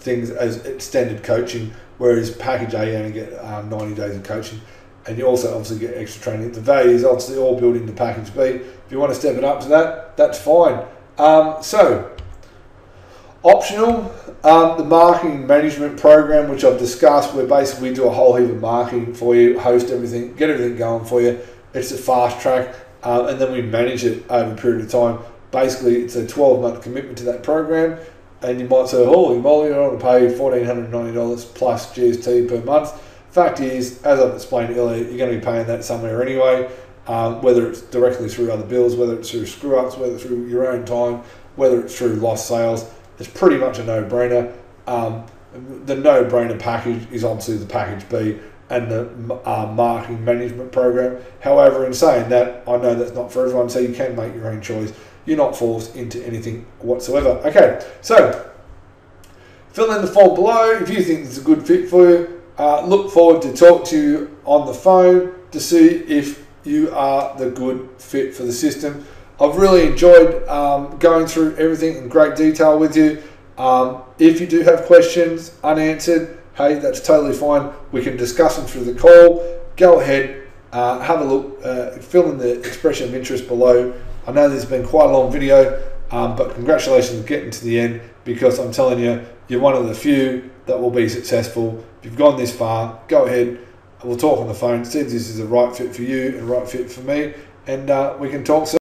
things as extended coaching, whereas package A you only get 90 days of coaching, and you also obviously get extra training. The value is obviously all built into package B. If you want to step it up to that, that's fine. So optional, the marketing management program, which I've discussed, where basically we do a whole heap of marketing for you, host everything, get everything going for you. It's a fast track, and then we manage it over a period of time. Basically, it's a 12-month commitment to that program, and you might say, holy moly, I want to pay $1,490 plus GST per month. Fact is, as I've explained earlier, you're going to be paying that somewhere anyway, whether it's directly through other bills, whether it's through screw-ups, whether it's through your own time, whether it's through lost sales. It's pretty much a no-brainer. The no-brainer package is obviously the package B and the marketing management program. However, in saying that, I know that's not for everyone, so you can make your own choice. You're not forced into anything whatsoever. Okay, so fill in the form below if you think it's a good fit for you. Look forward to talk to you on the phone to see if you are the good fit for the system. I've really enjoyed going through everything in great detail with you. If you do have questions unanswered, hey, that's totally fine. We can discuss them through the call. Go ahead, have a look, fill in the expression of interest below. I know this has been quite a long video, but congratulations on getting to the end, because I'm telling you, you're one of the few that will be successful. If you've gone this far, go ahead. We'll talk on the phone, see if this is the right fit for you and right fit for me, and we can talk soon.